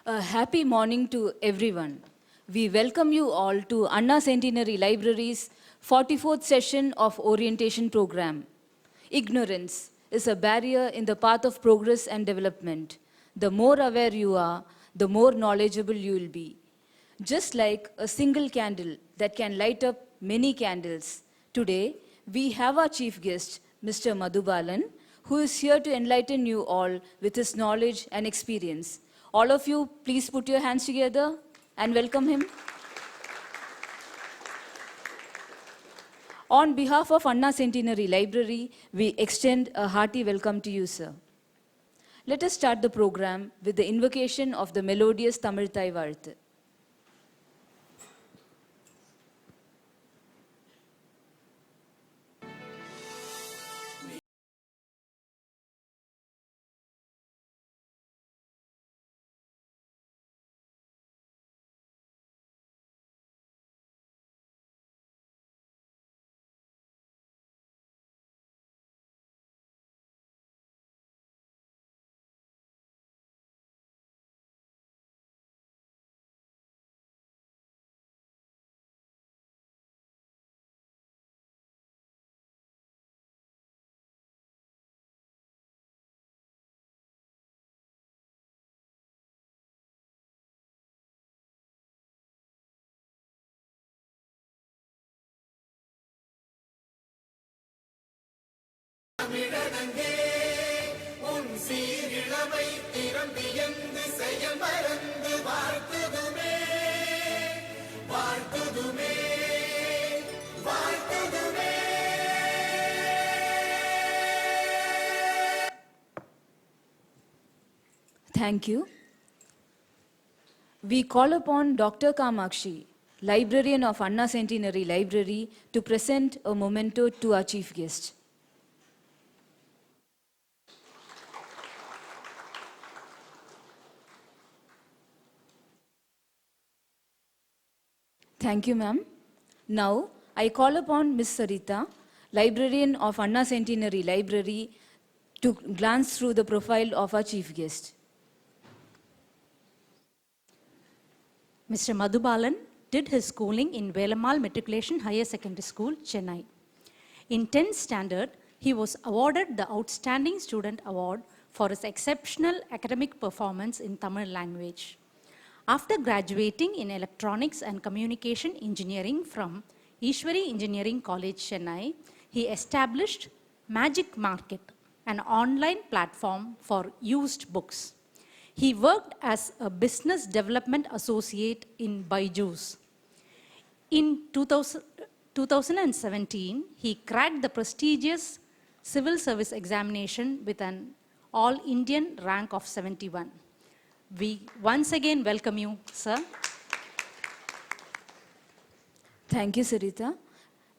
A happy morning to everyone. We welcome you all to Anna Centenary Library's 44th session of orientation program. Ignorance is a barrier in the path of progress and development. The more aware you are, the more knowledgeable you will be. Just like a single candle that can light up many candles, today we have our chief guest, Mr. Madhubalan, who is here to enlighten you all with his knowledge and experience. All of you, please put your hands together and welcome him. On behalf of Anna Centenary Library, we extend a hearty welcome to you, sir. Let us start the program with the invocation of the melodious Tamil Thai Varthu. தமிழனங்கே உன் சீரிழமை திறம்பியந்து செயமறந்து வாழ்த்துதுமே வாழ்த்துதுமே வாழ்த்துதுமே. Thank you. We call upon Dr. Kamakshi, librarian of Anna Centenary Library, to present a memento to our chief guest. Thank you, ma'am. Now, I call upon Ms. Sarita, librarian of Anna Centenary Library, to glance through the profile of our chief guest. Mr. Madhubalan did his schooling in Velamal Matriculation Higher Secondary School, Chennai. In 10th standard, he was awarded the Outstanding Student Award for his exceptional academic performance in Tamil language. After graduating in Electronics and Communication Engineering from Ishwari Engineering College, Chennai, he established Magic Market, an online platform for used books. He worked as a business development associate in Byju's. In 2017, he cracked the prestigious civil service examination with an all-Indian rank of 71. We once again welcome you, sir. Thank you, Sarita.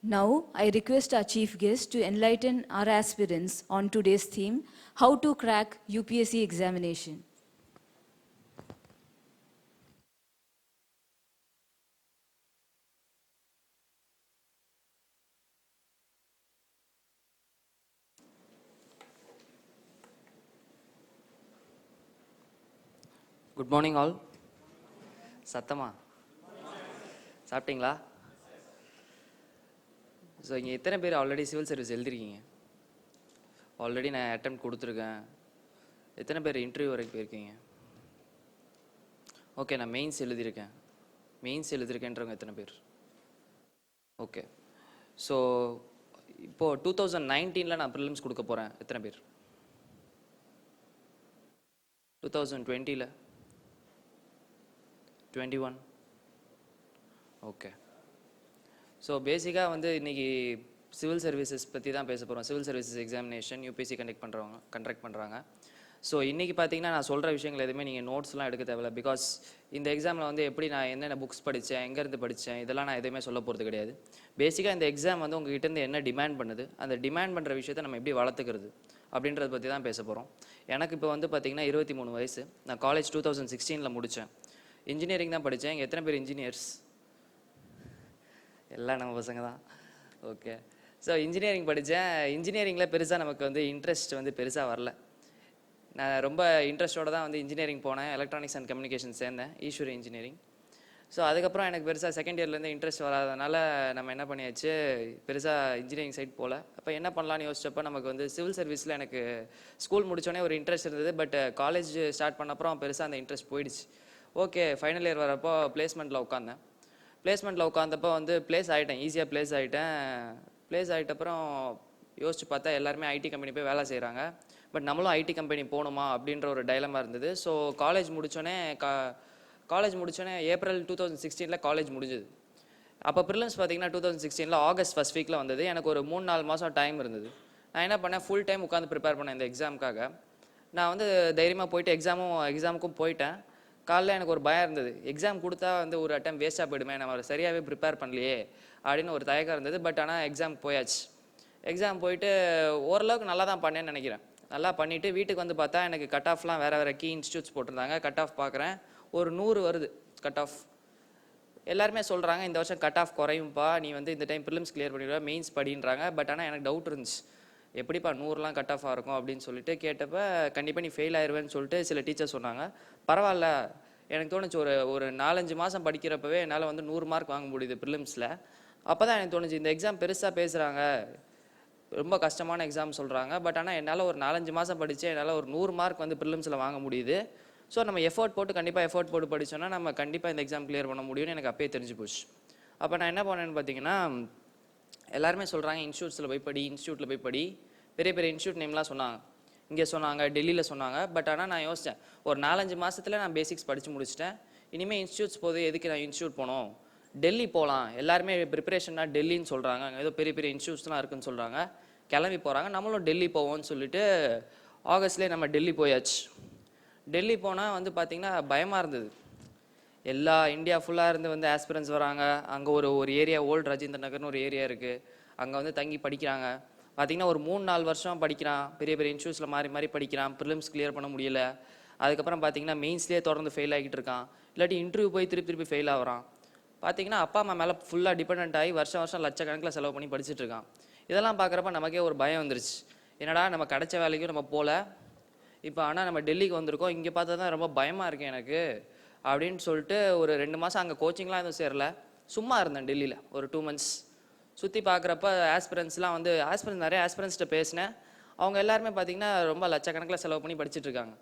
Now, I request our chief guest to enlighten our aspirants on today's theme, how to crack UPSC examination. Good morning all. சத்தமா சாப்பிட்டீங்களா? So இங்கே எத்தனை பேர் already civil service எழுதிருக்கீங்க? Already நான் attempt கொடுத்துருக்கேன். எத்தனை பேர் interview வரைக்கும் போயிருக்கீங்க? ஓகே, நான் மெயின்ஸ் எழுதியிருக்கேன். மெயின்ஸ் எழுதியிருக்கேன்றவங்க எத்தனை பேர்? ஓகே. ஸோ இப்போது 2019 நான் ப்ரிலிம்ஸ் கொடுக்க போகிறேன். எத்தனை பேர்? 2020 21? ஓகே. ஸோ பேசிக்காக வந்து இன்றைக்கி சிவில் சர்வீசஸ் பற்றி தான் பேச போகிறோம். Civil services examination UPSC conduct பண்ணுறாங்க. ஸோ இன்றைக்கி பார்த்தீங்கன்னா நான் சொல்கிற விஷயங்கள் எதுவுமே நீங்கள் நோட்ஸ்லாம் எடுக்க தேவையில்ல. பிகாஸ் இந்த எக்ஸாமில் வந்து எப்படி நான் என்னென்ன புக்ஸ் படித்தேன், எங்கேருந்து படித்தேன், இதெல்லாம் நான் எதுவுமே சொல்ல போகிறது கிடையாது. பேசிக்காக இந்த எக்ஸாம் வந்து உங்ககிட்டேருந்து என்ன டிமாண்ட் பண்ணுது, அந்த டிமாண்ட் பண்ணுற விஷயத்தை நம்ம எப்படி வளர்த்துக்கிறது அப்படின்றத பற்றி தான் பேச போகிறோம். எனக்கு இப்போ வந்து பார்த்திங்கன்னா 23 வயசு. நான் காலேஜ் 2016 முடித்தேன். இன்ஜினியரிங் தான் படித்தேன். இங்கே எத்தனை பேர் இன்ஜினியர்ஸ்? எல்லாம் நம்ம பசங்க தான். ஓகே. ஸோ இன்ஜினியரிங் படித்தேன். இன்ஜினியரிங்கில் பெருசாக நமக்கு வந்து இன்ட்ரெஸ்ட் வந்து பெருசாக வரல. நான் ரொம்ப இன்ட்ரெஸ்டோட தான் வந்து இன்ஜினியரிங் போனேன். எலக்ட்ரானிக்ஸ் அண்ட் கம்யூனிகேஷன் சேர்ந்தேன், ஈஸ்வரி இன்ஜினியரிங். ஸோ அதுக்கப்புறம் எனக்கு பெருசாக செகண்ட் இயர்லேருந்து இன்ட்ரெஸ்ட் வராதனால நம்ம என்ன பண்ணியாச்சு, பெருசாக இன்ஜினியரிங் சைட் போகல. அப்போ என்ன பண்ணலான்னு யோசிச்சப்போ நமக்கு வந்து சிவில் சர்வீஸில் எனக்கு ஸ்கூல் முடித்தோடனே ஒரு இன்ட்ரெஸ்ட் இருந்தது. பட் காலேஜ் ஸ்டார்ட் பண்ணப்பறம் பெருசாக அந்த இன்ட்ரெஸ்ட் போயிடுச்சு. ஓகே, ஃபைனல் இயர் வரப்போ பிளேஸ்மெண்ட்டில் உட்காந்தேன். பிளேஸ்மெண்ட்டில் உட்காந்தப்போ வந்து பிளேஸ் ஆகிட்டேன், ஈஸியாக பிளேஸ் ஆகிட்டேன். பிளேஸ் ஆகிட்டப்புறம் யோசிச்சு பார்த்தா எல்லாருமே ஐடி கம்பெனி போய் வேலை செய்கிறாங்க. பட் நம்மளும் ஐடி கம்பெனி போகணுமா அப்படின்ற ஒரு டைலமா இருந்தது. ஸோ காலேஜ் முடித்தோடனே ஏப்ரல் 2016 காலேஜ் முடிஞ்சுது. அப்போ ப்ரிலிம்ஸ் பார்த்தீங்கன்னா 2016 ஆகஸ்ட் ஃபர்ஸ்ட் வீக்கில் வந்தது. எனக்கு ஒரு 3-4 மாதம் டைம் இருந்தது. நான் என்ன பண்ணேன், ஃபுல் டைம் உட்காந்து ப்ரிப்பேர் பண்ணேன் இந்த எக்ஸாமுக்காக. நான் வந்து தைரியமாக போயிட்டு எக்ஸாமுக்கும் போயிட்டேன். காலைல எனக்கு ஒரு பயம் இருந்தது, எக்ஸாம் கொடுத்தா வந்து ஒரு அட்டம் வேஸ்ட்டாக போயிடுமே, நம்ம சரியாகவே ப்ரிப்பேர் பண்ணலையே அப்படின்னு ஒரு தயக்கம் இருந்தது. பட் ஆனால் எக்ஸாம் போயாச்சு. எக்ஸாம் போயிட்டு ஓரளவுக்கு நல்லா தான் பண்ணேன்னு நினைக்கிறேன். நல்லா பண்ணிவிட்டு வீட்டுக்கு வந்து பார்த்தா எனக்கு கட் ஆஃப்லாம் வேறு கீ இன்ஸ்டியூட்ஸ் போட்டிருந்தாங்க. கட் ஆஃப் பார்க்குறேன், ஒரு 100 வருது கட் ஆஃப். எல்லாருமே சொல்கிறாங்க இந்த வருஷம் கட் ஆஃப் குறையும்பா, நீ வந்து இந்த டைம் ப்ரிலிம்ஸ் கிளியர் பண்ணிடுவா, மெயின்ஸ் படின்றாங்க. பட் ஆனால் எனக்கு டவுட் இருந்துச்சு, எப்படிப்பா 100லாம் கட் ஆஃபாக இருக்கும் அப்படின்னு சொல்லிட்டு கேட்டப்போ கண்டிப்பாக நீ ஃபெயில் ஆயிடுவேன்னு சொல்லிட்டு சில டீச்சர் சொன்னாங்க. பரவாயில்ல, எனக்கு தோணுச்சு ஒரு 4-5 மாதம் படிக்கிறப்பவே என்னால் வந்து 100 மார்க் வாங்க முடியுது ப்ரிலிம்ஸில். அப்போ தான் எனக்கு தோணுச்சு, இந்த எக்ஸாம் பெருசாக பேசுகிறாங்க, ரொம்ப கஷ்டமான எக்ஸாம் சொல்கிறாங்க. பட் ஆனால் என்னால் ஒரு 4-5 மாதம் படித்து என்னால் ஒரு 100 மார்க் வந்து ப்ரிலிம்ஸில் வாங்க முடியுது. ஸோ நம்ம எஃபோர்ட் போட்டு படித்தோன்னா நம்ம கண்டிப்பாக இந்த எக்ஸாம் கிளியர் பண்ண முடியும்னு எனக்கு அப்பயே தெரிஞ்சு போச்சு. அப்போ நான் என்ன பண்ணேன்னு பார்த்தீங்கன்னா, எல்லாருமே சொல்கிறாங்க இன்ஸ்டியூட்டில் போய் படி, பெரிய பெரிய இன்ஸ்டியூட் நேம்லாம் சொன்னாங்க, இங்கே சொன்னாங்க, டெல்லியில் சொன்னாங்க. பட் ஆனால் நான் யோசித்தேன், ஒரு 4-5 மாதத்தில் நான் பேசிக்ஸ் படித்து முடிச்சிட்டேன். இனிமேல் இன்ஸ்டியூட்ஸ் போது எதுக்கு நான் இன்ஸ்டியூட் போனோம், டெல்லி போகலாம், எல்லாருமே ப்ரிப்பரேஷன்னா டெல்லின்னு சொல்கிறாங்க, அங்கே ஏதோ பெரிய பெரிய இன்ஸ்டியூட்ஸ்லாம் இருக்குன்னு சொல்கிறாங்க, கிளம்பி போகிறாங்க, நம்மளும் டெல்லி போவோம்னு சொல்லிட்டு ஆகஸ்ட்லேயே நம்ம டெல்லி போயாச்சு. டெல்லி போனால் வந்து பார்த்திங்கன்னா பயமாக இருந்தது. எல்லா இந்தியா ஃபுல்லாக இருந்து வந்து ஆஸ்பிரன்ஸ் வராங்க. அங்கே ஒரு ஏரியா ஓல்டு ராஜேந்திர நகர்னு ஒரு ஏரியா இருக்குது, அங்கே வந்து தங்கி படிக்கிறாங்க. பார்த்திங்கன்னா ஒரு 3-4 வருஷம் படிக்கிறான், பெரிய பெரிய இன்ஸ்டியூட்ஸில் மாறி படிக்கிறான், ப்ரிலிம்ஸ் கிளியர் பண்ண முடியல. அதுக்கப்புறம் பார்த்திங்கன்னா மெயின்ஸ்லேயே தொடர்ந்து ஃபெயில் ஆகிட்டு இருக்கான், இல்லாட்டி இன்டர்வியூ போய் திருப்பி ஃபெயில் ஆகிறான். பார்த்திங்கன்னா அப்பா அம்மா மேலே ஃபுல்லாக டிபெண்ட் ஆகி வருஷம் லட்சக்கணக்கில் செலவு பண்ணி படிச்சுட்டு இருக்கான். இதெல்லாம் பார்க்குறப்ப நமக்கே ஒரு பயம் வந்துருச்சு, என்னடா நம்ம கிடைச்ச வேலைக்கும் நம்ம போகல, இப்போ ஆனால் நம்ம டெல்லிக்கு வந்திருக்கோம், இங்கே பார்த்தா தான் ரொம்ப பயமாக இருக்குது எனக்கு அப்படின்னு சொல்லிட்டு ஒரு 2 மாதம் அங்கே கோச்சிங்லாம் எதுவும் சேரல, சும்மா இருந்தேன் டெல்லியில் ஒரு 2 மந்த்ஸ். சுற்றி பார்க்குறப்ப ஆஸ்பிரன்ஸ்லாம் வந்து நிறைய ஆஸ்பிரன்ஸ்கிட்ட பேசினேன். அவங்க எல்லாருமே பார்த்திங்கன்னா ரொம்ப லட்சக்கணக்கில் செலவு பண்ணி படிச்சுட்ருக்காங்க.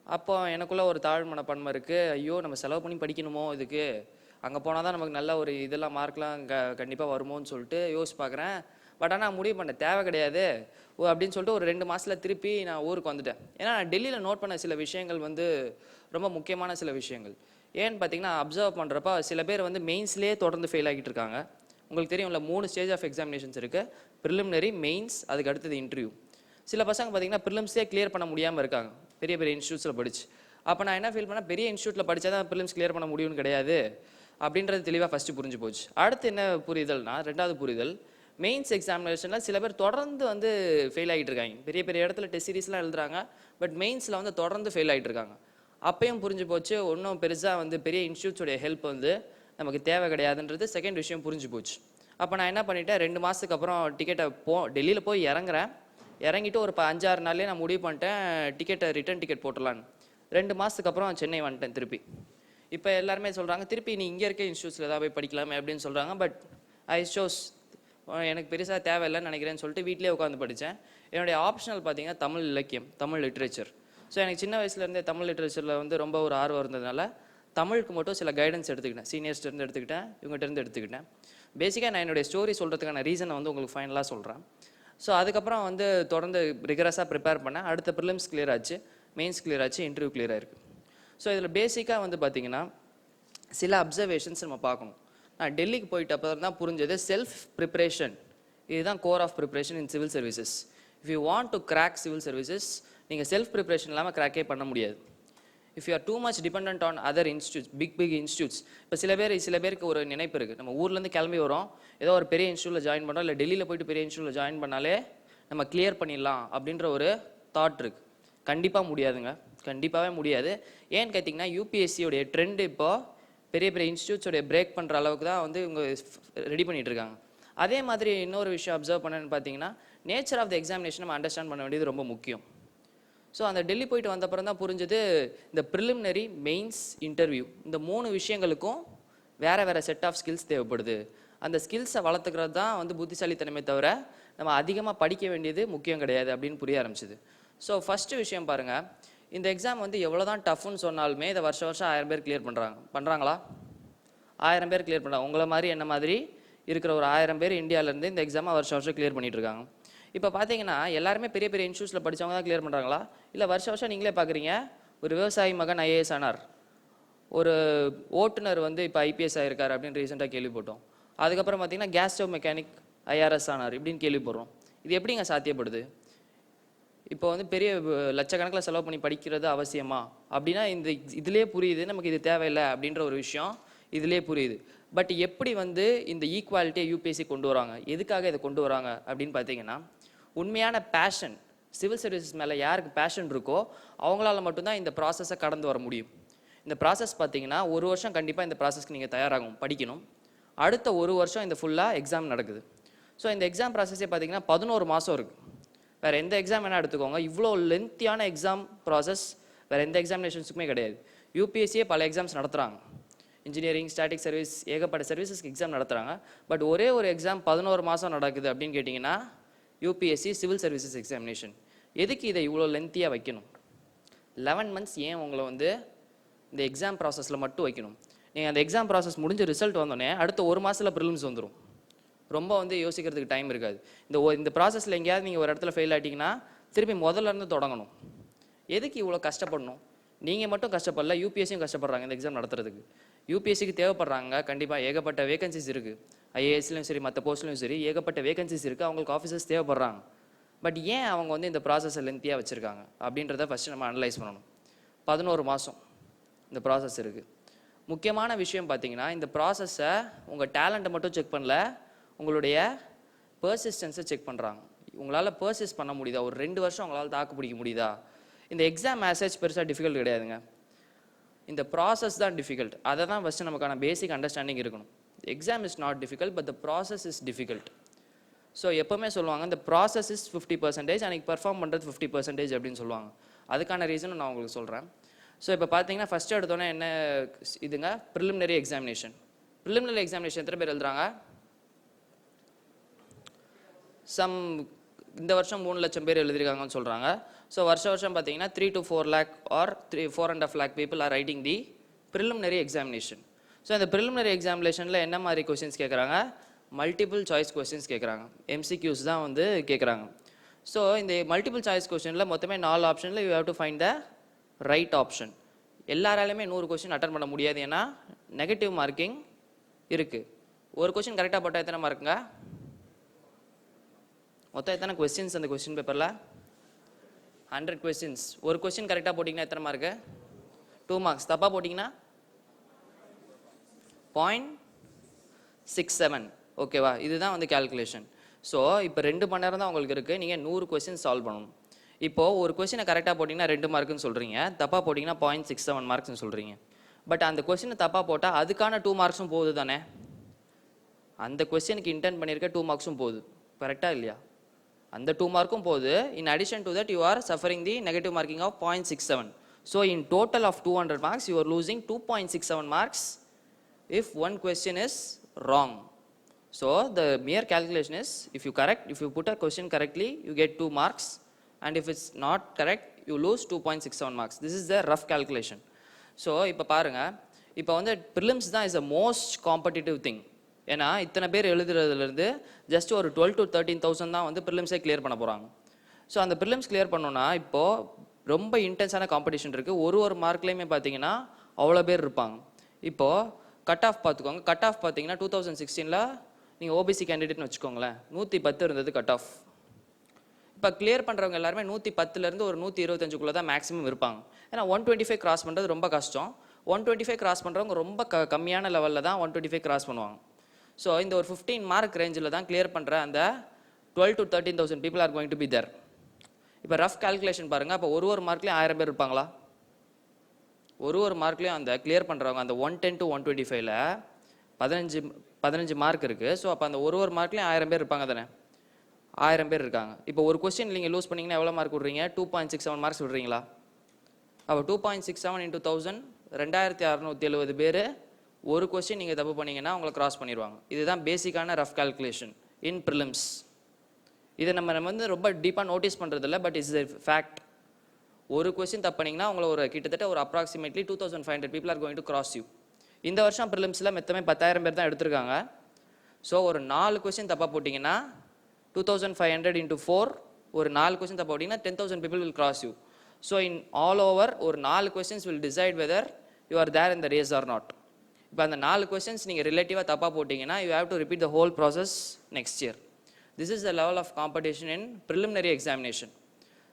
அப்போ எனக்குள்ளே ஒரு தாழ்மனப்பான்மை இருக்குது, ஐயோ நம்ம செலவு பண்ணி படிக்கணுமோ இதுக்கு, அங்கே போனால் தான் நமக்கு நல்ல ஒரு இதெல்லாம் மார்க்லாம் கண்டிப்பாக வருமோன்னு சொல்லிட்டு யோசிச்சு பார்க்குறேன். பட் ஆனால் முடிவு பண்ணேன், தேவை கிடையாது அப்படின்னு சொல்லிட்டு ஒரு 2 மாதத்தில் திருப்பி நான் ஊருக்கு வந்துட்டேன். ஏன்னா நான் டெல்லியில் நோட் பண்ண சில விஷயங்கள் வந்து ரொம்ப முக்கியமான சில விஷயங்கள். ஏன்னு பார்த்தீங்கன்னா அப்சர்வ் பண்ணுறப்ப சில பேர் வந்து மெயின்ஸ்லேயே தொடர்ந்து ஃபெயில் ஆகிட்டு இருக்காங்க. உங்களுக்கு தெரியும்ல, 3 ஸ்டேஜ் ஆஃப் எக்ஸாமினேஷன்ஸ் இருக்குது, ப்ரிலிமினரி, மெயின்ஸ், அதுக்கு அடுத்தது இன்டர்வியூ. சில பசங்க பார்த்தீங்கன்னா ப்ரிலிம்ஸே கிளியர் பண்ண முடியாமல் இருக்காங்க பெரிய பெரிய இன்ஸ்டியூட்ஸில் படிச்சு. அப்போ நான் என்ன ஃபீல் பண்ணேன், பெரிய இன்ஸ்டியூட்டில் படித்தா தான் ப்ரிலிம்ஸ் கிளியர் பண்ண முடியும்னு கிடையாது அப்படின்றது தெளிவாக ஃபஸ்ட்டு புரிஞ்சு போச்சு. அடுத்து என்ன புரிதல்னா, 2வது புரிதல், மெயின்ஸ் எக்ஸாமினேஷனில் சில பேர் தொடர்ந்து வந்து ஃபெயில் ஆகிட்டு இருக்காங்க. பெரிய பெரிய இடத்துல டெஸ்ட் சீரிஸ்லாம் எழுதுறாங்க, பட் மெயின்ஸில் வந்து தொடர்ந்து ஃபெயில் ஆகிட்டு இருக்காங்க. அப்பயும் புரிஞ்சு போச்சு, ஒன்றும் பெருசாக வந்து பெரிய இன்ஸ்டியூட்ஸோடைய ஹெல்ப் வந்து நமக்கு தேவை கிடையாதுன்றது செகண்ட் விஷயம் புரிஞ்சு போச்சு. அப்போ நான் என்ன பண்ணிட்டேன், 2 மாதத்துக்கு அப்புறம் டெல்லியில் போய் இறங்கிட்டு ஒரு 5-6 நாள்லேயே நான் முடிவு பண்ணிட்டேன் ரிட்டர்ன் டிக்கெட் போட்டுடலான்னு. 2 மாதத்துக்கு அப்புறம் சென்னை வந்துட்டேன் திருப்பி. இப்போ எல்லாருமே சொல்கிறாங்க திருப்பி நீ இங்கே இருக்க இன்ஸ்டியூட்ஸில் தான் போய் படிக்கலாமே அப்படின்னு சொல்கிறாங்க. பட் ஐ ஷோஸ் எனக்கு பெருசாக தேவையில்லைன்னு நினைக்கிறேன்னு சொல்லிட்டு வீட்டிலே உட்காந்து படித்தேன். என்னுடைய ஆப்ஷனல் பார்த்தீங்கன்னா தமிழ் இலக்கியம், தமிழ் லிட்ரேச்சர். ஸோ எனக்கு சின்ன வயசுலேருந்தே தமிழ் லிட்ரேச்சரில் வந்து ரொம்ப ஒரு ஆர்வம் இருந்ததுனால தமிழுக்கு மட்டும் சில கைடன்ஸ் எடுத்துக்கிட்டேன், சீனியர்ஸ்லேருந்து எடுத்துக்கிட்டேன், இவங்ககிட்டருந்து எடுத்துக்கிட்டேன். பேசிக்காக நான் என்னுடைய ஸ்டோரி சொல்கிறதுக்கான ரீசனை வந்து உங்களுக்கு ஃபைனலாக சொல்கிறேன். ஸோ அதுக்கப்புறம் வந்து தொடர்ந்து ரிகரஸாக ப்ரிப்பேர் பண்ணேன். அடுத்த ப்ரிலிம்ஸ் கிளியர் ஆச்சு, மெயின்ஸ் கிளியர் ஆச்சு, இன்டர்வியூ கிளியர் ஆயிருக்கு. ஸோ இதில் பேசிக்காக வந்து பார்த்திங்கன்னா சில அப்சர்வேஷன்ஸ் நம்ம பார்க்கணும். நான் டெல்லிக்கு போயிட்டு அப்போ தான் புரிஞ்சது, செல்ஃப் ப்ரிப்ரேஷன் இதுதான் core of preparation in civil services. If you want to crack civil services, நீங்கள் செல்ஃப் ப்ரிப்ரேஷன் இல்லாமல் கிராக்கே பண்ண முடியாது. If you are too much depend on other institutes, big institutes. இப்போ சில பேருக்கு ஒரு நினைப்பு இருக்குது, நம்ம ஊர்லேருந்து கிளம்பி வரோம், ஏதோ ஒரு பெரிய இன்ஸ்டியூட்டில் ஜாயின் பண்ணுறோம், இல்லை டெல்லியில் போயிட்டு பெரிய இன்ஸ்டியூட்டில் ஜாயின் பண்ணாலே நம்ம கிளியர் பண்ணிடலாம் அப்படின்ற ஒரு தாட் இருக்குது. கண்டிப்பாக முடியாதுங்க, கண்டிப்பாகவே முடியாது. ஏன்னு கேட்டிங்கன்னா யூபிஎஸ்சியோடைய ட்ரெண்ட் இப்போ பெரிய பெரிய இன்ஸ்டியூட்ஸோடைய பிரேக் பண்ணுற அளவுக்கு தான் வந்து இவங்க ரெடி பண்ணிகிட்டு இருக்காங்க. அதே மாதிரி இன்னொரு விஷயம் அப்சர்வ் பண்ணேன்னு பார்த்தீங்கன்னா, நேச்சர் ஆஃப் த எக்ஸாமினேஷன் நம்ம அண்டர்ஸ்டாண்ட் பண்ண வேண்டியது ரொம்ப முக்கியம். ஸோ அந்த டெல்லி போயிட்டு வந்தப்புறம் தான் புரிஞ்சது இந்த ப்ரிலிமினரி, மெயின்ஸ், இன்டர்வியூ இந்த 3 விஷயங்களுக்கும் வேறு செட் ஆஃப் ஸ்கில்ஸ் தேவைப்படுது. அந்த ஸ்கில்ஸை வளர்த்துக்கிறது தான் வந்து புத்திசாலித்தனமே தவிர நம்ம அதிகமாக படிக்க வேண்டியது முக்கியம் கிடையாது அப்படின்னு புரிய ஆரம்பிச்சிது. ஸோ ஃபஸ்ட்டு விஷயம் பாருங்கள், இந்த எக்ஸாம் வந்து எவ்வளோ தான் டஃப்னு சொன்னாலுமே இதை வருஷம் 1000 பேர் கிளியர் பண்ணுறாங்களா? 1000 பேர் கிளியர் பண்ணுறாங்க. உங்களை மாதிரி என்ன மாதிரி இருக்கிற ஒரு 1000 பேர் இந்தியாவிலேருந்து இந்த எக்ஸாமை வருஷம் கிளியர் பண்ணிட்டு இருக்காங்க. இப்போ பார்த்தீங்கன்னா எல்லாருமே பெரிய பெரிய இன்ஸ்டியூட்ஸில் படித்தவங்க தான் கிளியர் பண்ணுறாங்களா? இல்லை வருஷம் நீங்களே பார்க்குறீங்க, ஒரு விவசாயி மகன் IAS ஆனார், ஒரு ஓட்டுநர் வந்து இப்போ IPS ஆகிருக்கார் அப்படின்னு ரீசெண்டாக கேள்விப்பட்டோம். அதுக்கப்புறம் பார்த்தீங்கன்னா கேஸ் ஸ்டவ் மெக்கானிக் IRS ஆனார் இப்படின்னு கேள்விப்படுறோம். இது எப்படிங்க சாத்தியப்படுது? இப்போ வந்து பெரிய லட்சக்கணக்கில் செலவு பண்ணி படிக்கிறது அவசியமா அப்படின்னா இந்த இதுலேயே புரியுது நமக்கு இது தேவையில்லை அப்படின்ற ஒரு விஷயம் இதுலேயே புரியுது. பட் எப்படி வந்து இந்த ஈக்குவாலிட்டியை UPSC கொண்டு வராங்க, எதுக்காக இதை கொண்டு வராங்க அப்படின்னு பார்த்தீங்கன்னா, உண்மையான பேஷன் சிவில் சர்வீசஸ் மேலே யாருக்கு பேஷன் இருக்கோ அவங்களால மட்டும்தான் இந்த ப்ராசஸை கடந்து வர முடியும். இந்த ப்ராசஸ் பார்த்தீங்கன்னா 1 வருஷம் கண்டிப்பாக இந்த ப்ராசஸ்க்கு நீங்கள் தயாராகும், படிக்கணும். அடுத்த 1 வருஷம் இந்த ஃபுல்லாக எக்ஸாம் நடக்குது. ஸோ இந்த எக்ஸாம் ப்ராசஸே பார்த்தீங்கன்னா 11 மாதம் இருக்குது. வேறு எந்த எக்ஸாம் வேணால் எடுத்துக்கோங்க, இவ்வளோ லென்த்தியான எக்ஸாம் ப்ராசஸ் வேறு எந்த எக்ஸாமினேஷன்ஸுக்குமே கிடையாது. UPSCயே பல எக்ஸாம்ஸ் நடத்துகிறாங்க, இன்ஜினியரிங், ஸ்டாட்டிக் சர்வீஸ், ஏகப்பட்ட சர்வீசஸ்க்கு எக்ஸாம் நடத்துகிறாங்க. பட் ஒரே ஒரு எக்ஸாம் 11 மாதம் நடக்குது அப்படின்னு கேட்டிங்கன்னா UPSC சிவில் சர்வீசஸ் எக்ஸாமினேஷன். எதுக்கு இதை இவ்வளோ லென்த்தியாக வைக்கணும்? 11 months ஏன் உங்களை வந்து இந்த எக்ஸாம் ப்ராசஸில் மட்டும் வைக்கணும்? நீங்கள் அந்த எக்ஸாம் ப்ராசஸ் முடிஞ்சு ரிசல்ட் வந்தோடனே அடுத்த 1 மாதத்தில் ப்ரிலிம்ஸ் வந்துடும். ரொம்ப வந்து யோசிக்கிறதுக்கு டைம் இருக்காது. இந்த ப்ராசஸில் எங்கேயாவது நீங்கள் ஒரு இடத்துல ஃபெயில் ஆகிட்டிங்கன்னா திருப்பி முதல்ல இருந்து தொடங்கணும். எதுக்கு இவ்வளோ கஷ்டப்படணும்? நீங்கள் மட்டும் கஷ்டப்படல, UPSCயும் கஷ்டப்படுறாங்க இந்த எக்ஸாம் நடத்துறதுக்கு. UPSCக்கு தேவைப்படுறாங்க கண்டிப்பாக, ஏகப்பட்ட வேகன்சிஸ் இருக்குது. IASலையும் சரி மற்ற போஸ்ட்லையும் சரி ஏகப்பட்ட வேகன்சிஸ் இருக்குது, அவங்களுக்கு ஆஃபீஸர்ஸ் தேவைப்படுறாங்க. பட் ஏன் அவங்க வந்து இந்த ப்ராசஸை லென்த்தியாக வச்சுருக்காங்க அப்படின்றத ஃபஸ்ட்டு நம்ம அனலைஸ் பண்ணணும். 11 மாதம் இந்த ப்ராசஸ் இருக்குது. முக்கியமான விஷயம் பார்த்தீங்கன்னா, இந்த ப்ராசஸை உங்கள் டேலண்ட்டை மட்டும் செக் பண்ணல, உங்களுடைய பர்சிஸ்டன்ஸை செக் பண்ணுறாங்க. உங்களால் பர்சிஸ்ட் பண்ண முடியுதா? ஒரு 2 வருஷம் உங்களால் தாக்கு பிடிக்க முடியுதா? இந்த எக்ஸாம் மேசேஜ் பெருசாக டிஃபிகல்ட் கிடையாதுங்க, இந்த ப்ராசஸ் தான் டிஃபிகல்ட். அதை தான் ஃபஸ்ட்டு நமக்கான பேசிக் அண்டர்ஸ்டாண்டிங் இருக்கணும். Exam is not difficult but the process is difficult. So எப்போவுமே சொல்லுவாங்க இந்த ப்ராசஸ் இஸ் 50%, அன்றைக்கி பர்ஃபார்ம் பண்ணுறது 50% அப்படின்னு சொல்லுவாங்க. அதுக்கான ரீசனும் நான் உங்களுக்கு சொல்கிறேன். ஸோ இப்போ பார்த்தீங்கன்னா ஃபஸ்ட்டு எடுத்தோன்னே என்ன இதுங்க, ப்ரிலிமினரி எக்ஸாமினேஷன். ப்ரிலிமினரி எக்ஸாமினேஷன் எத்தனை பேர் எழுதுறாங்க? இந்த வருஷம் 3 லட்சம் பேர் எழுதிருக்காங்கன்னு சொல்கிறாங்க. ஸோ வருஷம் பார்த்தீங்கன்னா 3 to 4 lakh or 4.5 lakh people are writing the preliminary examination. So இந்த ப்ரிலிமினரி எக்ஸாமினேஷனில் என்ன மாதிரி கொஸ்டின்ஸ் கேட்குறாங்க? மல்டிபிள் சாய்ஸ் கொஸ்டின்ஸ் கேட்குறாங்க, MCQs தான் வந்து கேட்குறாங்க. ஸோ இந்த மல்டிபிள் சாய்ஸ் கொஸ்டினில் மொத்தமே 4 ஆப்ஷனில் you have to find the right option. எல்லாராலையுமே 100 கொஸ்டின் அட்டன் பண்ண முடியாது, ஏன்னா நெகட்டிவ் மார்க்கிங் இருக்குது. ஒரு கொஸ்டின் கரெக்டாக போட்டால் எத்தனை மார்க்குங்க? மொத்தம் எத்தனை கொஸ்டின்ஸ் அந்த கொஸ்டின் பேப்பரில்? 100 கொஸ்டின்ஸ். ஒரு கொஸ்டின் கரெக்டாக போட்டிங்கன்னா எத்தனை மார்க்கு? 2 மார்க்ஸ். தப்பாக போட்டிங்கன்னா 0.67. ஓகேவா? இதுதான் வந்து கேல்குலேஷன். ஸோ இப்போ 2 மணி நேரம் தான் உங்களுக்கு இருக்குது, நீங்கள் 100 கொஸ்டின் சால்வ் பண்ணணும். இப்போது ஒரு கொஸ்டினை கரெக்டாக போட்டிங்கன்னா 2 மார்க்குன்னு சொல்கிறீங்க, தப்பாக போட்டிங்கன்னா 0.67 மார்க்ஸ்னு சொல்கிறீங்க. பட் அந்த கொஸ்டினை தப்பாக போட்டால் அதுக்கான 2 மார்க்ஸும் போகுது தானே? அந்த கொஸ்டினுக்கு இன்டென்ட் பண்ணியிருக்க 2 மார்க்ஸும் போகுது, கரெக்டாக இல்லையா? அந்த 2 மார்க்கும் போகுது. In addition to that you are suffering the negative marking of 0.67. So in total of 200 marks you are losing 2.67 marks if one question is wrong. So the mere calculation is, if you put a question correctly you get 2 marks, and if it's not correct you lose 2.67 marks. This is the rough calculation. So இப்போ பாருங்க, இப்போ வந்து prelims தான் is a most competitive thing. ஏன்னா இத்தனை பேர் எழுதுறதுலேருந்து just ஒரு 12 to 13,000 தான் வந்து ப்ரிலிம்ஸே கிளியர் பண்ண போகிறாங்க. ஸோ அந்த ப்ரிலிம்ஸ் கிளியர் பண்ணோன்னா இப்போது ரொம்ப இன்டென்ஸான காம்படிஷன் இருக்குது. ஒரு மார்க்லேயுமே பார்த்தீங்கன்னா அவ்வளோ பேர் இருப்பாங்க. இப்போது கட் ஆஃப் பார்த்துக்கோங்க. கட் ஆஃப் பார்த்தீங்கன்னா 2016 நீங்கள் OBC கேண்டிடேட்னு வச்சுக்கோங்களேன், 110 இருந்தது கட் ஆஃப். இப்போ கிளியர் பண்ணுறவங்க எல்லாருமே 110லேருந்து ஒரு 125க்குள்ளே தான் மேக்ஸிமம் இருப்பாங்க. ஏன்னா 125 கிராஸ் பண்ணுறது ரொம்ப கஷ்டம். 125 கிராஸ் பண்ணுறவங்க ரொம்ப கம்மியான லெவலில் தான் 125 கிராஸ் பண்ணுவாங்க. ஸோ இந்த ஒரு 15 மார்க் ரேஞ்சில் தான் கிளியர் பண்ணுற அந்த 12 to 13,000 people are going to be there. இப்போ ரஃப் கால்குலேஷன் பாருங்கள். அப்போ ஒரு மார்க்லேயும் 1000 பேர் இருப்பாங்களா? ஒரு மார்க்லேயும் அந்த கிளியர் பண்ணுறவங்க அந்த 110 to 125ல் 15 மார்க் இருக்குது. ஸோ அப்போ அந்த ஒரு மார்க்லேயும் 1000 பேர் இருப்பாங்க தானே? 1000 பேர் இருக்காங்க. இப்போ ஒரு கொஸ்டின் நீங்கள் லூஸ் பண்ணிங்கன்னா எவ்வளோ மார்க் விட்றீங்க? 2.67 மார்க்ஸ் விட்றீங்களா? அப்போ 2.67 into 1000 2670 பேர் ஒரு கொஸ்டின் நீங்கள் தப்பு பண்ணீங்கன்னா அவங்கள கிராஸ் பண்ணிடுவாங்க. இதுதான் பேசிக்கான ரஃப் கால்குலேஷன் இன் ப்ரிலிம்ஸ். இதை நம்ம வந்து ரொம்ப டீப்பாக நோட்டீஸ் பண்ணுறதில்ல, பட் இட்ஸ் எ ஃபேக்ட். ஒரு கொஸ்டின் தப்பு பண்ணிங்கன்னா உங்களை ஒரு கிட்டத்தட்ட ஒரு approximately 2500 people are going to cross you. இந்த வருஷம் ப்ரிலிம்ஸில் மொத்தமே 10,000 பேர் தான் எடுத்திருக்காங்க. ஸோ ஒரு 4 கொஸ்டின் தப்பாக போட்டிங்கன்னா 2500 into 4, ஒரு 4 கொஸ்டின் தப்பாக போட்டிங்கன்னா 10,000 people will cross you. So in all over ஒரு 4 questions will decide whether you are there in the race or not. இப்போ அந்த 4 கொஸ்டின்ஸ் நீங்கள் ரிலேட்டிவாக தப்பாக போட்டிங்கன்னா you have to repeat the whole process next year. This is the level of competition in preliminary examination.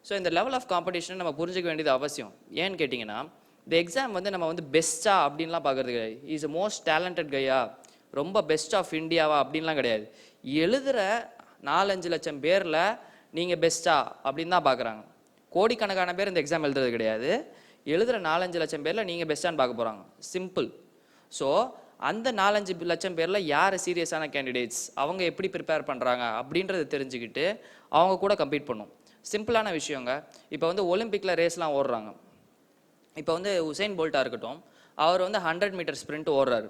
So இந்த level of காம்படிஷனை நம்ம புரிஞ்சிக்க வேண்டியது அவசியம். ஏன்னு கேட்டிங்கன்னா இந்த எக்ஸாம் வந்து நம்ம வந்து பெஸ்ட்டா அப்படின்லாம் பார்க்கறது கிடையாது. இஸ் மோஸ்ட் டேலண்டட் கையா, ரொம்ப பெஸ்ட் ஆஃப் இந்தியாவா அப்படின்லாம் கிடையாது. எழுதுகிற 4-5 லட்சம் பேரில் நீங்கள் பெஸ்ட்டா அப்படின்னு தான் பார்க்குறாங்க. கோடிக்கணக்கான பேர் இந்த எக்ஸாம் எழுதுறது கிடையாது. எழுதுகிற 4-5 லட்சம் பேரில் நீங்கள் பெஸ்ட்டான்னு பார்க்க போகிறாங்க. சிம்பிள். ஸோ அந்த 4-5 லட்சம் பேரில் யார் சீரியஸான கேண்டிடேட்ஸ், அவங்க எப்படி ப்ரிப்பேர் பண்ணுறாங்க அப்படின்றத தெரிஞ்சுக்கிட்டு அவங்க கூட கம்பீட் பண்ணும். சிம்பிளான விஷயங்க. இப்போ வந்து ஒலிம்பிக்கில் ரேஸ்லாம் ஓடுறாங்க. இப்போ வந்து உசைன் போல்ட்டாக இருக்கட்டும், அவர் வந்து 100 மீட்டர் ஸ்ப்ரிண்ட் ஓடுறாரு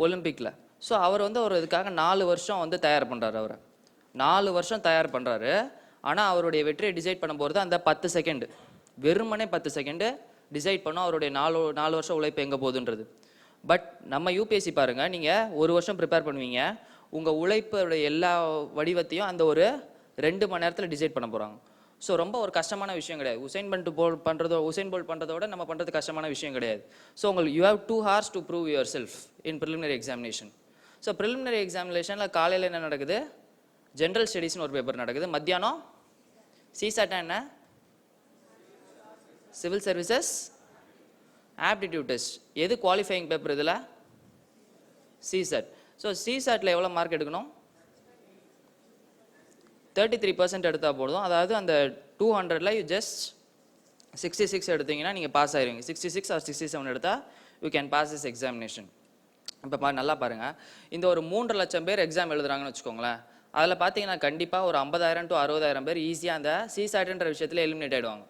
ஒலிம்பிக்கில். ஸோ அவர் வந்து ஒரு இதுக்காக 4 வருஷம் வந்து தயார் பண்ணுறாரு. அவரை 4 வருஷம் தயார் பண்ணுறாரு. ஆனால் அவருடைய வெற்றியை டிசைட் பண்ண போகிறது அந்த 10 செகண்டு, வெறுமனே 10 செகண்டு டிசைட் பண்ணோம் அவருடைய 4 வருஷம் உழைப்பு எங்கே போகுதுன்றது. பட் நம்ம யூபிஎஸ்சி பாருங்கள், நீங்கள் ஒரு வருஷம் ப்ரிப்பேர் பண்ணுவீங்க, உங்கள் உழைப்போடைய எல்லா வடிவத்தையும் அந்த ஒரு 2 மணி நேரத்தில் டிசைட் பண்ண போகிறாங்க. ஸோ ரொம்ப ஒரு கஷ்டமான விஷயம் கிடையாது. உசைன் போல்ட் பண்ணுறதோட நம்ம பண்ணுறது கஷ்டமான விஷயம் கிடையாது. ஸோ உங்களுக்கு you have 2 hours to prove yourself in preliminary examination. So preliminary எக்ஸாமினேஷனில் காலையில் என்ன நடக்குது? ஜென்ரல் ஸ்டடீஸ்னு ஒரு பேப்பர் நடக்குது. மத்தியானம் சிசாட்டா என்ன? Civil services aptitude test. எது குவாலிஃபையிங் பேப்பர் இதில்? சிசாட். ஸோ சிசாட்டில் எவ்வளோ மார்க் எடுக்கணும்? 33% எடுத்தால் போதும். அதாவது அந்த 200ல் யூ ஜஸ்ட் 66 எடுத்தீங்கன்னா நீங்கள் பாஸ் ஆயிருவீங்க. 66 or 67 எடுத்தால் you can pass this examination. இப்போ நல்லா பாருங்கள், இந்த ஒரு 3 லட்சம் பேர் எக்ஸாம் எழுதுறாங்கன்னு வச்சுக்கோங்களேன். அதில் பார்த்தீங்கன்னா கண்டிப்பாக ஒரு 50,000 to 60,000 பேர் ஈஸியாக அந்த சிசாட்ன்ற விஷயத்தில் எலிமினேட் ஆகிடுவாங்க.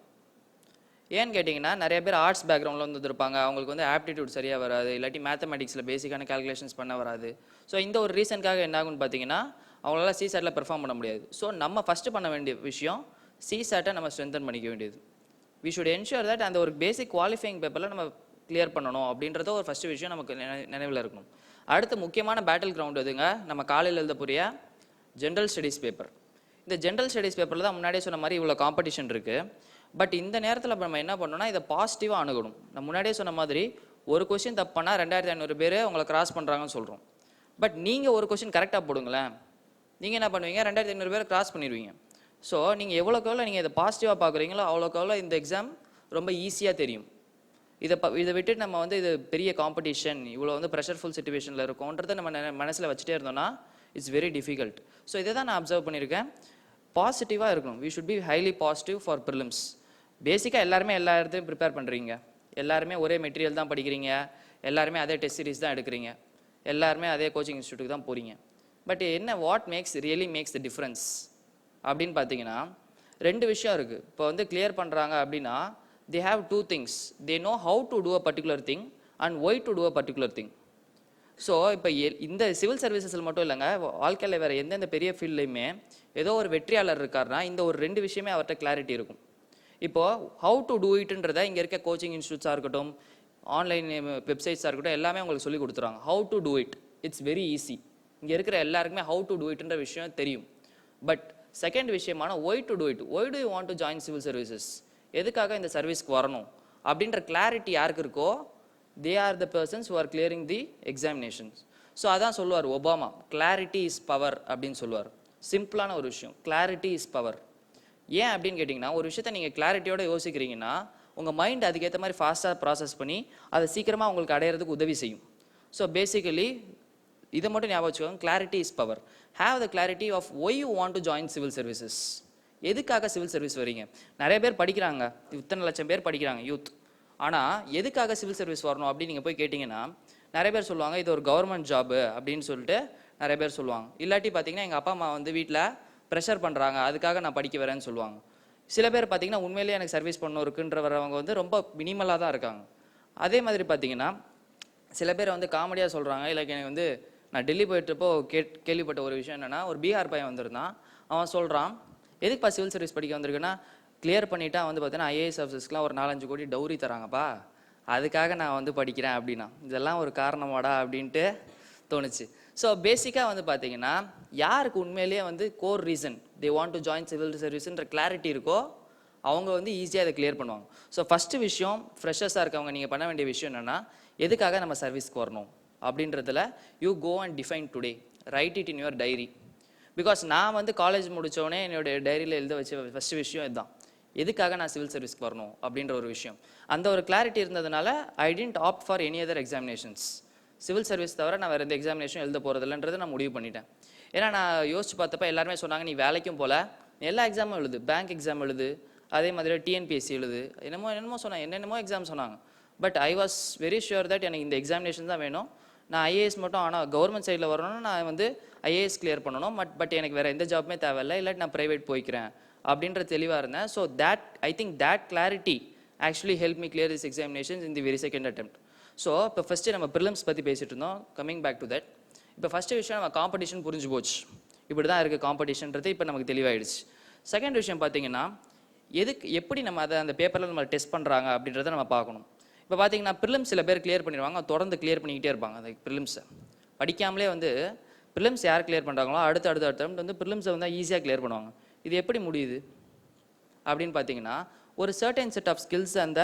ஏன்னு கேட்டிங்கன்னா நிறைய பேர் ஆர்ட்ஸ் பேக்ரவுண்டில் வந்துருப்பாங்க, அவங்களுக்கு வந்து ஆப்டிடியூட் சரியாக வராது, இல்லாட்டி மேத்தமெட்டிக்ஸில் பேசிக்கான கால்குலேஷன்ஸ் பண்ண வராது. ஸோ இந்த ஒரு ரீசனுக்காக என்ன ஆகுன்னு பார்த்தீங்கன்னா அவங்களால சிசாட்டில் பெர்ஃபார்ம் பண்ண முடியாது. ஸோ நம்ம ஃபஸ்ட்டு பண்ண வேண்டிய விஷயம் சிசாட்டை நம்ம ஸ்ட்ரென்தன் பண்ணிக்க வேண்டியது. வி ஷுட் என்ஷூர் தட் அந்த ஒரு பேசிக் குவாலிஃபையிங் பேப்பரில் நம்ம கிளியர் பண்ணணும் அப்படின்றத ஒரு ஃபஸ்ட்டு விஷயம் நமக்கு நினைவில் இருக்கணும். அடுத்து முக்கியமான பேட்டில் கிரவுண்ட் எதுங்க? நம்ம காலையில் எழுத போகிற ஜென்ரல் ஸ்டடீஸ் பேப்பர். இந்த ஜென்ரல் ஸ்டடீஸ் பேப்பரில் தான் முன்னாடியே சொன்ன மாதிரி இவ்வளோ காம்படிஷன் இருக்குது. பட் இந்த நேரத்தில் நம்ம என்ன பண்ணணும்னா இதை பாசிட்டிவாக அணுகணும். நான் முன்னாடியே சொன்ன மாதிரி ஒரு கொஸ்டின் தப்புனா 2500 பேர் உங்களை கிராஸ் பண்ணுறாங்கன்னு சொல்கிறோம். பட் நீங்கள் ஒரு கொஸ்டின் கரெக்டாக போடுங்களேன், நீங்கள் என்ன பண்ணுவீங்க? 2500 பேர் கிராஸ் பண்ணிடுவீங்க. ஸோ நீங்கள் எவ்வளோக்கு எவ்வளோ நீங்கள் இதை பாசிட்டிவாக பார்க்குறீங்களோ அவ்வளோக்கு எவ்வளோ இந்த எக்ஸாம் ரொம்ப ஈஸியாக தெரியும். இதை விட்டுட்டு நம்ம வந்து இது பெரிய காம்படிஷன், இவ்வளோ வந்து ப்ரெஷர்ஃபுல் சுச்சுவேஷனில் இருக்கோன்றதை நம்ம மனசில் வச்சுட்டே இருந்தோம்னா இட்ஸ் வெரி டிஃபிகல்ட். ஸோ இதை தான் நான் அப்சர்வ் பண்ணியிருக்கேன். பாசிட்டிவாக இருக்கணும். We should be highly positive for prelims. பேசிக்காக எல்லாருமே எல்லா இடத்தையும் ப்ரிப்பேர் பண்ணுறீங்க, எல்லாருமே ஒரே மெட்டீரியல் தான் படிக்கிறீங்க, எல்லாருமே அதே டெஸ்ட் சீரிஸ் தான் எடுக்கிறீங்க, எல்லாருமே அதே கோச்சிங் இன்ஸ்டியூட்டுக்கு தான் போகிறீங்க. பட் என்ன ரியலி மேக்ஸ் த டிஃப்ரென்ஸ் அப்படின்னு பார்த்தீங்கன்னா 2 விஷயம் இருக்குது. இப்போ வந்து கிளியர் பண்ணுறாங்க அப்படின்னா they have 2 things. They know how to do a particular thing and why to do a particular thing. So இப்போ இந்த சிவில் சர்வீசஸில் மட்டும் இல்லைங்க, வாழ்க்கையில் வேறு எந்தெந்த பெரிய ஃபீல்ட்லையுமே ஏதோ ஒரு வெற்றியாளர் இருக்காருன்னா இந்த ஒரு 2 விஷயமே அவர்கிட்ட கிளாரிட்டி இருக்கும். இப்போது ஹவு டு டூ இட்ன்றதை இங்கே இருக்க கோச்சிங் இன்ஸ்டியூட்ஸாக இருக்கட்டும், ஆன்லைன் வெப்சைட்ஸாக இருக்கட்டும், எல்லாமே உங்களுக்கு சொல்லி கொடுத்துருவாங்க. How to do it, it's very easy. இங்கே இருக்கிற எல்லாருக்குமே ஹவு டு டூ இட்ன்ற விஷயம் தெரியும். பட் செகண்ட் விஷயமான why to do it, why do you want to join civil services, எதுக்காக இந்த சர்வீஸ்க்கு வரணும் அப்படின்ற கிளாரிட்டி யாருக்கு இருக்கோ they are the persons who are clearing the examinations. So அதான் சொல்லுவார் ஒபாமா, கிளாரிட்டி இஸ் பவர் அப்படின்னு சொல்லுவார். சிம்பிளான ஒரு விஷயம், கிளாரிட்டி இஸ் பவர். ஏன் அப்படின்னு கேட்டிங்கன்னா ஒரு விஷயத்தை நீங்கள் கிளாரிட்டியோட யோசிக்கிறீங்கன்னா உங்கள் மைண்ட் அதுக்கேற்ற மாதிரி ஃபாஸ்ட்டாக ப்ராசஸ் பண்ணி அதை சீக்கிரமாக உங்களுக்கு அடையிறதுக்கு உதவி செய்யும். ஸோ பேசிக்கலி இதை மட்டும் ஞாபகம் வச்சுக்கோங்க, clarity is power. Have the clarity of why you want to join civil services. எதுக்காக சிவில் சர்வீஸ் வரீங்க? நிறைய பேர் படிக்கிறாங்க, இத்தனை லட்சம் பேர் படிக்கிறாங்க யூத். ஆனால் எதுக்காக சிவில் சர்வீஸ் வரணும் அப்படின்னு நீங்கள் போய் கேட்டிங்கன்னா நிறைய பேர் சொல்லுவாங்க இது ஒரு கவர்மெண்ட் ஜாபு அப்படின்னு சொல்லிட்டு நிறைய பேர் சொல்லுவாங்க. இல்லாட்டி பார்த்தீங்கன்னா எங்கள் அப்பா அம்மா வந்து வீட்டில் ப்ரெஷர் பண்ணுறாங்க, அதுக்காக நான் படிக்க வரேன்னு சொல்லுவாங்க. சில பேர் பார்த்தீங்கன்னா உண்மையிலேயே எனக்கு சர்வீஸ் பண்ணணும் இருக்குன்ற வரவங்க வந்து ரொம்ப மினிமலாக தான் இருக்காங்க. அதே மாதிரி பார்த்தீங்கன்னா சில பேர் வந்து காமெடியாக சொல்கிறாங்க, இல்லை எனக்கு வந்து நான் டெல்லி போயிட்டப்போ கேள்விப்பட்ட ஒரு விஷயம் என்னென்னா, ஒரு பீகார் பையன் வந்திருந்தான். அவன் சொல்கிறான், எதுக்குப்பா சிவில் சர்வீஸ் படிக்க வந்திருக்குன்னா, கிளியர் பண்ணிட்டா வந்து பார்த்தீங்கன்னா ஐஏஎஸ் ஆஃபீஸர்ஸ்க்குலாம் ஒரு 4-5 கோடி டவுரி தராங்கப்பா, அதுக்காக நான் வந்து படிக்கிறேன் அப்படின்னா. இதெல்லாம் ஒரு காரணமாடா அப்படின்ட்டு தோணுச்சு. ஸோ பேசிக்காக வந்து பார்த்தீங்கன்னா யாருக்கு உண்மையிலேயே வந்து core reason they want to join civil சர்வீஸ்ன்ற கிளாரிட்டி இருக்கோ அவங்க வந்து ஈஸியாக அதை கிளியர் பண்ணுவாங்க. ஸோ ஃபஸ்ட்டு விஷயம் ஃப்ரெஷர்ஸாக இருக்கவங்க நீங்கள் பண்ண வேண்டிய விஷயம் என்னென்னா, எதுக்காக நம்ம சர்வீஸ்க்கு வரணும் அப்படின்றதுல you go and define today, write it in your diary. Because நான் வந்து காலேஜ் முடித்தோடனே என்னுடைய டைரியில் எழுத வச்ச ஃபஸ்ட்டு விஷயம் இதுதான், எதுக்காக நான் சிவில் சர்வீஸ்க்கு வரணும் அப்படின்ற ஒரு விஷயம். அந்த ஒரு கிளாரிட்டி இருந்ததுனால I didn't opt for any other examinations. Civil service தவிர நான் வேறு எந்த எக்ஸாமினேஷன் எழுத போகிறதில்லன்றதை நான் முடிவு பண்ணிட்டேன். ஏன்னா நான் யோசிச்சு பார்த்தப்ப எல்லாருமே சொன்னாங்க, நீ வேலைக்கும் போல, எல்லா எக்ஸாமும் எழுது, பேங்க் எக்ஸாம் எழுது, அதே மாதிரி டிஎன்பிஎஸ்சி எழுது, என்னமோ சொன்னாங்க, என்னென்னமோ எக்ஸாம் சொன்னாங்க. But I was very sure that எனக்கு இந்த எக்ஸாமினேஷன் தான் வேணும். நான் ஐஏஎஸ் மட்டும், ஆனால் கவர்மெண்ட் சைடில் வரணும்னா நான் வந்து ஐஏஎஸ் கிளியர் பண்ணணும். பட் எனக்கு வேறு எந்த ஜாப்புமே தேவையில்லை, இல்லாட்டி நான் ப்ரைவேட் போய்க்கிறேன் அப்படின்ற தெளிவாக இருந்தேன். So I think that clarity actually helped me clear this examinations in the very second attempt. So இப்போ ஃபஸ்ட்டு நம்ம ப்ரிலிம்ஸ் பற்றி பேசிகிட்டு இருந்தோம். கம்மிங் பேக் டு தட், இப்போ ஃபஸ்ட்டு விஷயம் நம்ம காம்படிஷன் புரிஞ்சு போச்சு, இப்படி தான் இருக்குது காம்படிஷன்றது இப்போ நமக்கு தெளிவாயிடுச்சு. செகண்ட் விஷயம் பார்த்தீங்கன்னா, எப்படி நம்ம அதை அந்த பேப்பரில் நம்ம டெஸ்ட் பண்ணுறாங்க அப்படின்றத நம்ம பார்க்கணும். இப்போ பார்த்தீங்கன்னா ப்ரிலிம்ஸ் சில பேர் கிளியர் பண்ணிடுவாங்க, தொடர்ந்து கிளியர் பண்ணிக்கிட்டே இருப்பாங்க அந்த ப்ரிலிம்ஸை. படிக்காமலே வந்து ப்ரிலிம்ஸ் யார் கிளியர் பண்ணுறாங்களோ அடுத்த வந்து ப்ரிலிம்ஸை வந்து ஈஸியாக கிளியர் பண்ணுவாங்க. இது எப்படி முடியுது அப்படின்னு பார்த்தீங்கன்னா, ஒரு சர்டன் செட் ஆஃப் ஸ்கில்ஸ் அந்த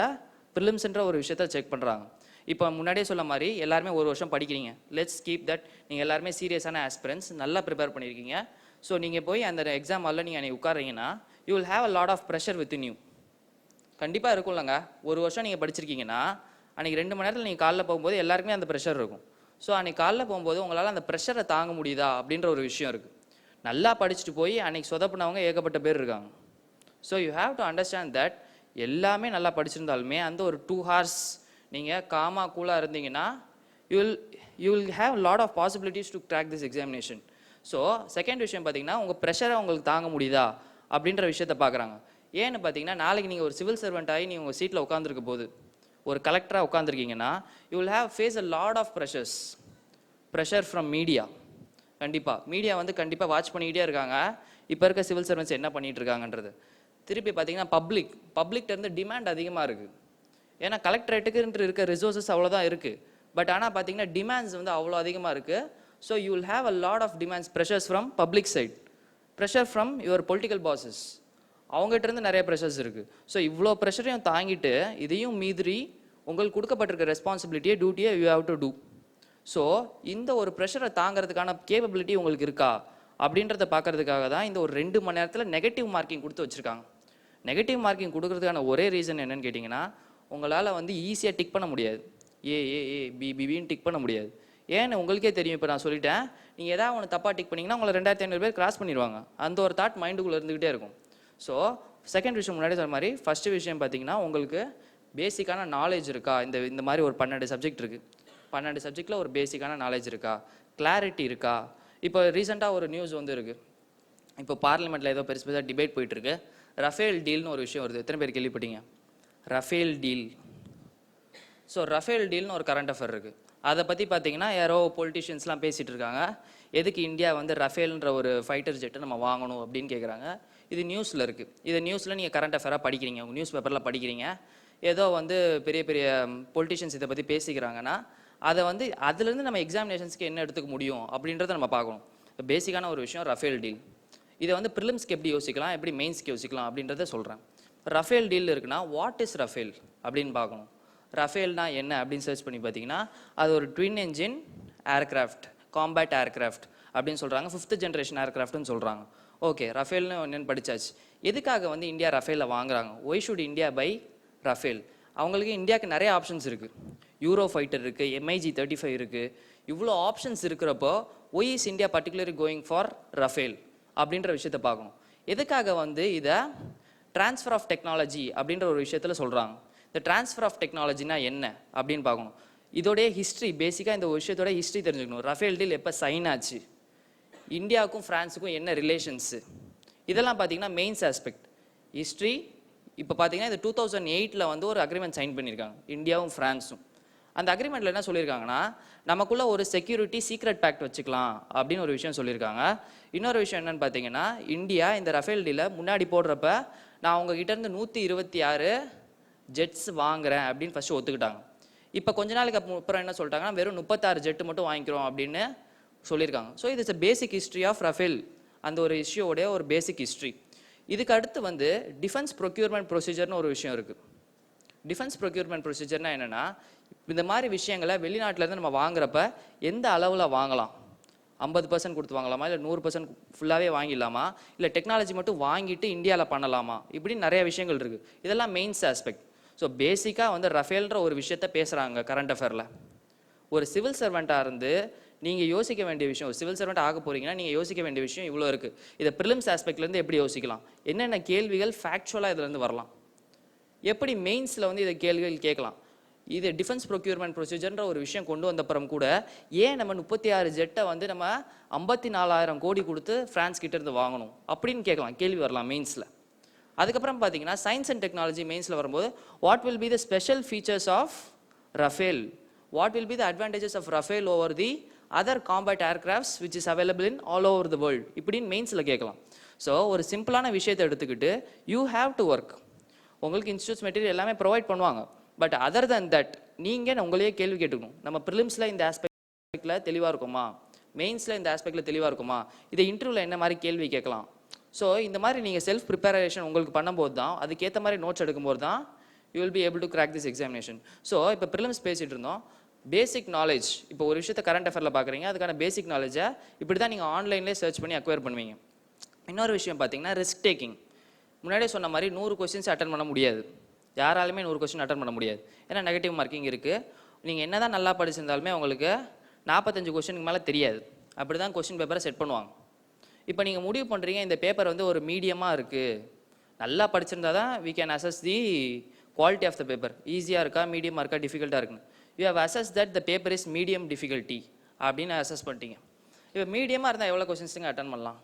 ப்ரிலிம்ஸ்ன்ற ஒரு விஷயத்த செக் பண்ணுறாங்க. இப்போ முன்னாடியே சொல்ல மாதிரி எல்லாருமே ஒரு வருஷம் படிக்கிறீங்க, லெட்ஸ் கீப் தட், நீங்கள் எல்லாருமே சீரியஸான ஆஸ்பிரன்ஸ், நல்லா ப்ரிப்பேர் பண்ணியிருக்கீங்க. ஸோ நீங்கள் போய் அந்த எக்ஸாம் ஹாலில் நீங்கள் அன்றைக்கி உட்காரீங்கன்னா you will have a lot of pressure within you. கண்டிப்பாக இருக்கும்லங்க. ஒரு வருஷம் நீங்கள் படிச்சிருக்கீங்கன்னா அன்றைக்கி 2 மணி நேரத்தில் நீங்கள் காலைல போகும்போது எல்லாருக்குமே அந்த ப்ரெஷர் இருக்கும். ஸோ அன்றைக்கி காலைல போகும்போது உங்களால் அந்த ப்ரெஷரை தாங்க முடியுதா அப்படின்ற ஒரு விஷயம் இருக்குது. நல்லா படிச்சுட்டு போய் அன்றைக்கி சொதப்பினவங்க ஏகப்பட்ட பேர் இருக்காங்க. So you have to understand that எல்லாமே நல்லா படிச்சிருந்தாலுமே அந்த ஒரு 2 hours நீங்கள் காமா கூலாக இருந்தீங்கன்னா you will have lot of possibilities to crack this examination. So second விஷயம் பார்த்தீங்கன்னா, உங்கள் ப்ரெஷரை உங்களுக்கு தாங்க முடியுதா அப்படின்ற விஷயத்த பார்க்குறாங்க. ஏன்னு பார்த்தீங்கன்னா, நாளைக்கு நீங்கள் ஒரு சிவில் சர்வெண்ட் ஆகி நீங்கள் உங்கள் சீட்டில் உட்காந்துருக்க போது, ஒரு கலெக்டராக உட்காந்துருக்கீங்கன்னா you will have face a lot of pressure from media. கண்டிப்பாக மீடியா வந்து கண்டிப்பாக வாட்ச் பண்ணிக்கிட்டே இருக்காங்க இப்போ இருக்க சிவில் சர்வெண்ட்ஸ் என்ன பண்ணிகிட்டு இருக்காங்கன்றது. திருப்பி பார்த்தீங்கன்னா பப்ளிக்டேருந்து டிமாண்ட் அதிகமாக இருக்குது. ஏன்னா கலெக்டரேட்டுக்கு இருக்க ரிசோர்ஸஸ் அவ்வளோதான் இருக்குது. பட் ஆனால் பார்த்தீங்கன்னா டிமாண்ட்ஸ் வந்து அவ்வளோ அதிகமாக இருக்குது. So you will have a lot of demands, pressures from public side, pressure from your political bosses, அவங்ககிட்டருந்து நிறைய ப்ரெஷர்ஸ் இருக்குது. ஸோ இவ்வளோ ப்ரெஷரையும் தாங்கிட்டு இதையும் மீறி உங்களுக்கு கொடுக்கப்பட்டிருக்க ரெஸ்பான்சிபிலிட்டியை, டியூட்டியை you have to do. So இந்த ஒரு ப்ரெஷரை தாங்கிறதுக்கான கேப்பபிலிட்டி உங்களுக்கு இருக்கா அப்படின்றத பார்க்கறதுக்காக தான் இந்த ஒரு 2 மணி நேரத்தில் நெகட்டிவ் மார்க்கிங் கொடுத்து வச்சுருக்காங்க. நெகட்டிவ் மார்க்கிங் கொடுக்கறதுக்கான ஒரே ரீசன் என்னன்னு கேட்டிங்கன்னா, உங்களால் வந்து ஈஸியாக டிக் பண்ண முடியாது, பிபின்னு டிக் பண்ண முடியாது. ஏன்னு உங்களுக்கே தெரியும். இப்போ நான் சொல்லிட்டேன், நீங்கள் எதாவது ஒன்று தப்பாக டிக் பண்ணிங்கன்னா உங்களை 2500 பேர் கிராஸ் பண்ணிடுவாங்க. அந்த ஒரு தாட் மைண்டுக்குள்ளே இருந்துக்கிட்டே இருக்கும். ஸோ செகண்ட் விஷயம் முன்னாடி சொன்ன மாதிரி ஃபஸ்ட்டு விஷயம் பார்த்தீங்கன்னா, உங்களுக்கு பேசிக்கான நாலேஜ் இருக்கா. இந்த மாதிரி ஒரு 12 சப்ஜெக்ட் இருக்குது, 12 சப்ஜெக்டில் ஒரு பேசிக்கான நாலேஜ் இருக்கா, கிளாரிட்டி இருக்கா. இப்போ ரீசெண்டாக ஒரு நியூஸ் வந்து இருக்குது, இப்போ பார்லிமெண்ட்டில் ஏதோ பெருசாக டிபேட் போயிட்டுருக்கு. ரஃபேல் டீல்னு ஒரு விஷயம் வருது. எத்தனை பேர் கேள்விப்பட்டீங்க ரஃபேல் டீல்? ஸோ ரஃபேல் டீல்னு ஒரு கரண்ட் அஃபேர் இருக்குது. அதை பற்றி பார்த்தீங்கன்னா யாரோ பொலிட்டிஷியன்ஸ்லாம் பேசிகிட்டு இருக்காங்க, எதுக்கு இந்தியா வந்து ரஃபேல்ன்ற ஒரு ஃபைட்டர் ஜெட்டை நம்ம வாங்கணும் அப்படின்னு கேட்குறாங்க. இது நியூஸில் இருக்குது. இது நியூஸில் நீங்கள் கரண்ட் அஃபேராக படிக்கிறீங்க, உங்கள் நியூஸ் பேப்பரில் படிக்கிறீங்க. ஏதோ வந்து பெரிய பெரிய பொலிட்டிஷியன்ஸ் இதை பற்றி பேசிக்கிறாங்கன்னா அதை வந்து அதுலேருந்து நம்ம எக்ஸாமினேஷன்ஸ்க்கு என்ன எடுத்துக்க முடியும் அப்படின்றத நம்ம பார்க்கணும். பேசிக்கான ஒரு விஷயம் ரஃபேல் டீல். இதை வந்து ப்ரிலிம்ஸ்க்கு எப்படி யோசிக்கலாம், எப்படி மெயின்ஸ்க்கு யோசிக்கலாம் அப்படின்றத சொல்கிறேன். ரஃபேல் டீல் இருக்குன்னா வாட் இஸ் ரஃபேல் அப்படின்னு பார்க்கணும். ரஃபேல்னா என்ன அப்படின்னு சர்ச் பண்ணி பார்த்தீங்கன்னா, அது ஒரு twin engine aircraft, combat aircraft அப்படின்னு சொல்கிறாங்க, 5th ஜென்ரேஷன் ஏர்க்ராஃப்ட்னு சொல்கிறாங்க. ஓகே, ரஃபேல்னு என்னென்னு படித்தாச்சு. எதுக்காக வந்து இந்தியா ரஃபேலில் வாங்குறாங்க? Why should India buy Rafale? அவங்களுக்கு இந்தியாவுக்கு நிறைய ஆப்ஷன்ஸ் இருக்குது. யூரோ ஃபைட்டர் இருக்குது, MiG-35 இருக்குது. இவ்வளோ ஆப்ஷன்ஸ் இருக்கிறப்போ why is India particularly going for Rafale அப்படின்ற விஷயத்தை பார்க்கணும். எதுக்காக வந்து இதை ட்ரான்ஸ்ஃபர் ஆஃப் டெக்னாலஜி அப்படின்ற ஒரு விஷயத்தில் சொல்கிறாங்க. இந்த ட்ரான்ஸ்ஃபர் ஆஃப் டெக்னாலஜினா என்ன அப்படின்னு பார்க்கணும். இதோடைய ஹிஸ்ட்ரி, பேசிக்காக இந்த விஷயத்தோட ஹிஸ்ட்ரி தெரிஞ்சுக்கணும். ரஃபேல் டீல் எப்போ சைன் ஆச்சு, இந்தியாவுக்கும் ஃப்ரான்ஸுக்கும் என்ன ரிலேஷன்ஸு, இதெல்லாம் பார்த்தீங்கன்னா மெயின்ஸ் ஆஸ்பெக்ட். ஹிஸ்ட்ரி இப்போ பார்த்தீங்கன்னா இந்த 2008 வந்து ஒரு அக்ரிமெண்ட் சைன் பண்ணியிருக்காங்க இந்தியாவும் ஃப்ரான்ஸும். அந்த அக்ரிமெண்ட்டில் என்ன சொல்லியிருக்காங்கன்னா, நமக்குள்ள ஒரு செக்யூரிட்டி சீக்ரெட் பேக்ட் வச்சுக்கலாம் அப்படின்னு ஒரு விஷயம் சொல்லியிருக்காங்க. இன்னொரு விஷயம் என்னன்னு பார்த்தீங்கன்னா, இந்தியா இந்த ரஃபேல் டீலை முன்னாடி போடுறப்ப நான் உங்ககிட்ட இருந்து 126 ஜெட்ஸ் வாங்குறேன் அப்படின்னு ஃபஸ்ட்டு ஒத்துக்கிட்டாங்க. இப்போ கொஞ்ச நாளுக்கு அப்புறம் என்ன சொல்லிட்டாங்கன்னா, வெறும் 36 ஜெட்டு மட்டும் வாங்கிக்கிறோம் அப்படின்னு சொல்லியிருக்காங்க. ஸோ இது is a basic history of Rafale, அந்த ஒரு இஷ்யூவோடைய ஒரு பேசிக் ஹிஸ்ட்ரி. இதுக்கு அடுத்து வந்து டிஃபென்ஸ் ப்ரொக்யூர்மெண்ட் ப்ரொசீஜர்னு ஒரு விஷயம் இருக்குது. டிஃபென்ஸ் ப்ரொக்யூர்மெண்ட் ப்ரொசீஜர்னா என்னென்னா, இந்த மாதிரி விஷயங்களை வெளிநாட்டிலேருந்து நம்ம வாங்குறப்ப எந்த அளவில் வாங்கலாம், 50% கொடுத்து வாங்கலாமா, இல்லை 100% ஃபுல்லாகவே வாங்கிடலாமா, இல்லை டெக்னாலஜி மட்டும் வாங்கிட்டு இந்தியாவில் பண்ணலாமா, இப்படின்னு நிறைய விஷயங்கள் இருக்குது. இதெல்லாம் மெயின்ஸ் ஆஸ்பெக்ட். ஸோ பேசிக்காக வந்து ரஃபேல்ன்ற ஒரு விஷயத்த பேசுகிறாங்க கரண்ட் அஃபேரில். ஒரு சிவில் சர்வெண்ட்டாக இருந்து நீங்கள் யோசிக்க வேண்டிய விஷயம், ஒரு சிவில் சர்வெண்ட் ஆக போகிறீங்கன்னா நீங்கள் யோசிக்க வேண்டிய விஷயம் இவ்வளோ இருக்குது. இதை ப்ரிலிம்ஸ் ஆஸ்பெக்ட்லேருந்து எப்படி யோசிக்கலாம், என்னென்ன கேள்விகள் ஃபேக்சுவலாக இதுலேருந்து வரலாம், எப்படி மெயின்ஸில் வந்து இதை கேள்விகள் கேட்கலாம். இது டிஃபென்ஸ் ப்ரொக்யூர்மெண்ட் ப்ரொசீஜர்ன்ற ஒரு விஷயம் கொண்டு வந்தப்புறம் கூட ஏன் நம்ம 36 ஜெட்டை வந்து நம்ம 54,000 கோடி கொடுத்து ஃப்ரான்ஸ் கிட்ட இருந்து வாங்கணும் அப்படின்னு கேட்கலாம், கேள்வி வரலாம் மெயின்ஸில். அதுக்கப்புறம் பார்த்தீங்கன்னா சயின்ஸ் அண்ட் டெக்னாலஜி மெயின்ஸில் வரும்போது what will be the special features of Rafale, what will be the advantages of Rafale over the other combat aircrafts which is available in all over the world இப்படின்னு மெயின்ஸில் கேட்கலாம். So ஒரு சிம்பிளான விஷயத்தை எடுத்துக்கிட்டு you have to work. உங்களுக்கு institutes material எல்லாமே provide பண்ணுவாங்க. பட் அதர் தென் தட் நீங்கள் உங்களையே கேள்வி கேட்டுக்கணும், நம்ம ப்ரிலிம்ஸில் இந்த ஆஸ்பெக்டில் தெளிவாக இருக்குமா, மெயின்ஸில் இந்த ஆஸ்பெக்டில் தெளிவாக இருக்குமா, இதை இன்டர்வியூவில் என்ன மாதிரி கேள்வி கேட்கலாம். ஸோ இந்த மாதிரி நீங்கள் செல்ஃப் ப்ரிப்பரேஷன் உங்களுக்கு பண்ணும்போது தான், அதுக்கேற்ற மாதிரி நோட்ஸ் எடுக்கும்போது தான் you will be able to crack this examination. So இப்போ ப்ரிலிம்ஸ் பேசிகிட்டு இருந்தோம், பேசிக் நாலேஜ். இப்போ ஒரு விஷயத்தை கரண்ட் அஃபேரில் பார்க்குறீங்க, அதுக்கான பேசிக் நாலேஜை இப்படி தான் நீங்கள் ஆன்லைன்லேயே சர்ச் பண்ணி அக்வயர் பண்ணுவீங்க. இன்னொரு விஷயம் பார்த்தீங்கன்னா ரிஸ்க் டேக்கிங். முன்னாடியே சொன்ன மாதிரி 100 கொஸ்டின்ஸ் அட்டன் பண்ண முடியாது, யாராலுமே 100 கொஸ்டின் அட்டன் பண்ண முடியாது. ஏன்னா நெகட்டிவ் மார்க்கிங் இருக்குது. நீங்கள் என்ன தான் நல்லா படிச்சிருந்தாலுமே உங்களுக்கு 45 கொஸ்டினுக்கு மேலே தெரியாது. அப்படி தான் கொஸ்டின் பேப்பரை செட் பண்ணுவாங்க. இப்போ நீங்கள் முடிவு பண்ணுறீங்க இந்த பேப்பர் வந்து ஒரு மீடியமாக இருக்குது, நல்லா படிச்சிருந்தா தான் we can assess the quality of the paper, ஈஸியாக இருக்கா மீடியமாக இருக்கா டிஃபிகல்ட்டாக இருக்குன்னு. you have assessed that the paper is medium difficulty அப்படின்னு அசஸ் பண்ணிட்டீங்க. இப்போ மீடியமாக இருந்தால் எவ்வளோ கொஸ்டின்ஸுங்க அட்டன் பண்ணலாம்,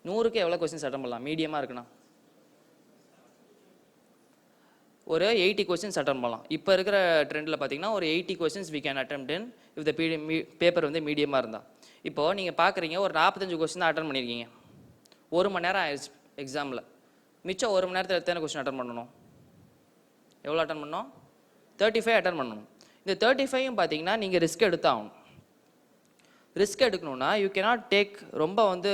100க்கு எவ்வளோ கொஸ்டின்ஸ் அட்டன் பண்ணலாம் மீடியமாக இருக்குன்னா? ஒரு 80 கொஸ்டின்ஸ் அட்டன் பண்ணலாம். இப்போ இருக்கிற ட்ரெண்டில் பார்த்தீங்கன்னா ஒரு 80 questions we can attempt in if the paper வந்து மீடியமாக இருந்தால். இப்போது நீங்கள் பார்க்குறீங்க ஒரு 45 கொஸ்டின் தான் அட்டன் பண்ணியிருக்கீங்க, 1 மணி நேரம் ஆயிடுச்சு எக்ஸாமில். மிச்சம் 1 மணி நேரத்தில் எத்தனை கொஸ்டின் அட்டன் பண்ணணும், எவ்வளோ அட்டன் பண்ணணும்? 35 அட்டன் பண்ணணும். இந்த 35யும் பார்த்தீங்கன்னா நீங்கள் ரிஸ்க் எடுத்தாகணும். ரிஸ்க் எடுக்கணும்னா யூ கேனாட் டேக் ரொம்ப வந்து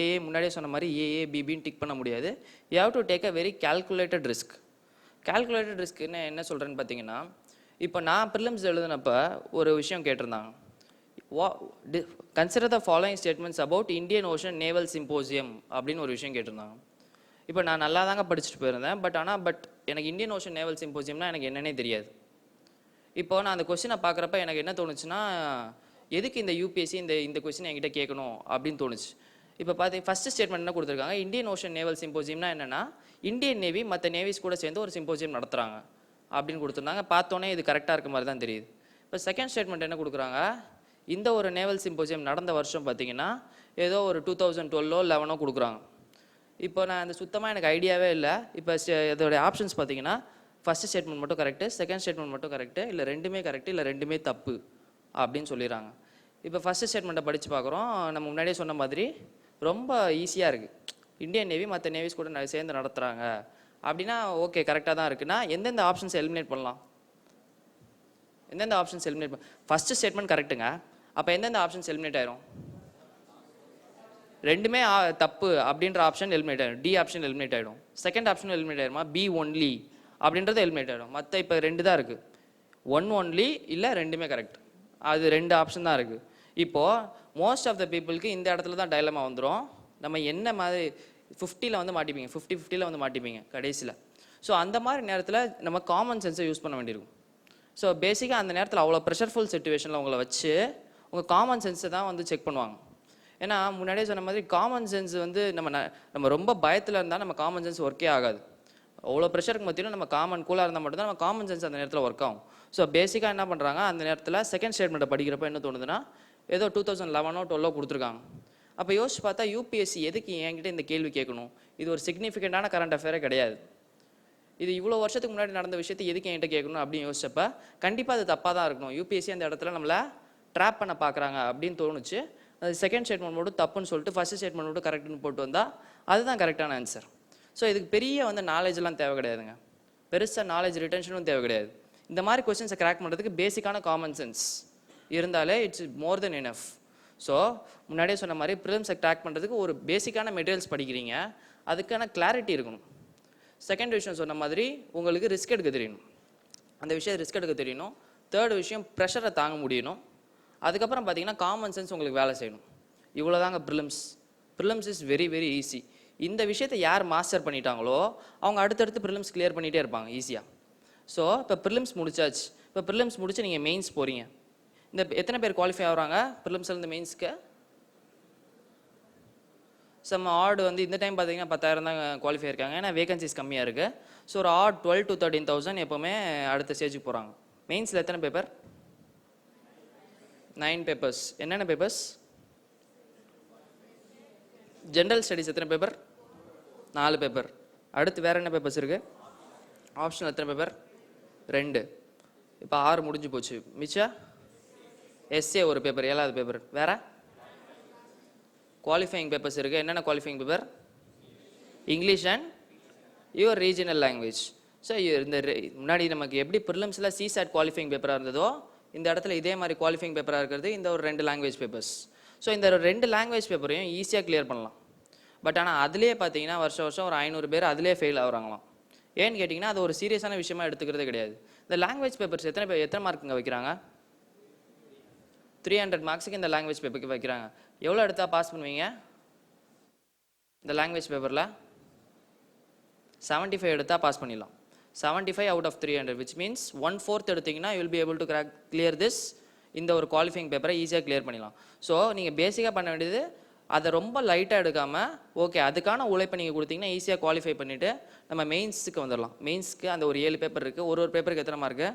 ஏஏ முன்னாடியே சொன்ன மாதிரி ஏஏ பிபின்னு டிக் பண்ண முடியாது. You have to take a very calculated risk. Calculated ரிஸ்க்குன்னு என்ன சொல்கிறேன்னு பார்த்தீங்கன்னா, இப்போ நான் ப்ரிலிம்ஸ் எழுதுனப்போ ஒரு விஷயம் கேட்டிருந்தாங்க, consider the following statements about Indian ocean naval symposium அப்படின்னு ஒரு விஷயம் கேட்டிருந்தாங்க. இப்போ நான் நல்லா தாங்க படிச்சுட்டு போயிருந்தேன், பட் எனக்கு இந்தியன் ஓஷன் நேவல் சிம்போசியம்னா எனக்கு என்னன்னே தெரியாது. இப்போ நான் அந்த கொஸ்டினை பார்க்குறப்ப எனக்கு என்ன தோணுச்சுன்னா, எதுக்கு இந்த யூபிஎஸ்சி இந்த கொஸ்டின் என்கிட்ட கேட்கணும் அப்படின்னு தோணுச்சு. இப்போ ஃபஸ்ட்டு ஸ்டேட்மெண்ட் என்ன கொடுத்துருக்காங்க, இந்தியன் ஓஷன் நேவல் சிம்போசியம்னா என்னென்னா இந்தியன் நேவி மற்ற நேவிஸ் கூட சேர்ந்து ஒரு சிம்போசியம் நடத்துகிறாங்க அப்படின்னு கொடுத்துருந்தாங்க. பார்த்தோன்னே இது கரெக்டாக இருக்க மாதிரி தான் தெரியுது. இப்போ செகண்ட் ஸ்டேட்மெண்ட் என்ன கொடுக்குறாங்க, இந்த ஒரு நேவல் சிம்போசியம் நடந்த வருஷம் பார்த்தீங்கன்னா ஏதோ ஒரு 2012 11 கொடுக்குறாங்க. இப்போ நான் அந்த சுத்தமாக எனக்கு ஐடியாவே இல்லை. இப்போ இதோடைய ஆப்ஷன்ஸ் பார்த்தீங்கன்னா ஃபஸ்ட்டு ஸ்டேட்மெண்ட் மட்டும் கரெக்டு, செகண்ட் ஸ்டேட்மெண்ட் மட்டும் கரெக்டு, இல்லை ரெண்டுமே கரெக்டு, இல்லை ரெண்டுமே தப்பு அப்படின்னு சொல்லிடுறாங்க. இப்போ ஃபஸ்ட்டு ஸ்டேட்மெண்ட்டை படித்து பார்க்குறோம், நம்ம முன்னாடியே சொன்ன மாதிரி ரொம்ப ஈஸியாக இருக்குது. இந்தியன் நேவி மற்ற நேவிஸ் கூட சேர்ந்து நடத்துகிறாங்க அப்படின்னா ஓகே கரெக்டாக தான் இருக்குன்னா எந்தெந்த ஆப்ஷன்ஸ் எலிமினேட் பண்ணலாம், எந்தெந்த ஆப்ஷன்ஸ் எலிமினேட் ஃபஸ்ட்டு ஸ்டேட்மெண்ட் கரெக்டுங்க, அப்போ எந்தெந்த ஆப்ஷன்ஸ் எலிமினேட் ஆயிரும்? ரெண்டுமே தப்பு அப்படின்ற ஆப்ஷன் எலிமினேட் ஆகிடும், டி ஆப்ஷன் எலிமினேட் ஆகிடும். செகண்ட் ஆப்ஷன் எலிமினேட் ஆகிடுமா, பி ஒன்லி அப்படின்றது எலிமினேட் ஆகிடும். மற்ற இப்போ 2 தான் இருக்குது, 1 ஒன்லி இல்லை ரெண்டுமே கரெக்ட், அது 2 ஆப்ஷன் தான் இருக்குது. இப்போது மோஸ்ட் ஆஃப் த பீப்புளுக்கு இந்த இடத்துல தான் டைலமா வந்துடும். நம்ம என்ன மாதிரி 50ல் வந்து மாட்டிப்பீங்க, 50-50ல் வந்து மாட்டிப்பீங்க கடைசியில். ஸோ அந்த மாதிரி நேரத்தில் நம்ம காமன் சென்ஸை யூஸ் பண்ண வேண்டியிருக்கும். ஸோ பேசிக்காக அந்த நேரத்தில் அவ்வளோ ப்ரெஷர்ஃபுல் சுச்சுவேஷனில் உங்களை வச்சு உங்கள் காமன் சென்ஸை தான் வந்து செக் பண்ணுவாங்க. ஏன்னா முன்னாடியே சொன்ன மாதிரி காமன் சென்ஸ் வந்து நம்ம ரொம்ப பயத்தில் இருந்தால் நம்ம காமன் சென்ஸ் ஒர்க்கே ஆகாது. அவ்வளோ ப்ரெஷருக்கு மத்தியிலும் நம்ம காமன் கூலாக இருந்தால் மட்டும்தான் நம்ம காமன் சென்ஸ் அந்த நேரத்தில் ஒர்க் ஆகும். ஸோ பேசிக்காக என்ன பண்ணுறாங்க, அந்த நேரத்தில் செகண்ட் ஸ்டேட்மெண்ட்டை படிக்கிறப்ப என்ன தோணுதுன்னா ஏதோ 2011 12 கொடுத்துருக்காங்க. அப்போ யோசிச்சு பார்த்தா யூபிஎஸ்சி எதுக்கு என்கிட்ட இந்த கேள்வி கேட்கணும்? இது ஒரு சிக்னிஃபிகண்ட்டான கரண்ட் அஃபேரே கிடையாது. இது இவ்வளோ வருஷத்துக்கு முன்னாடி நடந்த விஷயத்தை எதுக்கு என்கிட்ட கேட்கணும் அப்படின்னு யோசிச்சப்ப கண்டிப்பாக அது தப்பாக தான் இருக்கணும். யூபிஎஸ்சி அந்த இடத்துல நம்மளை ட்ராப் பண்ண பார்க்குறாங்க அப்படின்னு தோணுச்சு. அது செகண்ட் ஸ்டேட்மெண்ட் மட்டும் தப்புன்னு சொல்லிட்டு ஃபர்ஸ்ட் ஸ்டேட்மெண்ட் மட்டும் கரெக்ட்னு போட்டு வந்தால் அதுதான் கரெக்டான ஆன்சர். ஸோ இதுக்கு பெரிய வந்து நாலேஜ்லாம் தேவை கிடையாதுங்க. பெருசாக நாலேஜ் ரிட்டென்ஷனும் தேவை கிடையாது. இந்த மாதிரி கொஸ்டின்ஸை கிராக் பண்ணுறதுக்கு பேசிக்கான காமன் சென்ஸ் இருந்தாலே it's more then enough. So முன்னாடியே சொன்ன மாதிரி ப்ரிலிம்ஸை கிராக் பண்ணுறதுக்கு ஒரு பேசிக்கான மெட்டீரியல்ஸ் படிக்கிறீங்க, அதுக்கான கிளாரிட்டி இருக்கணும். செகண்ட் விஷயம் சொன்ன மாதிரி உங்களுக்கு ரிஸ்க் எடுக்க தெரியணும், அந்த விஷயம் ரிஸ்க் எடுக்க தெரியணும். தேர்ட் விஷயம் ப்ரெஷரை தாங்க முடியணும். அதுக்கப்புறம் பார்த்தீங்கன்னா காமன் சென்ஸ் உங்களுக்கு வேலை செய்யணும். இவ்வளோதாங்க prelims. Prelims is very very easy. இந்த விஷயத்தை யார் மாஸ்டர் பண்ணிட்டாங்களோ அவங்க அடுத்தடுத்து ப்ரிலிம்ஸ் கிளியர் பண்ணிகிட்டே இருப்பாங்க ஈஸியாக. ஸோ இப்போ ப்ரிலிம்ஸ் முடிச்சாச்சு. இப்போ ப்ரிலிம்ஸ் முடிச்சு நீங்கள் மெயின்ஸ் போகிறீங்க. இந்த எத்தனை பேர் குவாலிஃபை ஆகுறாங்க ப்ரிலிம்ஸ்லேருந்து மெயின்ஸ்க்கு? சம் ஆர்டு வந்து இந்த டைம் பார்த்தீங்கன்னா 10,000 தான் குவாலிஃபை இருக்காங்க, ஏன்னா வேகன்சிஸ் கம்மியாக இருக்குது. ஸோ ஒரு ஆர்ட் 12 to 13,000 எப்போவுமே அடுத்த ஸ்டேஜுக்கு போகிறாங்க. மெயின்ஸில் எத்தனை பேப்பர்? 9 பேப்பர்ஸ். என்னென்ன பேப்பர்ஸ்? ஜென்ரல் ஸ்டடீஸ் எத்தனை பேப்பர்? 4 பேப்பர். அடுத்து வேறு என்ன பேப்பர்ஸ் இருக்குது? ஆப்ஷனல் எத்தனை பேப்பர்? 2. இப்போ 6 முடிஞ்சு போச்சு. மிச்சா எஸ்ஏ ஒரு பேப்பர், 7வது பேப்பர். வேறு குவாலிஃபைங் பேப்பர்ஸ் இருக்குது. என்னென்ன qualifying paper? English and your regional language. So இந்த முன்னாடி நமக்கு எப்படி ப்ரிலிம்ஸில் சிசாட் குவாலிஃபைங் பேப்பராக இருந்ததோ இந்த இடத்துல இதே மாதிரி குவாலிஃபைங் பேப்பராக இருக்கிறது இந்த ஒரு 2 லாங்குவேஜ் பேப்பர்ஸ். ஸோ இந்த 2 லாங்குவேஜ் பேப்பரையும் ஈஸியாக கிளியர் பண்ணலாம். பட் ஆனால் அதிலே பார்த்தீங்கன்னா வருஷம் ஒரு 500 பேர் அதிலே ஃபெயில் ஆகுறாங்களாம். ஏன்னு கேட்டிங்கன்னா அது ஒரு சீரியஸான விஷயமா எடுத்துக்கிறதே கிடையாது. இந்த லாங்குவேஜ் பேப்பர்ஸ் எத்தனை மார்க்குங்க வைக்கிறாங்க? 300 மார்க்ஸுக்கு இந்த லாங்குவேஜ் பேப்பருக்கு வைக்கிறாங்க. எவ்வளோ எடுத்தால் பாஸ் பண்ணுவீங்க இந்த லாங்குவேஜ் பேப்பரில்? 75 எடுத்தால் பாஸ் பண்ணிடலாம். 75 out of 300 which means 1/4 எடுத்திங்கன்னா you will be able to clear this. இந்த ஒரு குவாலிஃபைங் பேப்பரை ஈஸியாக கிளியர் பண்ணிடலாம். ஸோ நீங்கள் பேசிக்காக பண்ண வேண்டியது அதை ரொம்ப லைட்டாக எடுக்காமல் ஓகே அதுக்கான உழைப்பை நீங்கள் கொடுத்தீங்கன்னா ஈஸியாக குவாலிஃபை பண்ணிவிட்டு நம்ம மெயின்ஸுக்கு வந்துடலாம். மெயின்ஸுக்கு அந்த ஒரு 7 பேப்பர் இருக்குது. ஒரு பேப்பருக்கு எத்தனை மார்க்கு?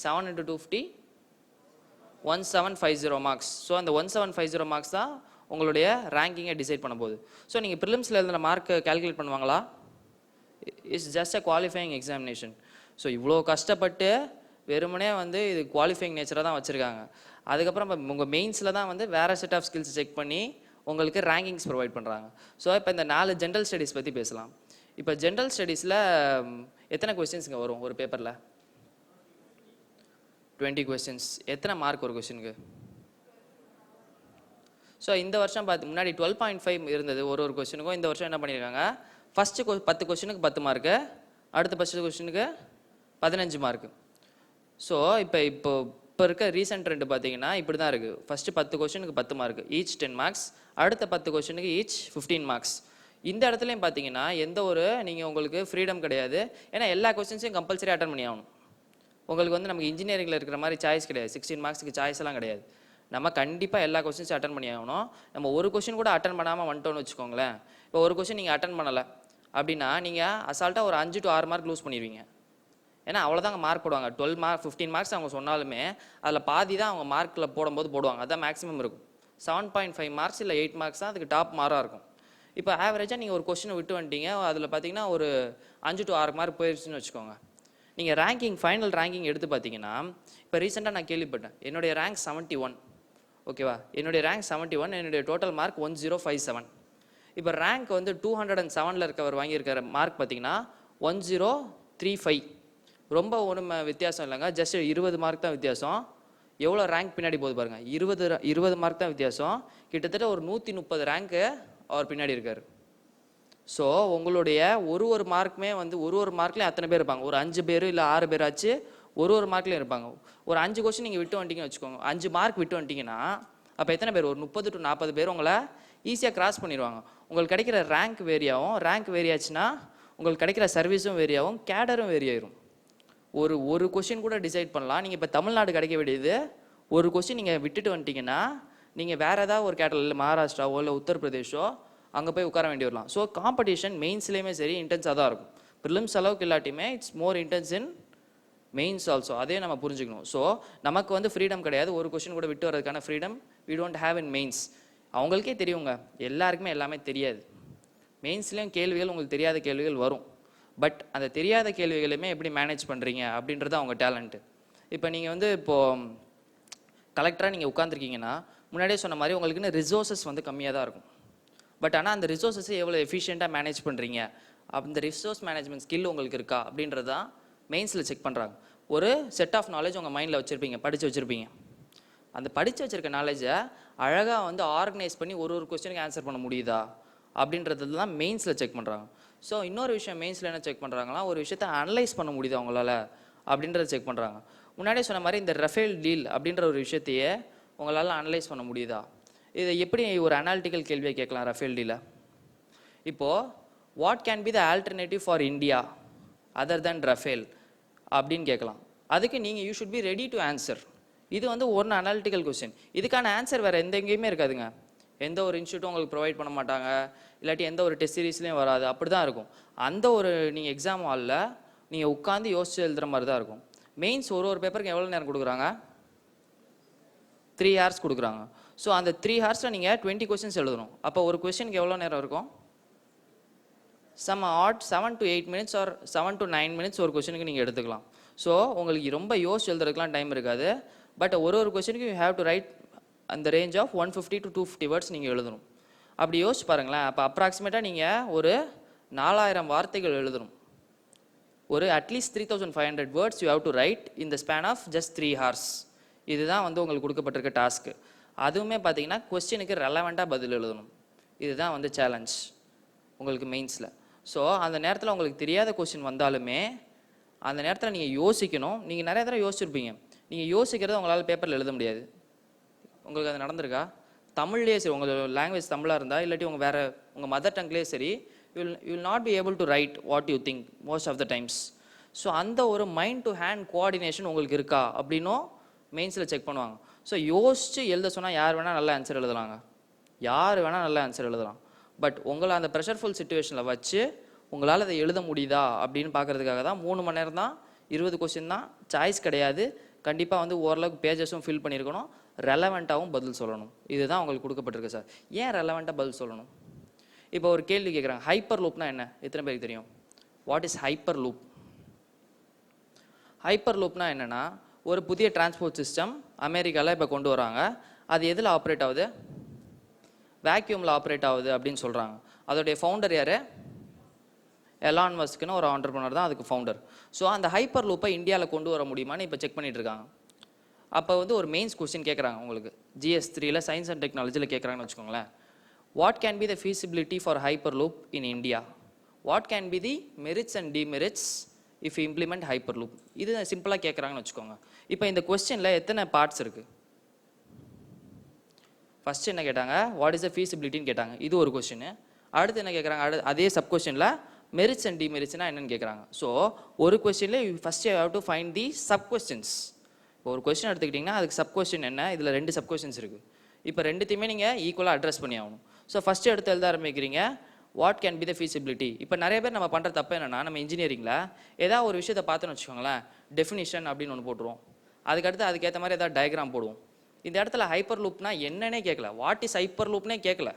7 into 250 1750 marks. ஸோ அந்த 1750 மார்க்ஸ் தான் உங்களுடைய ரேங்கிங்கை டிசைட் பண்ண போகுது. ஸோ நீங்கள் ப்ரிலிம்ஸில் எழுதுன மார்க்கு கால்குலேட் பண்ணுவாங்களா? It's just a qualifying examination. So இவ்வளோ கஷ்டப்பட்டு வெறுமனே வந்து இது குவாலிஃபைங் நேச்சராக தான் வச்சுருக்காங்க. அதுக்கப்புறம் இப்போ உங்கள் மெயின்ஸில் தான் வந்து வேறு செட் ஆஃப் ஸ்கில்ஸ் செக் பண்ணி உங்களுக்கு ரேங்கிங்ஸ் ப்ரொவைட் பண்ணுறாங்க. ஸோ இப்போ இந்த 4 ஜென்ரல் ஸ்டடீஸ் பற்றி பேசலாம். இப்போ ஜென்ரல் ஸ்டடீஸில் எத்தனை கொஸ்டின்ஸுங்க வரும் ஒரு பேப்பரில்? 20 கொஸ்டின்ஸ். எத்தனை மார்க் ஒரு கொஸ்டினுக்கு? ஸோ இந்த வருஷம் முன்னாடி 12.5 இருந்தது ஒரு கொஸ்டினுக்கும். இந்த வருஷம் என்ன பண்ணியிருக்காங்க? ஃபஸ்ட்டு 10 கொஸ்டினுக்கு 10 மார்க்கு, அடுத்த 10 கொஸ்டினுக்கு 15 மார்க்கு. ஸோ இப்போ இருக்க ரீசெண்ட் ட்ரெண்ட் பார்த்தீங்கன்னா இப்படி தான் இருக்குது. ஃபஸ்ட்டு 10 கொஸ்டினுக்கு 10 மார்க்கு, ஈச் 10 மார்க்ஸ். அடுத்த 10 கொஸ்டினுக்கு ஈச் 15 மார்க்ஸ். இந்த இடத்துலையும் பார்த்தீங்கன்னா எந்த ஒரு நீங்கள் உங்களுக்கு ஃப்ரீடம் கிடையாது. ஏன்னா எல்லா கொஸ்டின்ஸையும் கம்பல்சரி அட்டன் பண்ணி ஆகணும். உங்களுக்கு வந்து நமக்கு இன்ஜினியரிங்கில் இருக்கிற மாதிரி சாய்ஸ் கிடையாது. 16 மார்க்ஸுக்கு சாய்ஸ் எல்லாம் கிடையாது. நம்ம கண்டிப்பாக எல்லா கொஸ்டின்ஸும் அட்டன் பண்ணி ஆகணும். நம்ம ஒரு கொஸ்டின் கூட அட்டன் பண்ணாமல் வந்துட்டோன்னு வச்சுக்கோங்களேன். இப்போ ஒரு கொஸ்டின் நீங்கள் அட்டன் பண்ணலை அப்படின்னா நீங்கள் அசால்ட்டாக ஒரு 5 to 6 மார்க் லூஸ் பண்ணிடுவீங்க. ஏன்னா அவ்வளோதாங்க மார்க் போடுவாங்க. 12 மார்க் 15 மார்க்ஸ் அவங்க சொன்னாலுமே அதில் பாதி தான் அவங்க மார்க்கில் போடும்போது போடுவாங்க. அதுதான் மேக்ஸிமம் இருக்கும். 7.5 மார்க்ஸ் இல்லை 8 மார்க்ஸ் தான் அதுக்கு டாப் மார்க்காக இருக்கும். இப்போ ஆவரேஜாக நீங்கள் ஒரு கொஸ்டினை விட்டு வந்துட்டீங்க, அதில் பார்த்தீங்கன்னா ஒரு 5 to 6 மார்க் போயிடுச்சுன்னு வச்சுக்கோங்க. நீங்கள் ரேங்கிங் ஃபைனல் ரேங்கிங் எடுத்து பார்த்தீங்கன்னா இப்போ ரீசெண்டாக நான் கேள்விப்பட்டேன் என்னுடைய ரேங்க் 71. ஓகேவா? என்னுடைய ரேங்க் 71, என்னுடைய டோட்டல் மார்க் 1057. இப்போ ரேங்க் வந்து 207 இருக்கவர் வாங்கியிருக்கிற மார்க் பார்த்தீங்கன்னா 1035. ரொம்ப ஒன்றும் வித்தியாசம் இல்லைங்க, ஜஸ்ட் 20 மார்க் தான் வித்தியாசம். எவ்வளோ ரேங்க் பின்னாடி போகுது பாருங்கள். 20 மார்க் தான் வித்தியாசம். கிட்டத்தட்ட ஒரு 130 ரேங்க்கு அவர் பின்னாடி இருக்கார். ஸோ உங்களுடைய ஒரு மார்க்குமே வந்து ஒரு மார்க்லேயும் அத்தனை பேர் இருப்பாங்க. ஒரு 5 பேர் இல்லை 6 பேராச்சு ஒரு மார்க்லேயும் இருப்பாங்க. ஒரு 5 கொஸ்டின் நீங்கள் விட்டு வந்துட்டீங்கன்னு வச்சுக்கோங்க, 5 மார்க் விட்டு வந்துட்டீங்கன்னா அப்போ எத்தனை பேர்? ஒரு 30 to 40 பேர் உங்களை ஈஸியாக கிராஸ் பண்ணிடுவாங்க. உங்களுக்கு கிடைக்கிற ரேங்க் வேரியாகும். ரேங்க் வேரியாச்சுன்னா உங்களுக்கு கிடைக்கிற சர்வீஸும் வேரியாகும், கேடரும் வேரியாயிரும். ஒரு கொஸ்டின் கூட டிசைட் பண்ணலாம். நீங்கள் இப்போ தமிழ்நாடு கிடைக்க வேண்டியது ஒரு கொஸ்டின் நீங்கள் விட்டுட்டு வந்துட்டீங்கன்னா நீங்கள் வேறு ஏதாவது ஒரு கேட்டல் இல்லை மகாராஷ்டிராவோ இல்லை உத்தரப்பிரதேஷோ அங்கே போய் உட்கார வேண்டி வரலாம். ஸோ காம்படிஷன் மெயின்ஸ்லேயுமே சரி இன்டென்ஸாக தான் இருக்கும். ப்ரிலிம்ஸ் அளவுக்கு இல்லாட்டியுமே it's more intense in mains also. அதே நம்ம புரிஞ்சுக்கணும். ஸோ நமக்கு வந்து ஃப்ரீடம் கிடையாது. ஒரு கொஸ்டின் கூட விட்டு வரதுக்கான freedom we don't have in mains. அவங்களுக்கே தெரியுங்க, எல்லாருக்குமே எல்லாமே தெரியாது. மெயின்ஸ்லேயும் கேள்விகள் உங்களுக்கு தெரியாத கேள்விகள் வரும். பட் அந்த தெரியாத கேள்விகளுமே எப்படி மேனேஜ் பண்ணுறீங்க அப்படின்றது அவங்க டேலண்ட்டு. இப்போ நீங்கள் வந்து இப்போது கலெக்டராக நீங்கள் உட்காந்துருக்கீங்கன்னா, முன்னாடியே சொன்ன மாதிரி உங்களுக்குன்னு ரிசோர்ஸஸ் வந்து கம்மியாக தான் இருக்கும். பட் ஆனால் அந்த ரிசோர்ஸஸை எவ்வளோ எஃபிஷியண்ட்டாக மேனேஜ் பண்ணுறீங்க, அந்த ரிசோர்ஸ் மேனேஜ்மெண்ட் ஸ்கில் உங்களுக்கு இருக்கா அப்படின்றது தான் மெயின்ஸில் செக் பண்ணுறாங்க. ஒரு செட் ஆஃப் நாலேஜ் உங்கள் மைண்டில் வச்சுருப்பீங்க, படித்து வச்சுருப்பீங்க. அந்த படித்து வச்சுருக்க நாலேஜை அழகாக வந்து ஆர்கனைஸ் பண்ணி ஒரு கொஸ்டினுக்கு ஆன்சர் பண்ண முடியுதா அப்படின்றது தான் மெயின்ஸில் செக் பண்ணுறாங்க. ஸோ இன்னொரு விஷயம் மெயின்ஸில் என்ன செக் பண்ணுறாங்கன்னா, ஒரு விஷயத்தை அனலைஸ் பண்ண முடியுதா அவங்களால அப்படின்றத செக் பண்ணுறாங்க. முன்னாடியே சொன்ன மாதிரி இந்த ரஃபேல் டீல் அப்படின்ற ஒரு விஷயத்தையே உங்களால் அனலைஸ் பண்ண முடியுதா, இதை எப்படி ஒரு அனாலிட்டிக்கல் கேள்வியை கேட்கலாம் ரஃபேல் டீலை. இப்போது what can be the alternative for India other than Rafale அப்படின்னு கேட்கலாம். அதுக்கு நீங்கள் you should be ready to answer. இது வந்து ஒரு அனாலிட்டிக்கல் கொஸ்டின். இதுக்கான ஆன்சர் வேறு எந்த எங்கேயுமே இருக்காதுங்க. எந்த ஒரு இன்ஸ்டியூட்டும் உங்களுக்கு ப்ரொவைட் பண்ண மாட்டாங்க, இல்லாட்டி எந்த ஒரு டெஸ்ட் சீரீஸ்லேயும் வராது. அப்படி தான் இருக்கும். அந்த ஒரு நீங்கள் எக்ஸாம் ஹாலில் நீங்கள் உட்காந்து யோசிச்சு எழுதுகிற மாதிரி தான் இருக்கும். மெயின்ஸ் ஒரு பேப்பருக்கு எவ்வளோ நேரம் கொடுக்குறாங்க? 3 hours கொடுக்குறாங்க. ஸோ அந்த 3 hours நீங்கள் 20 questions எழுதணும். அப்போ ஒரு கொஸ்டினுக்கு எவ்வளோ நேரம் இருக்கும்? odd 7 to 8 minutes or 7 to 9 minutes ஒரு கொஸ்டினுக்கு நீங்கள் எடுத்துக்கலாம். ஸோ உங்களுக்கு ரொம்ப யோசிச்சு எழுதுறதுக்குலாம் டைம் இருக்காது. பட் ஒரு கொஸ்டினுக்கு யூ ஹேவ் டு ரைட் அந்த ரேஞ்ச் ஆஃப் 150 to 250 words நீங்கள் எழுதணும். அப்படி யோசிச்சு பாருங்களேன். அப்போ அப்ராக்சிமேட்டாக நீங்கள் ஒரு 4000 வார்த்தைகள் எழுதணும். ஒரு at least 3500 words you have to write in the span of just 3 hours. இதுதான் வந்து உங்களுக்கு கொடுக்கப்பட்டிருக்க டாஸ்க்கு. அதுவுமே பார்த்தீங்கன்னா கொஸ்டினுக்கு ரெலவெண்ட்டாக பதில் எழுதணும். இதுதான் வந்து சேலஞ்ச் உங்களுக்கு மெயின்ஸில். ஸோ அந்த நேரத்தில் உங்களுக்கு தெரியாத கொஸ்டின் வந்தாலுமே அந்த நேரத்தில் நீங்கள் யோசிக்கணும். நீங்கள் நிறைய தடவை யோசிச்சிருப்பீங்க. நீங்கள் யோசிக்கிறத உங்களால் பேப்பரில் எழுத முடியாது. உங்களுக்கு அது நடந்திருக்கா? தமிழ்லேயே சரி, உங்கள் லாங்குவேஜ் தமிழாக இருந்தால் இல்லாட்டி உங்கள் வேறு உங்கள் மதர் டங்க்லேயே சரி, you will not be able to write what you think most of the times. So அந்த ஒரு மைண்ட் டு ஹேண்ட் கோஆர்டினேஷன் உங்களுக்கு இருக்கா அப்படின்னும் மெயின்ஸில் செக் பண்ணுவாங்க. ஸோ யோசித்து எழுத சொன்னால் யார் வேணால் நல்ல ஆன்சர் எழுதலாங்க, யார் வேணால் நல்ல ஆன்சர் எழுதலாம். பட் உங்களை அந்த ப்ரெஷர்ஃபுல் சுச்சுவேஷனில் வச்சு உங்களால் அதை எழுத முடியுதா அப்படின்னு பார்க்குறதுக்காக தான் 3 மணி நேரம் தான், 20 கொஸ்டின் தான், சாய்ஸ் கிடையாது. கண்டிப்பாக வந்து ஓரளவுக்கு பேஜஸும் ஃபில் பண்ணியிருக்கணும், ரெலவெண்ட்டாகவும் பதில் சொல்லணும். இதுதான் உங்களுக்கு கொடுக்கப்பட்டிருக்கு சார். ஏன் ரெலவெண்ட்டாக பதில் சொல்லணும்? இப்போ ஒரு கேள்வி கேட்குறாங்க, ஹைப்பர் லூப்னா என்ன? எத்தனை பேருக்கு தெரியும்? What is hyperloop? ஹைப்பர் லூப்னா என்னென்னா, ஒரு புதிய டிரான்ஸ்போர்ட் சிஸ்டம் அமெரிக்காவில் இப்போ கொண்டு வராங்க. அது எதில் ஆப்ரேட் ஆகுது? வேக்யூமில் ஆப்ரேட் ஆகுது அப்படின்னு சொல்கிறாங்க. அதோடைய ஃபவுண்டர் யார்? எலான் மஸ்க்னு ஒரு ஆண்டர்ப்ரனர் தான் அதுக்கு ஃபவுண்டர். ஸோ அந்த ஹைப்பர் லூப்பை இந்தியாவில் கொண்டு வர முடியுமான்னு இப்போ செக் பண்ணிட்டு இருக்காங்க. அப்போ வந்து ஒரு மெயின்ஸ் கொஸ்டின் கேட்குறாங்க உங்களுக்கு, GS3ல சயின்ஸ் அண்ட் டெக்னாலஜியில் கேட்குறாங்கன்னு வச்சுக்கோங்களேன். What can be the feasibility for hyper loop in India? What can be the merits and demerits if implement hyper loop? இது சிம்பிளாக கேட்குறாங்கன்னு வச்சுக்கோங்க. இப்போ இந்த கொஸ்டினில் எத்தனை பார்ட்ஸ் இருக்குது? ஃபஸ்ட் என்ன கேட்டாங்க? வாட் இஸ் த feasibilityன்னு கேட்டாங்க. இது ஒரு கொஸ்டின். அடுத்து என்ன கேட்குறாங்க? அதே சப் கொஸ்டினில் மெரிட்ஸ் அண்ட் டிமெரிட்ஸ்னா என்னன்னு கேட்குறாங்க. ஸோ ஒரு கொஸ்டினில் first you have to find the sub questions. இப்போ ஒரு கொஸ்டின் எடுத்துக்கிட்டிங்கன்னா அதுக்கு சப் கொஸ்டின் என்ன? இதில் 2 சப் கொஸ்டின்ஸ் இருக்குது. இப்போ ரெண்டுத்தையுமே நீங்கள் ஈக்குவலாக அட்ரஸ் பண்ணி ஆகணும். ஸோ ஃபஸ்ட்டு எடுத்து எழுத ஆரம்பிக்கிறீங்க, what can be the feasibility. இப்போ நிறைய பேர் நம்ம பண்ணுற தப்பு என்னென்னா, நம்ம இன்ஜினியரிங்கில் ஏதாவது ஒரு விஷயத்தை பார்த்தோன்னு வச்சுக்கோங்களேன், டெஃபினிஷன் அப்படின்னு ஒன்று போட்டுருவோம். அதுக்கடுத்து அதுக்கேற்ற மாதிரி ஏதாவது டயக்ராம் போடுவோம். இந்த இடத்துல ஹைப்பர் லூப்னா என்னன்னே கேட்கல, வாட் இஸ் ஹைப்பர் லூப்னே கேட்கல.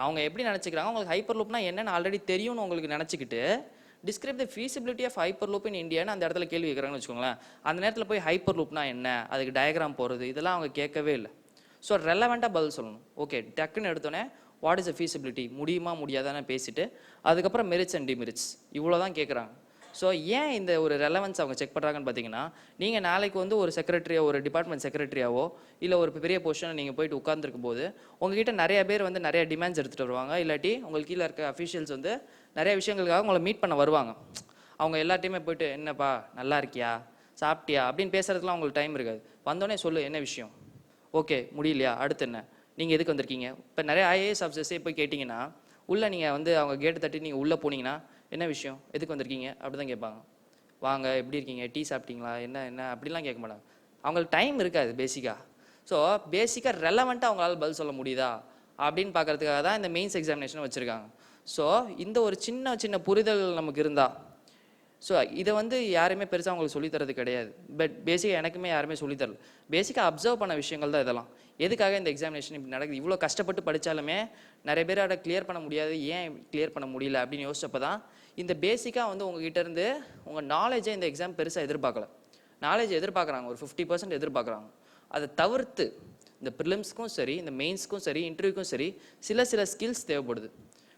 அவங்க எப்படி நினச்சிக்கிறாங்க, உங்களுக்கு ஹைப்பர் லூப்னா என்னென்னு ஆல்ரெடி தெரியும்னு உங்களுக்கு நினச்சிக்கிட்டு describe the feasibility of hyperloop in இந்தியான்னு அந்த இடத்துல கேள்வி கேட்குறாங்கன்னு வச்சுக்கோங்களேன். அந்த நேரத்தில் போய் ஹைப்பர் லூப்னா என்ன, அதுக்கு டயக்ராம் போடுறது, இதெல்லாம் அவங்க கேட்கவே இல்லை. ஸோ ரெலவெண்ட்டாக பதில் சொல்லணும். ஓகே, டக்குன்னு எடுத்தோன்னே வாட் இஸ் த feasibility, முடியுமா முடியாதானே பேசிட்டு அதுக்கப்புறம் மெரிட்ஸ் அண்ட் டிமெரிட்ஸ் இவ்வளோ தான் கேட்குறாங்க. ஸோ ஏன் இந்த ஒரு ரெலவன்ஸ் அவங்க செக் பண்ணுறாங்கன்னு பார்த்தீங்கன்னா, நீங்கள் நாளைக்கு வந்து ஒரு செக்ரட்டரியாக, ஒரு டிபார்ட்மெண்ட் செக்ரட்டரியாவோ இல்லை ஒரு பெரிய பொசிஷனில் நீங்கள் போயிட்டு உட்காந்துருக்கும் போது உங்ககிட்ட நிறைய பேர் வந்து நிறைய டிமாண்ட்ஸ் எடுத்துகிட்டு வருவாங்க. இல்லாட்டி உங்களுக்கு கீழே இருக்க அஃபீஷியல்ஸ் வந்து நிறைய விஷயங்களுக்காக உங்களை மீட் பண்ண வருவாங்க. அவங்க எல்லாத்தையுமே போயிட்டு என்னப்பா நல்லா இருக்கியா, சாப்பிட்டியா அப்படின்னு பேசுகிறதுக்குலாம் உங்களுக்கு டைம் இருக்காது. வந்தோடனே சொல்லு என்ன விஷயம், ஓகே முடியலையா, அடுத்து என்ன, நீங்கள் எதுக்கு வந்திருக்கீங்க. இப்போ நிறைய IAS ஆஃபீஸர்ஸே போய் கேட்டிங்கன்னா உள்ளே நீங்கள் வந்து அவங்க கேட்டு தட்டி நீங்கள் உள்ளே போனீங்கன்னா என்ன விஷயம், எதுக்கு வந்திருக்கீங்க அப்படி தான் கேட்பாங்க. வாங்க எப்படி இருக்கீங்க, டீ சாப்பிட்டீங்களா, என்ன அப்படிலாம் கேட்க மாட்டாங்க. அவங்களுக்கு டைம் இருக்காது பேசிக்காக. ஸோ பேசிக்காக ரெலவெண்ட்டாக அவங்களால பதில் சொல்ல முடியுதா அப்படின்னு பார்க்குறதுக்காக தான் இந்த மெயின்ஸ் எக்ஸாமினேஷன் வச்சுருக்காங்க. ஸோ இந்த ஒரு சின்ன புரிதல் நமக்கு இருந்தால் ஸோ இதை வந்து யாருமே பெருசாக அவங்களுக்கு சொல்லித்தரது கிடையாது. பட் பேசிக்காக எனக்குமே யாருமே சொல்லித்தரல. பேசிக்காக அப்சர்வ் பண்ண விஷயங்கள் தான் இதெல்லாம். எதுக்காக இந்த எக்ஸாமினேஷன் இப்படி நடக்குது, இவ்வளோ கஷ்டப்பட்டு படித்தாலுமே நிறைய பேர் அதை கிளியர் பண்ண முடியாது, ஏன் கிளியர் பண்ண முடியல அப்படின்னு யோசிச்சப்போ தான் இந்த பேசிக்காக வந்து உங்ககிட்ட இருந்து உங்கள் நாலேஜை இந்த எக்ஸாம் பெருசாக எதிர்பார்க்கல. நாலேஜ் எதிர்பார்க்குறாங்க, ஒரு 50% எதிர்பார்க்குறாங்க. அதை தவிர்த்து இந்த ப்ரிலிம்ஸ்க்கும் சரி, இந்த மெயின்ஸ்க்கும் சரி, இன்டர்வியூக்கும் சரி சில ஸ்கில்ஸ் தேவைப்படுது.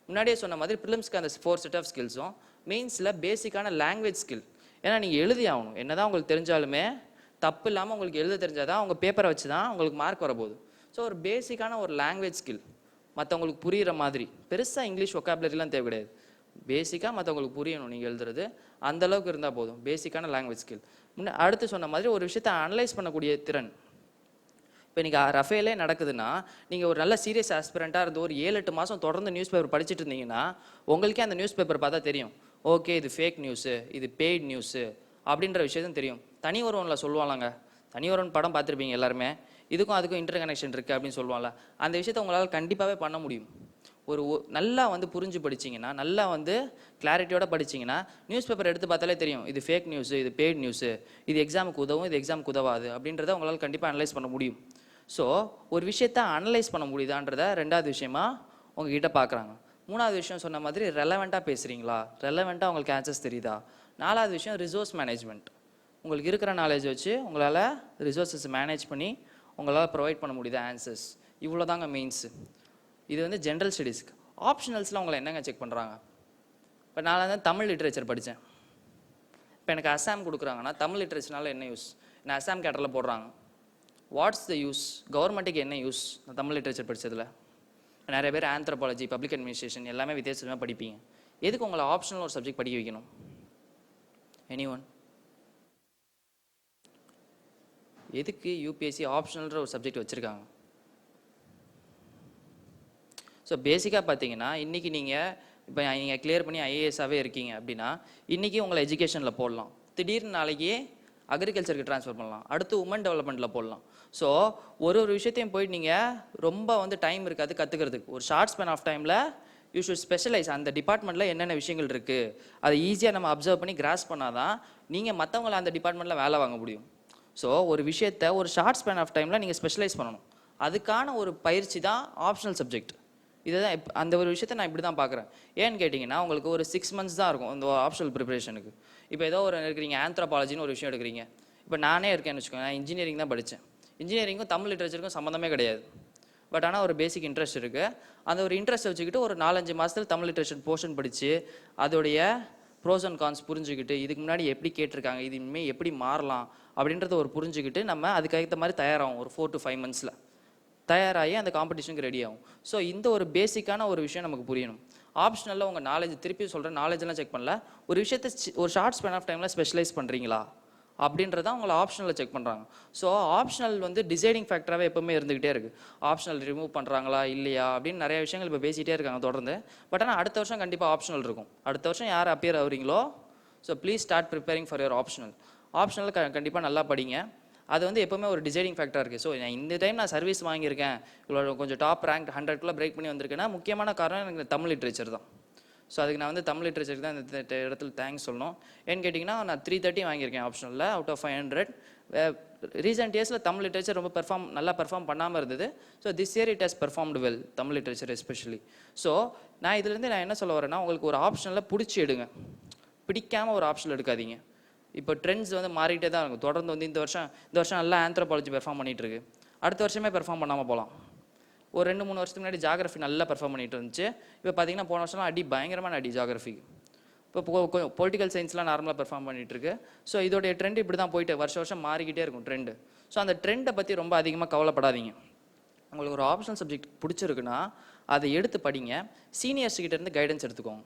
முன்னாடியே சொன்ன மாதிரி ப்ரிலிம்ஸ்க்கு அந்த 4 செட் ஆஃப் ஸ்கில்ஸும், மெயின்ஸில் பேசிக்கான லாங்குவேஜ் ஸ்கில். ஏன்னா நீங்கள் எழுதி ஆகணும், என்ன தான் உங்களுக்கு தெரிஞ்சாலுமே தப்பு இல்லாமல் உங்களுக்கு எழுத தெரிஞ்சால் தான் உங்கள் பேப்பரை வச்சு தான் உங்களுக்கு மார்க் வரப்போகுது. ஸோ ஒரு பேசிக்கான ஒரு லாங்குவேஜ் ஸ்கில், மற்றவங்களுக்கு புரிகிற மாதிரி. பெருசாக இங்கிலீஷ் ஒக்காபுலரிலாம் தேவை கிடையாது. பேசிக்காக மற்றவங்களுக்கு புரியணும் நீங்கள் எழுதுறது, அந்தளவுக்கு இருந்தால் போதும். பேசிக்கான லாங்குவேஜ் ஸ்கில். அடுத்து சொன்ன மாதிரி ஒரு விஷயத்தை அனலைஸ் பண்ணக்கூடிய திறன். இப்போ நீங்கள் ரஃபேலே நடக்குதுன்னா நீங்கள் ஒரு நல்ல சீரியஸ் ஆஸ்பிரண்ட்டாக இருந்து ஒரு 7-8 மாதம் தொடர்ந்து நியூஸ் பேப்பர் படிச்சுட்டு இருந்தீங்கன்னா உங்களுக்கே அந்த நியூஸ் பேப்பர் பார்த்தா தெரியும், ஓகே இது ஃபேக் நியூஸு, இது பெய்ட் நியூஸு அப்படின்ற விஷயத்தும் தெரியும். தனி ஒருவனில் சொல்லுவாங்க, தனி ஒருவன் படம் பார்த்துருப்பீங்க எல்லாருமே, இதுக்கும் அதுக்கும் இன்டர் கனெக்ஷன் இருக்குது அப்படின்னு சொல்லுவாங்கள்ல, அந்த விஷயத்த உங்களால் கண்டிப்பாகவே பண்ண முடியும். நல்லா வந்து புரிஞ்சு படிச்சிங்கன்னா, நல்லா வந்து கிளாரிட்டியோட படிச்சிங்கன்னா நியூஸ் பேப்பர் எடுத்து பார்த்தாலே தெரியும், இது ஃபேக் நியூஸு, இது பெய்ட் நியூஸு, இது எக்ஸாமுக்கு உதவும், இது எக்ஸாமுக்கு உதவாது அப்படின்றத உங்களால் கண்டிப்பாக அனலைஸ் பண்ண முடியும். ஸோ ஒரு விஷயத்த அனலைஸ் பண்ண முடியுதான்றத 2வது விஷயமா உங்ககிட்ட பார்க்குறாங்க. 3வது விஷயம் சொன்ன மாதிரி ரெலவெண்ட்டாக பேசுகிறீங்களா, ரெலவெண்ட்டாக உங்களுக்கு ஆன்சர்ஸ் தெரியுதா. 4வது விஷயம் ரிசோர்ஸ் மேனேஜ்மெண்ட். உங்களுக்கு இருக்கிற நாலேஜ் வச்சு உங்களால் ரிசோர்ஸஸ் மேனேஜ் பண்ணி உங்களால் ப்ரொவைட் பண்ண முடியுதா ஆன்சர்ஸ். இவ்வளோ தாங்க மெயின்ஸு. இது வந்து ஜென்ரல் ஸ்டடீஸ்க்கு. ஆப்ஷனல்ஸில் உங்களை என்னங்க செக் பண்ணுறாங்க. இப்போ நான் வந்து தமிழ் லிட்ரேச்சர் படித்தேன். இப்போ எனக்கு அசாம் கொடுக்குறாங்கன்னா தமிழ் லிட்ரேச்சர்னால என்ன யூஸ், நான் அசாம் கேட்டரில் போடுறாங்க, வாட்ஸ் த யூஸ், கவர்மெண்ட்டுக்கு என்ன யூஸ் நான் தமிழ் லிட்ரேச்சர் படித்ததில். நிறைய பேர் ஆந்த்ரோபாலஜி, பப்ளிக் அட்மினிஸ்ட்ரேஷன் எல்லாமே வித்தியாசமாக படிப்பீங்க. எதுக்கு உங்களை ஆப்ஷனல் ஒரு சப்ஜெக்ட் படிக்க வைக்கணும். எனிஒன், எதுக்கு யூபிஎஸ்சி ஆப்ஷனல்ன்ற ஒரு சப்ஜெக்ட் வச்சுருக்காங்க. ஸோ பேசிக்காக பார்த்தீங்கன்னா இன்றைக்கி நீங்கள் கிளியர் பண்ணி ஐஏஎஸ்ஸாகவே இருக்கீங்க அப்படின்னா இன்றைக்கி உங்களை எஜுகேஷனில் போடலாம், திடீர்னு நாளைக்கு அக்ரிகல்ச்சருக்கு ட்ரான்ஸ்ஃபர் பண்ணலாம், அடுத்து உமன் டெவலப்மெண்ட்டில் போடலாம். ஸோ ஒரு விஷயத்தையும் போயிட்டு நீங்கள் ரொம்ப வந்து டைம் இருக்காது கற்றுக்கிறதுக்கு. ஒரு ஷார்ட் ஸ்பேன் ஆஃப் டைமில் யூ ஷுட் ஸ்பெஷலைஸ். அந்த டிபார்ட்மெண்ட்டில் என்னென்ன விஷயங்கள் இருக்குது அதை ஈஸியாக நம்ம அப்சர்வ் பண்ணி கிராஸ் பண்ணால் தான் நீங்கள் மற்றவங்களை அந்த டிபார்ட்மெண்ட்டில் வேலை வாங்க முடியும். ஸோ ஒரு விஷயத்தை ஒரு ஷார்ட் ஸ்பேன் ஆஃப் டைமில் நீங்கள் ஸ்பெஷலைஸ் பண்ணணும். அதுக்கான ஒரு பயிற்சி தான் ஆப்ஷனல் சப்ஜெக்ட். இதை தான் அந்த ஒரு விஷயத்தை நான் இப்படி தான் பார்க்குறேன். ஏன்னு கேட்டிங்கன்னா உங்களுக்கு ஒரு 6 months தான் இருக்கும் இந்த ஆப்ஷனல் ப்ரிப்பரேஷனுக்கு. இப்போ ஏதோ ஒரு இருக்கிறீங்க ஆந்த்ரோபாலஜின்னு ஒரு விஷயம் எடுக்கிறீங்க. இப்போ நானே இருக்கேன்னு வச்சுக்கோங்க, நான் இன்ஜினியரிங் தான் படித்தேன். இன்ஜினியரிங்கும் தமிழ் லிட்ரேச்சருக்கும் சம்மந்தமே கிடையாது. பட் ஆனால் ஒரு பேசிக் இன்ட்ரெஸ்ட் இருக்குது. அந்த ஒரு இன்ட்ரெஸ்ட் வச்சுக்கிட்டு ஒரு 4-5 மாதத்தில் தமிழ் லிட்ரேச்சர் போர்ஷன் படித்து அதோடைய ப்ரோஸ் அண்ட் கான்ஸ் புரிஞ்சுக்கிட்டு, இதுக்கு முன்னாடி எப்படி கேட்டிருக்காங்க, இது இனிமேல் எப்படி மாறலாம் அப்படின்றத ஒரு புரிஞ்சுக்கிட்டு நம்ம அதுக்கேற்ற மாதிரி தயாராகும். ஒரு 4 to 5 months தயாராகி அந்த காம்படிஷனுக்கு ரெடி ஆகும். ஸோ இந்த ஒரு பேசிக்கான ஒரு விஷயம் நமக்கு புரியணும். ஆப்ஷனலில் உங்கள் நாலேஜ், திருப்பி சொல்கிறேன், நாலேஜெல்லாம் செக் பண்ணல, ஒரு விஷயத்தை ஒரு ஷார்ட் ஸ்பேன் ஆஃப் டைமில் ஸ்பெஷலைஸ் பண்ணுறீங்களா அப்படின்றத உங்களை ஆப்ஷனலில் செக் பண்ணுறாங்க. ஸோ ஆப்ஷனல் வந்து டிசைடிங் ஃபேக்டராகவே எப்போவுமே இருந்துகிட்டே இருக்குது. ஆப்ஷனல் ரிமூவ் பண்ணுறாங்களா இல்லையா அப்படின்னு நிறைய விஷயங்கள் இப்போ பேசிகிட்டே இருக்காங்க தொடர்ந்து. பட் ஆனால் அடுத்த வருஷம் கண்டிப்பாக ஆப்ஷனல் இருக்கும். அடுத்த வருஷம் யார் அப்பியர் ஆகுறீங்களோ, so please start preparing for your optional. Optional கண்டிப்பாக நல்லா படிங்க. அது வந்து எப்போவுமே ஒரு டிசைடிங் ஃபேக்டராக இருக்குது. ஸோ இந்த டைம் நான் சர்வீஸ் வாங்கியிருக்கேன், இவ்வளோ கொஞ்சம் டாப் ரேங்க் 100க்குள்ளே பிரேக் பண்ணி வந்திருக்கேன்னா முக்கியமான காரணம் எனக்கு தமிழ் லிட்ரேச்சர் தான். ஸோ அதுக்கு நான் வந்து தமிழ் லிட்ரேச்சருக்கு தான் இந்த இடத்துல தேங்க்ஸ் சொல்லணும். ஏன்னு கேட்டிங்கன்னா நான் 330 வாங்கியிருக்கேன் ஆப்ஷனில் அவுட் ஆஃப் 500. ரீசெண்ட் இயர்ஸில் தமிழ் லிட்ரேச்சர் ரொம்ப நல்லா பெர்ஃபார்ம் பண்ணாமல் இருந்தது. So this year it has performed well, Tamil literature especially. So நான் இதுலேருந்து நான் என்ன சொல்ல வரேன்னா, உங்களுக்கு ஒரு ஆப்ஷனில் பிடிச்சி எடுங்க, பிடிக்காமல் ஒரு ஆப்ஷனில் எடுக்காதீங்க. இப்போ ட்ரெண்ட்ஸ் வந்து மாறிட்டே தான் இருக்கும். தொடர்ந்து வந்து இந்த வருஷம் நல்லா ஆந்த்ரோபாலஜி பெர்ஃபார்ம் பண்ணிகிட்டு இருக்கு, அடுத்த வருஷமே பெர்ஃபார்ம் பண்ணாமல் போகலாம். ஒரு 2-3 வருஷத்துக்கு முன்னாடி ஜாகிரஃபி நல்லா பெர்ஃபார்ம் பண்ணிட்டு இருந்துச்சு. இப்போ பார்த்தீங்கன்னா போன வருஷம்லாம் பயங்கரமான அடி ஜாகிரஃபிக்கு. இப்போ பொலிட்டிக்கல் சயின்ஸ்லாம் நார்மலாக பெர்ஃபார்ம் பண்ணிட்டு இருக்கு. ஸோ இதோடைய ட்ரெண்ட் இப்படி தான் போயிட்டு வருஷம் மாறிக்கிட்டே இருக்கும் ட்ரெண்டு. ஸோ அந்த ட்ரெண்டை பற்றி ரொம்ப அதிகமாக கவலைப்படாதீங்க. உங்களுக்கு ஒரு ஆப்ஷனல் சப்ஜெக்ட் பிடிச்சிருக்குன்னா அதை எடுத்து படிங்க. சீனியர்ஸ்கிட்ட இருந்து கைடன்ஸ் எடுத்துக்கோங்க.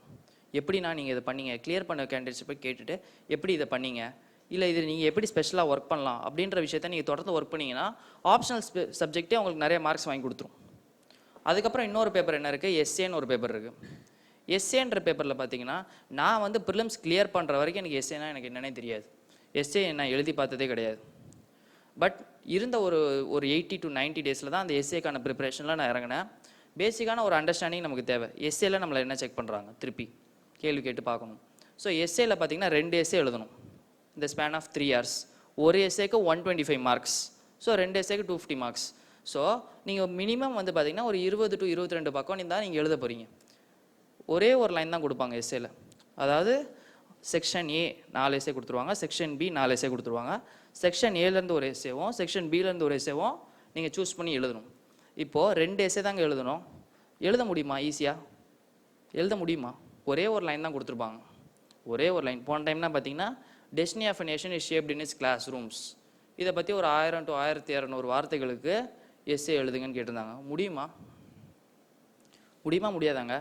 எப்படின்னா நீங்கள் இதை பண்ணீங்க, கிளியர் பண்ண கேண்டிடேட்ஸ் போய் கேட்டுட்டு எப்படி இதை பண்ணீங்க, இல்லை இது நீங்கள் எப்படி ஸ்பெஷலாக ஒர்க் பண்ணலாம் அப்படின்ற விஷயத்த நீங்கள் தொடர்ந்து ஒர்க் பண்ணிங்கன்னா ஆப்ஷனல் சப்ஜெக்டே உங்களுக்கு நிறைய மார்க்ஸ் வாங்கி கொடுத்துரும். அதுக்கப்புறம் இன்னொரு பேப்பர் என்ன இருக்குது, எஸ்ஏன்னு ஒரு பேப்பர் இருக்குது. எஸ்ஏன்ற பேப்பரில் பார்த்தீங்கன்னா நான் வந்து ப்ரிலிம்ஸ் கிளியர் பண்ணுற வரைக்கும் எனக்கு எஸ்ஏனா எனக்கு என்னன்னே தெரியாது. எஸ்ஏ நான் எழுதி பார்த்ததே கிடையாது. பட் இருந்த ஒரு 80 to 90 டேஸில் தான் அந்த எஸ்ஏக்கான ப்ரிப்பரேஷனில் நான் இறங்கினேன். பேசிக்கான ஒரு அண்டர்ஸ்டாண்டிங் நமக்கு தேவை. எஸ்ஏல நம்மளை என்ன செக் பண்ணுறாங்க, திருப்பி கேள்வி கேட்டு பார்க்கணும். ஸோ எஸ்ஏல பார்த்தீங்கன்னா 2 எஸ்ஏ எழுதணும் இந்த ஸ்பேன் ஆஃப் 3 hours. ஒரு எஸ்ஏக்கு 125 மார்க்ஸ். ஸோ 2 எஸ்ஏக்கு 250 மார்க்ஸ். ஸோ நீங்கள் மினிமம் வந்து பார்த்தீங்கன்னா ஒரு 20 to 22 பக்கம் தான் நீங்கள் எழுத போகிறீங்க. ஒரே ஒரு லைன் தான் கொடுப்பாங்க எஸ்ஏல. அதாவது செக்ஷன் ஏ 4 எஸ்ஏ கொடுத்துருவாங்க, செக்ஷன் பி 4 எஸ்ஏ கொடுத்துருவாங்க. செக்ஷன் ஏலேருந்து ஒரு எஸ்ஏவும் செக்ஷன் பிலேருந்து ஒரு எஸ்ஏவும் நீங்கள் சூஸ் பண்ணி எழுதணும். இப்போது 2 எஸ்ஏ தாங்க எழுதணும். எழுத முடியுமா? ஈஸியாக எழுத முடியுமா? ஒரே ஒரு லைன் தான் கொடுத்துருப்பாங்க, ஒரே ஒரு லைன். போன டைம்னா பார்த்தீங்கன்னா destiny of a nation is shaped in its classrooms. இதை பற்றி ஒரு 1000 to 1200 வார்த்தைகளுக்கு எஸ்ஏ எழுதுங்கன்னு கேட்டிருந்தாங்க. முடியுமா? முடியுமா? முடியாதாங்க?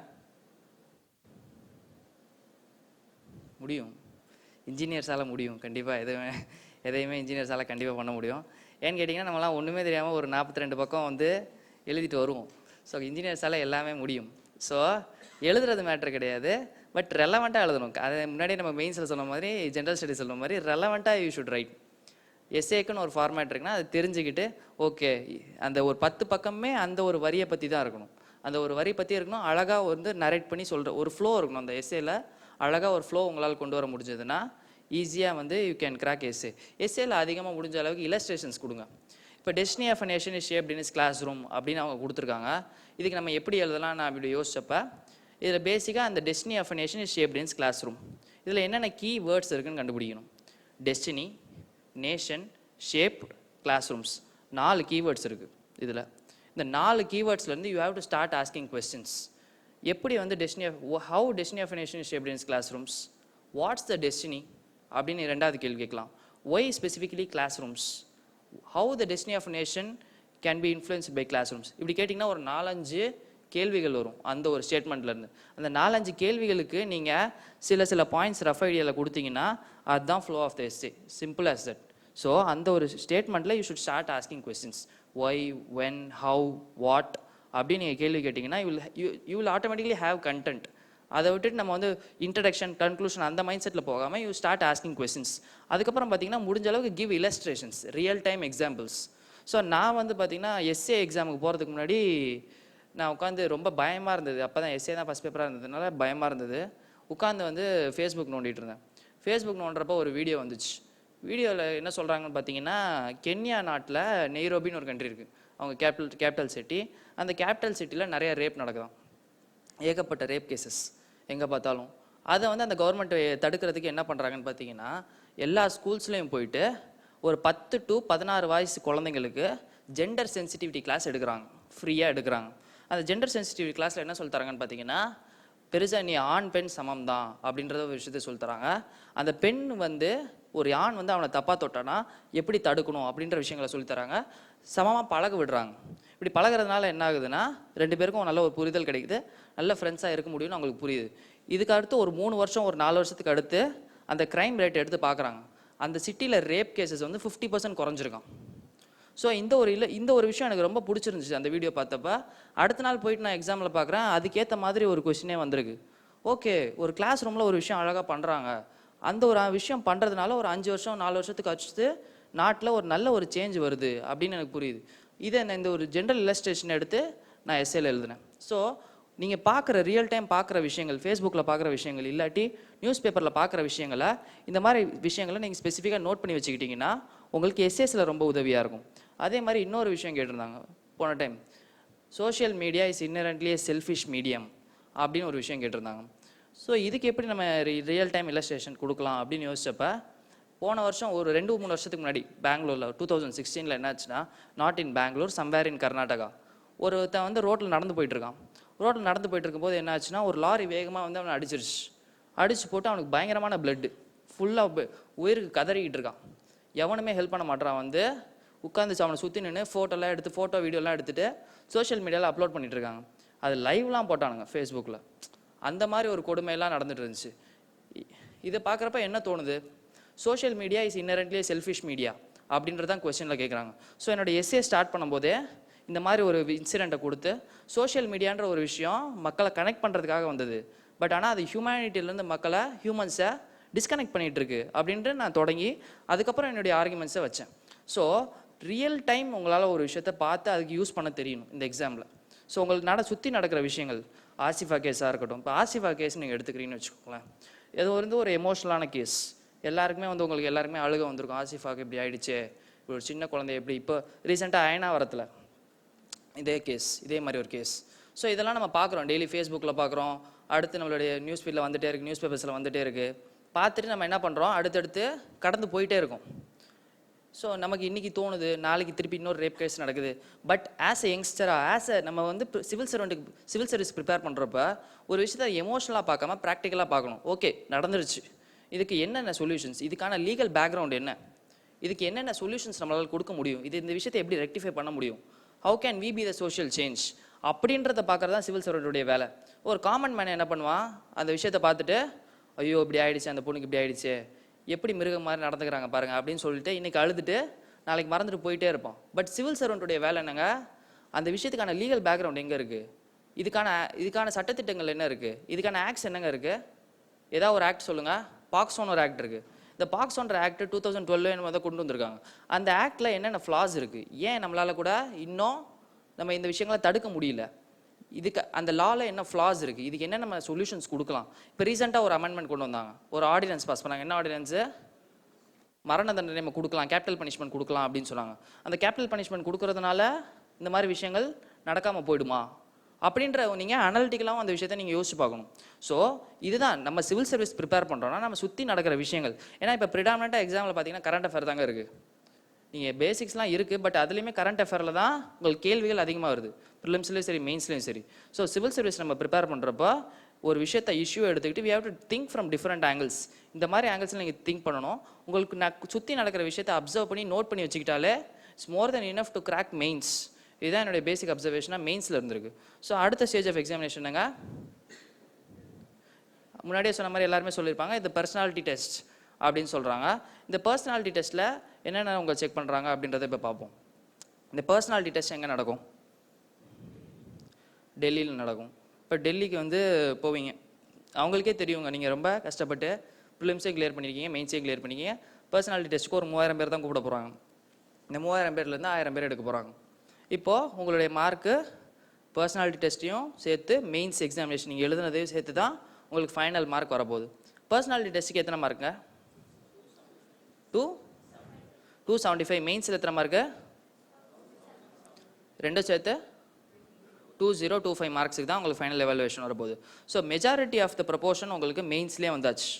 முடியும். இன்ஜினியர்ஸால் முடியும் கண்டிப்பாக. எதையுமே இன்ஜினியர்ஸால் கண்டிப்பாக பண்ண முடியும். ஏன்னு கேட்டிங்கன்னா நம்மளாம் ஒன்றுமே தெரியாமல் ஒரு 42 பக்கம் வந்து எழுதிட்டு வருவோம். ஸோ இன்ஜினியர்ஸால் எல்லாமே முடியும். ஸோ எழுதுறது மேட்ரு கிடையாது, பட் ரெலவெண்ட்டாக எழுதணும். அதை முன்னாடியே நம்ம மெயின்ஸில் சொன்ன மாதிரி, ஜென்ரல் ஸ்டடீஸ் சொன்ன மாதிரி ரெலவெண்ட்டாக யூ ஷுட் ரைட். எஸ்ஏக்குன்னு ஒரு ஃபார்மேட் இருக்குன்னா அதை தெரிஞ்சுக்கிட்டு ஓகே அந்த ஒரு 10 பக்கமே அந்த ஒரு வரியை பற்றி தான் இருக்கணும். அந்த ஒரு வரி பற்றி இருக்கணும். அழகாக வந்து நரேட் பண்ணி சொல்கிற ஒரு ஃப்ளோ இருக்கணும். அந்த எஸ்ஏல அழகாக ஒரு ஃப்ளோ உங்களால் கொண்டு வர முடிஞ்சதுன்னா ஈஸியாக வந்து யூ கேன் கிராக் எஸ்ஏ. எஸ்ஏல அதிகமாக முடிஞ்ச அளவுக்கு இலஸ்ட்ரேஷன்ஸ் கொடுங்க. இப்போ destiny of a nation is shaped in its classroom அப்படின்னு அவங்க கொடுத்துருக்காங்க. இதுக்கு நம்ம எப்படி எழுதலாம் நான் இப்படி யோசிச்சப்ப இதில் பேசிக்காக அந்த destiny of a nation is shaped in its classroom இதில் என்னென்ன கீ வேர்ட்ஸ் இருக்குன்னு கண்டுபிடிக்கணும். Destiny, nation, shape, classrooms 4 keywords இருக்குது இதில். இந்த 4 கீவேர்ட்ஸ்லேருந்து you have to start asking questions. எப்படி வந்து how destiny of nation is shaped in its classrooms, what's the destiny அப்படின்னு 2வது கேள்வி கேட்கலாம். Why specifically classrooms, how the destiny of nation can be influenced by class rooms. இப்படி கேட்டிங்கன்னா ஒரு 4-5 கேள்விகள் வரும் அந்த ஒரு ஸ்டேட்மெண்ட்லேருந்து. அந்த 4-5 கேள்விகளுக்கு நீங்கள் சில பாயிண்ட்ஸ் ரஃப் ஐடியாவில் கொடுத்தீங்கன்னா அதுதான் flow of the essay. Simple as that. So அந்த ஒரு ஸ்டேட்மெண்ட்டில் you should start asking questions. Why, when, how, what அப்படின்னு நீங்கள் கேள்வி கேட்டிங்கன்னா you will automatically have content. அதை விட்டுட்டு நம்ம வந்து இன்ட்ரடக்ஷன், கன்க்ளூஷன் அந்த மைண்ட் செட்டில் போகாமல் யூ ஸ்டார்ட் ஆஸ்கிங் கொஸ்டின்ஸ். அதுக்கப்புறம் பார்த்தீங்கன்னா முடிஞ்ச அளவுக்கு give illustrations, real time examples. So நான் வந்து பார்த்தீங்கன்னா எஸ்ஏ எக்ஸாமுக்கு போகிறதுக்கு முன்னாடி நான் உட்காந்து ரொம்ப பயமாக இருந்தது. அப்போ தான் எஸ்ஏ தான் ஃபஸ்ட் பேப்பராக இருந்ததுனால பயமாக இருந்தது. உட்காந்து வந்து ஃபேஸ்புக் நோண்டிகிட்டு இருந்தேன். ஃபேஸ்புக் நோண்டுறப்போ ஒரு வீடியோ வந்துச்சு. வீடியோவில் என்ன சொல்கிறாங்கன்னு பார்த்தீங்கன்னா கென்யா நாட்டில் நெய்ரோபின்னு ஒரு கண்ட்ரி இருக்குது, அவங்க கேபிட்டல் சிட்டி. அந்த கேபிட்டல் சிட்டியில் நிறைய ரேப் நடக்குதாம், ஏகப்பட்ட ரேப் கேசஸ் எங்கே பார்த்தாலும். அதை வந்து அந்த கவர்மெண்ட் தடுக்கிறதுக்கு என்ன பண்ணுறாங்கன்னு பார்த்தீங்கன்னா எல்லா ஸ்கூல்ஸ்லேயும் போயிட்டு ஒரு 10 to 16 வயசு குழந்தைங்களுக்கு ஜெண்டர் சென்சிட்டிவிட்டி கிளாஸ் எடுக்கிறாங்க, ஃப்ரீயாக எடுக்கிறாங்க. அந்த ஜெண்டர் சென்சிட்டிவிட்டி கிளாஸில் என்ன சொல்லி தராங்கன்னு பார்த்தீங்கன்னா பெருசாக நீ ஆண் பெண் சமம் தான் அப்படின்றத ஒரு விஷயத்தை சொல்லி தராங்க. அந்த பெண் வந்து ஒரு ஆண் வந்து அவனை தப்பாக தொட்டானா எப்படி தடுக்கணும் அப்படின்ற விஷயங்களை சொல்லித்தராங்க. சமமாக பழக விடுறாங்க. இப்படி பழகிறதுனால என்ன ஆகுதுன்னா 2 பேருக்கும் நல்ல ஒரு புரிதல் கிடைக்குது, நல்ல ஃப்ரெண்ட்ஸாக இருக்க முடியும்னு அவங்களுக்கு புரியுது. இதுக்கு அடுத்து ஒரு 3 வருஷம் ஒரு 4 வருஷத்துக்கு அடுத்து அந்த க்ரைம் ரேட் எடுத்து பார்க்குறாங்க. அந்த சிட்டியில் ரேப் கேசஸ் வந்து 50% குறைஞ்சிருக்கான். ஸோ இந்த ஒரு விஷயம் எனக்கு ரொம்ப பிடிச்சிருந்துச்சு அந்த வீடியோ பார்த்தப்ப. அடுத்த நாள் போயிட்டு நான் எக்ஸாமில் பார்க்குறேன், அதுக்கேற்ற மாதிரி ஒரு கொஸ்டினே வந்திருக்கு. ஓகே, ஒரு கிளாஸ் ரூமில் ஒரு விஷயம் அழகாக பண்ணுறாங்க, அந்த ஒரு விஷயம் பண்ணுறதுனால ஒரு 5 வருஷம் 4 வருஷத்துக்கு அடுத்து நாட்டில் ஒரு நல்ல ஒரு சேஞ்ச் வருது அப்படின்னு எனக்கு புரியுது. இதை நான் இந்த ஒரு ஜென்ரல் இல்லஸ்ட்ரேஷன் எடுத்து நான் எஸ்ஏல எழுதினேன். ஸோ நீங்கள் பார்க்குற ரியல் டைம் பார்க்குற விஷயங்கள், ஃபேஸ்புக்கில் பார்க்குற விஷயங்கள் இல்லாட்டி நியூஸ் பேப்பரில் பார்க்குற விஷயங்களை, இந்த மாதிரி விஷயங்களை நீங்கள் ஸ்பெசிஃபிக்காக நோட் பண்ணி வச்சுக்கிட்டிங்கன்னா உங்களுக்கு எஸ்ஏஸில் ரொம்ப உதவியாக இருக்கும். அதே மாதிரி இன்னொரு விஷயம் கேட்டிருந்தாங்க போன time, social media is inherently a selfish medium அப்படின்னு ஒரு விஷயம் கேட்டிருந்தாங்க. ஸோ இதுக்கு எப்படி நம்ம ரியல் டைம் இல்லஸ்ட்ரேஷன் கொடுக்கலாம் அப்படின்னு யோசிச்சப்ப போன வருஷம் ஒரு 2-3 வருஷத்துக்கு முன்னாடி பெங்களூரில் 2016 என்னாச்சுன்னா, not in Bangalore, somewhere in Karnataka, ஒருத்தன் வந்து ரோட்டில் நடந்து போயிட்டுருக்கான். ரோட்டில் நடந்து போயிட்டு இருக்கும்போது என்ன ஆச்சுன்னா ஒரு லாரி வேகமாக வந்து அவனை அடிச்சு போட்டு அவனுக்கு பயங்கரமான பிளட்டு ஃபுல்லாக உயிருக்கு கதறிக்கிட்டு இருக்கான். எவனுமே ஹெல்ப் பண்ண மாட்டான். வந்து உட்காந்துச்சு அவனை சுற்றி நின்று ஃபோட்டோ வீடியோலாம் எடுத்துகிட்டு சோஷியல் மீடியாவில் அப்லோட் பண்ணிட்டு இருக்காங்க. அது லைவ்லாம் போட்டானுங்க ஃபேஸ்புக்கில். அந்த மாதிரி ஒரு கொடுமையெல்லாம் நடந்துட்டு இருந்துச்சு. இதை பார்க்குறப்ப என்ன தோணுது, social media is inherently selfish media அப்படின்றதான் கொஸ்டினில் கேட்குறாங்க. ஸோ என்னோடய எஸ்ஏ ஸ்டார்ட் பண்ணும்போதே இந்த மாதிரி ஒரு இன்சிடெண்ட்டை கொடுத்து சோஷியல் மீடியான்ற ஒரு விஷயம் மக்களை கனெக்ட் பண்ணுறதுக்காக வந்தது, பட் ஆனால் அது ஹியூமனிட்டிலேருந்து மக்களை, ஹியூமன்ஸை டிஸ்கனெக்ட் பண்ணிகிட்டு இருக்கு அப்படின்ட்டு நான் தொடங்கி அதுக்கப்புறம் என்னுடைய ஆர்குமெண்ட்ஸை வச்சேன். ஸோ ரியல் டைம் உங்களால் ஒரு விஷயத்தை பார்த்து அதுக்கு யூஸ் பண்ண தெரியணும் இந்த எக்ஸாமில். ஸோ உங்களுக்கு சுற்றி நடக்கிற விஷயங்கள், ஆசிஃபா கேஸாக இருக்கட்டும். இப்போ ஆசிஃபா கேஸ் நீங்கள் எடுத்துக்கிறீங்கன்னு வச்சுக்கோங்களேன். இது வந்து ஒரு எமோஷனலான கேஸ். எல்லாருக்குமே வந்து உங்களுக்கு எல்லாருக்குமே அழுக வந்திருக்கும். ஆசிஃபாவுக்கு இப்படி ஆயிடுச்சே, ஒரு சின்ன குழந்தை எப்படி. இப்போ ரீசெண்டாக அயனாவரத்தில் இதே கேஸ், இதே மாதிரி ஒரு கேஸ். ஸோ இதெல்லாம் நம்ம பார்க்குறோம், டெய்லி ஃபேஸ்புக்கில் பார்க்குறோம், அடுத்து நம்மளுடைய நியூஸ் ஃபீல்டில் வந்துகிட்டே இருக்குது, நியூஸ் பேப்பர்ஸில் வந்துகிட்டே இருக்குது. பார்த்துட்டு நம்ம என்ன பண்ணுறோம், அடுத்தடுத்து கடந்து போயிட்டே இருக்கோம். ஸோ நமக்கு இன்றைக்கி தோணுது, நாளைக்கு திருப்பி இன்னொரு ரேப் கேஸ் நடக்குது. பட் ஆஸ் எ யங்ஸ்டராக நம்ம வந்து சிவில் சர்வீஸ் ப்ரிப்பேர் பண்ணுறப்ப ஒரு விஷயத்தை எமோஷனலாக பார்க்காம ப்ராக்டிக்கலாக பார்க்கணும். ஓகே, நடந்துருச்சு, இதுக்கு என்னென்ன சொல்யூஷன்ஸ், இதுக்கான லீகல் பேக்ரவுண்ட் என்ன, இதுக்கு என்னென்ன சொல்யூஷன்ஸ் நம்மளால் கொடுக்க முடியும், இந்த விஷயத்தை எப்படி ரெக்டிஃபை பண்ண முடியும், how can we be the social change அப்படின்றத பார்க்குறது தான் சிவில் சர்வெண்ட்டுடைய வேலை. ஒரு காமன் மேன் என்ன பண்ணுவான், அந்த விஷயத்தை பார்த்துட்டு ஐயோ இப்படி ஆயிடுச்சு, அந்த பொண்ணுக்கு இப்படி ஆயிடுச்சு, எப்படி மிருகம் மாதிரி நடந்துக்கிறாங்க பாருங்க அப்படின்னு சொல்லிட்டு இன்றைக்கி அழுதுட்டு நாளைக்கு மறந்துட்டு போயிட்டே இருப்பான். பட் சிவில் சர்வெண்ட்டுடைய வேலை என்னங்க, அந்த விஷயத்துக்கான லீகல் பேக்ரவுண்ட் எங்கே இருக்குது, இதுக்கான சட்டத்திட்டங்கள் என்ன இருக்குது, இதுக்கான ஆக்ட்ஸ் என்னங்க இருக்குது, ஏதாவது ஒரு ஆக்ட் சொல்லுங்கள். பாக்ஸோன்னு ஒரு ஆக்ட் இருக்குது. இந்த பாக்ஸோன்ற ஆக்ட் 2012 வந்து கொண்டு வந்திருக்காங்க. அந்த ஆக்டில் என்னென்ன ஃப்ளாஸ் இருக்குது, ஏன் நம்மளால் கூட இன்னும் நம்ம இந்த விஷயங்களை தடுக்க முடியல, இதுக்கு அந்த லாவில் என்ன ஃப்ளாஸ் இருக்குது, இதுக்கு என்ன நம்ம சொல்யூஷன்ஸ் கொடுக்கலாம். இப்போ ரீசெண்டாக ஒரு அமெண்ட்மெண்ட் கொண்டு வந்தாங்க, ஒரு ஆர்டினன்ஸ் பாஸ் பண்ணாங்க. என்ன ஆர்டினன்ஸு, மரண தண்டனை நம்ம கொடுக்கலாம், கேபிட்டல் பனிஷ்மெண்ட் கொடுக்கலாம் அப்படின்னு சொன்னாங்க. அந்த கேபிட்டல் பனிஷ்மெண்ட் கொடுக்கறதுனால இந்த மாதிரி விஷயங்கள் நடக்காமல் போயிடுமா அப்படின்ற நீங்கள் அனலிட்டிக்கலாகவும் அந்த விஷயத்தை நீங்கள் யோசிச்சு பார்க்கணும். ஸோ இதுதான் நம்ம சிவில் சர்வீஸ் ப்ரிப்பேர் பண்ணுறோன்னா நம்ம சுற்றி நடக்கிற விஷயங்கள். ஏன்னா இப்போ ப்ரிடாமினெண்ட்டாக எக்ஸாமில் பார்த்தீங்கன்னா கரண்ட் அஃபேர் தாங்க இருக்குது. நீங்கள் பேசிக்ஸ்லாம் இருக்குது, பட் அதுலேயுமே கரண்ட் அஃபேரில் தான் உங்களுக்கு கேள்விகள் அதிகமாக வருது, ப்ரிலிம்ஸ்லேயும் சரி மெயின்ஸ்லேயும் சரி. ஸோ சிவில் சர்வீஸ் நம்ம ப்ரிப்பேர் பண்ணுறப்போ ஒரு விஷயத்தை இஷ்யூ எடுத்துக்கிட்டு we have to think from different angles. இந்த மாதிரி ஆங்கிள்ஸில் நீங்கள் திங்க் பண்ணணும். உங்களுக்கு சுற்றி நடக்கிற விஷயத்தை அப்சர்வ் பண்ணி நோட் பண்ணி வச்சுக்கிட்டாலே it's more than enough to crack mains. இதுதான் என்னுடைய பேசிக் அப்சர்வேஷனாக மெயின்ஸில் இருந்திருக்கு. ஸோ அடுத்த ஸ்டேஜ் ஆஃப் எக்ஸாமினேஷனுங்க, முன்னாடியே சொன்ன மாதிரி எல்லாருமே சொல்லியிருப்பாங்க, இந்த பர்சனாலிட்டி டெஸ்ட் அப்படின்னு சொல்கிறாங்க. இந்த பர்சனாலிட்டி டெஸ்ட்டில் என்னென்ன உங்களை செக் பண்ணுறாங்க அப்படின்றத இப்போ பார்ப்போம். இந்த பர்சனாலிட்டி டெஸ்ட் எங்கே நடக்கும், டெல்லியில் நடக்கும். இப்போ டெல்லிக்கு வந்து போவீங்க, அவங்களுக்கே தெரியுங்க நீங்கள் ரொம்ப கஷ்டப்பட்டு ப்ரிலிம்ஸையும் கிளியர் பண்ணியிருக்கீங்க, மெயின்ஸையும் கிளியர் பண்ணிக்கிங்க. பர்சனாலிட்டி டெஸ்ட்டுக்கு ஒரு 3000 பேர் தான் கூப்பிட போகிறாங்க. இந்த 3000 பேர்லேருந்து 1000 பேர் எடுக்க போகிறாங்க. இப்போது உங்களுடைய மார்க்கு பர்சனாலிட்டி டெஸ்ட்டையும் சேர்த்து மெயின்ஸ் எக்ஸாமினேஷன் நீங்கள் எழுதுனதையும் சேர்த்து தான் உங்களுக்கு ஃபைனல் மார்க் வரப்போகுது. பர்சனாலிட்டி டெஸ்ட்டுக்கு எத்தனை மார்க்குங்க, 275. மெயின்ஸில் எத்தனை மார்க்கு, ரெண்டும் சேர்த்து 2025 மார்க்ஸுக்கு தான் உங்களுக்கு ஃபைனல் எவாலுவேஷன் வரப்போகுது. So majority of the proportion உங்களுக்கு மெயின்ஸ்லேயே வந்தாச்சு.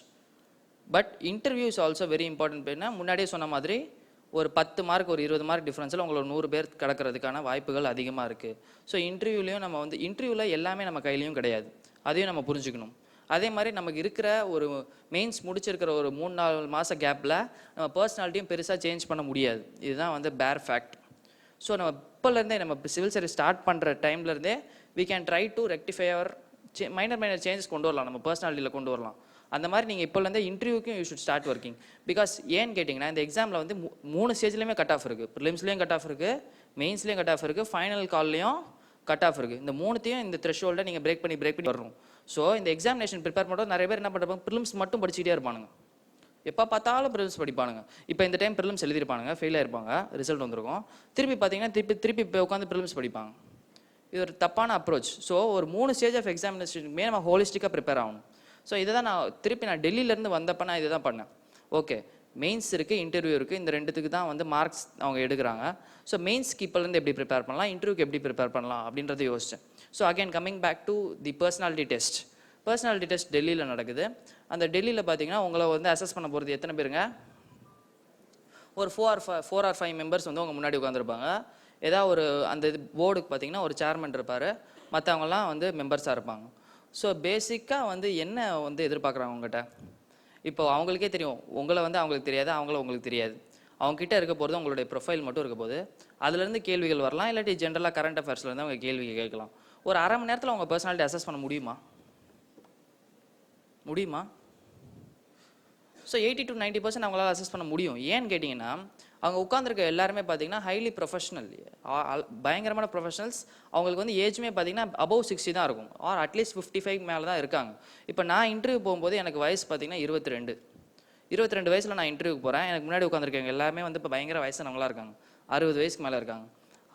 But interview is also very important. ஏன்னா முன்னாடியே சொன்ன மாதிரி ஒரு 10 மார்க் ஒரு 20 மார்க் டிஃப்ரென்ஸில் உங்களுக்கு 100 பேர் கிடக்கிறதுக்கான வாய்ப்புகள் அதிகமாக இருக்குது. ஸோ இன்டர்வியூலையும் நம்ம வந்து இன்டர்வியூவில் எல்லாமே நம்ம கையிலையும் கிடையாது, அதையும் நம்ம புரிஞ்சுக்கணும். அதே மாதிரி நமக்கு இருக்கிற ஒரு மெயின்ஸ் முடிச்சிருக்கிற ஒரு 3-4 மாத கேப்பில் நம்ம பர்சனாலிட்டியும் பெருசாக சேஞ்ச் பண்ண முடியாது. இதுதான் வந்து பேர் ஃபேக்ட். ஸோ நம்ம இப்போலேருந்தே நம்ம சிவில் சர்வீஸ் ஸ்டார்ட் பண்ணுற டைம்லேருந்தே we can try to rectify our minor changes கொண்டு வரலாம், நம்ம பர்சனாலிட்டியில் கொண்டு வரலாம். அந்த மாதிரி நீங்கள் இப்போலேருந்தே இன்டர்வியூக்கும் you should start working. Because ஏன்னு கேட்டிங்கன்னா இந்த எக்ஸாமில் வந்து 3 ஸ்டேஜ்லேயுமே கட் ஆஃப் இருக்குது. ப்ரிலிம்ஸ்லேயும் கட் ஆஃப் இருக்குது, மெயின்ஸ்லேயும் கட் ஆஃப் இருக்குது, ஃபைனல் கால்லையும் கட் ஆஃப் இருக்குது. இந்த 3த்தையும் இந்த த்ரெஷ்ஹோல்டை நீங்கள் பிரேக் பண்ணி வரணும். ஸோ இந்த எக்ஸாமினேஷன் ப்ரிப்பேர் பண்ணுறது நிறைய பேர் என்ன பண்ணுறாங்க, ப்ரிலிம்ஸ் மட்டும் படிச்சுட்டே இருப்பானுங்க, எப்போ பார்த்தாலும் ப்ரிலிம்ஸ் படிப்பானுங்க. இப்போ இந்த டைம் ப்ரிலிம்ஸ் எழுதிருப்பானுங்க, ஃபெயில் ஆயிருப்பாங்க, ரிசல்ட் வந்திருக்கும். திருப்பி பார்த்தீங்கன்னா திருப்பி போய் உட்காந்து ப்ரிலிம்ஸ் படிப்பாங்க. இது ஒரு தப்பான அப்ரோச். ஸோ ஒரு 3 ஸ்டேஜ் ஆஃப் எக்ஸாமினேஷனுக்குமே நம்ம ஹோலிஸ்டிக்காக ப்ரிப்பேர் ஆகணும். ஸோ இதை தான் நான் டெல்லியிலேருந்து வந்தப்போ நான் இதை தான் பண்ணேன். ஓகே, மெயின்ஸ் இருக்குது, இன்டர்வியூ இருக்குது, இந்த 2த்துக்கு தான் வந்து மார்க்ஸ் அவங்க எடுக்கிறாங்க. ஸோ மெயின்ஸ்க்கு இப்போலேருந்து எப்படி ப்ரிப்பேர் பண்ணலாம், இன்டர்வியூக்கு எப்படி ப்ரிப்பேர் பண்ணலாம் அப்படின்றத யோசித்தேன். So again coming back to the personality test. Personality test டெல்லியில் நடக்குது. அந்த டெல்லியில் பார்த்தீங்கன்னா உங்களை வந்து அசஸ் பண்ண போகிறது எத்தனை பேருங்க, ஒரு 4 or 5 மெம்பர்ஸ் வந்து அவங்க முன்னாடி உட்காந்துருப்பாங்க. ஏதாவது ஒரு அந்த போர்டுக்கு பார்த்தீங்கன்னா ஒரு சேர்மன் இருப்பார், மற்றவங்கலாம் வந்து மெம்பர்ஸாக இருப்பாங்க. ஸோ பேசிக்காக வந்து என்ன வந்து எதிர்பார்க்குறாங்க உங்கள்கிட்ட, இப்போ அவங்களுக்கே தெரியும் உங்களை வந்து அவங்களுக்கு தெரியாது, அவங்கள உங்களுக்கு தெரியாது. அவங்ககிட்ட இருக்க போகிறது உங்களுடைய ப்ரொஃபைல் மட்டும் இருக்க போது, அதுலேருந்து கேள்விகள் வரலாம், இல்லாட்டி ஜென்ரலாக கரண்ட் அஃபேர்ஸ்லேருந்து அவங்க கேள்வி கேட்கலாம். ஒரு அரை மணி நேரத்தில் உங்கள் பர்சனாலிட்டி அசஸ் பண்ண முடியுமா? ஸோ 80 to 90% அவங்களால அசஸ் பண்ண முடியும். ஏன்னு கேட்டிங்கன்னா அவங்க உட்காந்துருக்க எல்லாருமே பார்த்தீங்கன்னா ஹைலி ப்ரொஃபஷனல், பயங்கரமான ப்ரொஃபஷனல்ஸ். அவங்களுக்கு வந்து ஏஜ்மே பார்த்தீங்கன்னா அபவ் 60 தான் இருக்கும், ஆர் அட்லீஸ்ட் 55 மேலே தான் இருக்காங்க. இப்போ நான் இன்டர்வியூ போகும்போது எனக்கு வயசு பார்த்தீங்கன்னா 22 வயசில் நான் இன்டர்வியூக்கு போகிறேன். எனக்கு முன்னாடி உட்காந்துருக்கவங்க எல்லாமே வந்து இப்போ பயங்கர வயசானவங்களாக இருக்காங்க, 60 வயசுக்கு மேலே இருக்காங்க.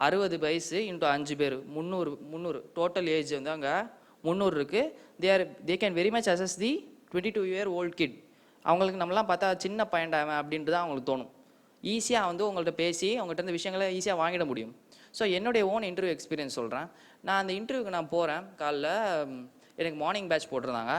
60 வயசு இன்ட்டு 5 பேர் 300 டோட்டல் ஏஜ் வந்து அங்கே 300 இருக்குது. They can very much assess the 22-year-old kid. அவங்களுக்கு நம்மலாம் பார்த்தா சின்ன பையன்டாவன் அப்படின்ட்டு தான் அவங்களுக்கு தோணும். ஈஸியாக வந்து உங்கள்கிட்ட பேசி அவங்ககிட்ட இந்த விஷயங்களை ஈஸியாக வாங்கிட முடியும். ஸோ என்னுடைய ஓன் இன்டர்வியூ எக்ஸ்பீரியன்ஸ் சொல்கிறேன். நான் அந்த இன்டர்வியூக்கு நான் போகிறேன். காலைல எனக்கு மார்னிங் பேட்ச் போட்டிருந்தாங்க.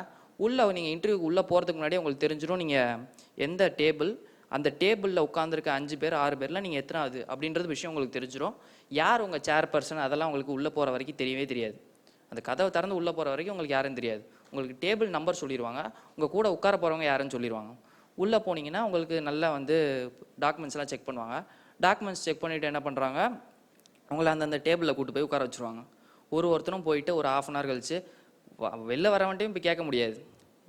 உள்ளே நீங்கள் இன்டர்வியூக்கு உள்ளே போகிறதுக்கு முன்னாடி உங்களுக்கு தெரிஞ்சிடும் நீங்கள் எந்த டேபிள், அந்த டேபிளில் உட்காந்துருக்க 5 பேர் 6 பேரில் நீங்கள் எத்தனாவது அப்படின்றது விஷயம் உங்களுக்கு தெரிஞ்சிடும். யார் உங்கள் சேர் பர்சன் அதெல்லாம் உங்களுக்கு உள்ளே போகிற வரைக்கும் தெரியவே தெரியாது. அந்த கதவை திறந்து உள்ளே போகிற வரைக்கும் உங்களுக்கு யாரும் தெரியாது. உங்களுக்கு டேபிள் நம்பர் சொல்லிடுவாங்க, உங்கள் கூட உட்கார போகிறவங்க யாருன்னு சொல்லிடுவாங்க. உள்ளே போனீங்கன்னா உங்களுக்கு நல்லா வந்து டாக்குமெண்ட்ஸ்லாம் செக் பண்ணுவாங்க. டாக்குமெண்ட்ஸ் செக் பண்ணிவிட்டு என்ன பண்ணுறாங்க, உங்களை அந்தந்த டேபிளில் கூட்டு போய் உட்கார வச்சுருவாங்க. ஒருத்தரும் போயிட்டு ஒரு 1/2 hour கழிச்சு வெளில வரவன்ட்டையும் இப்போ கேட்க முடியாது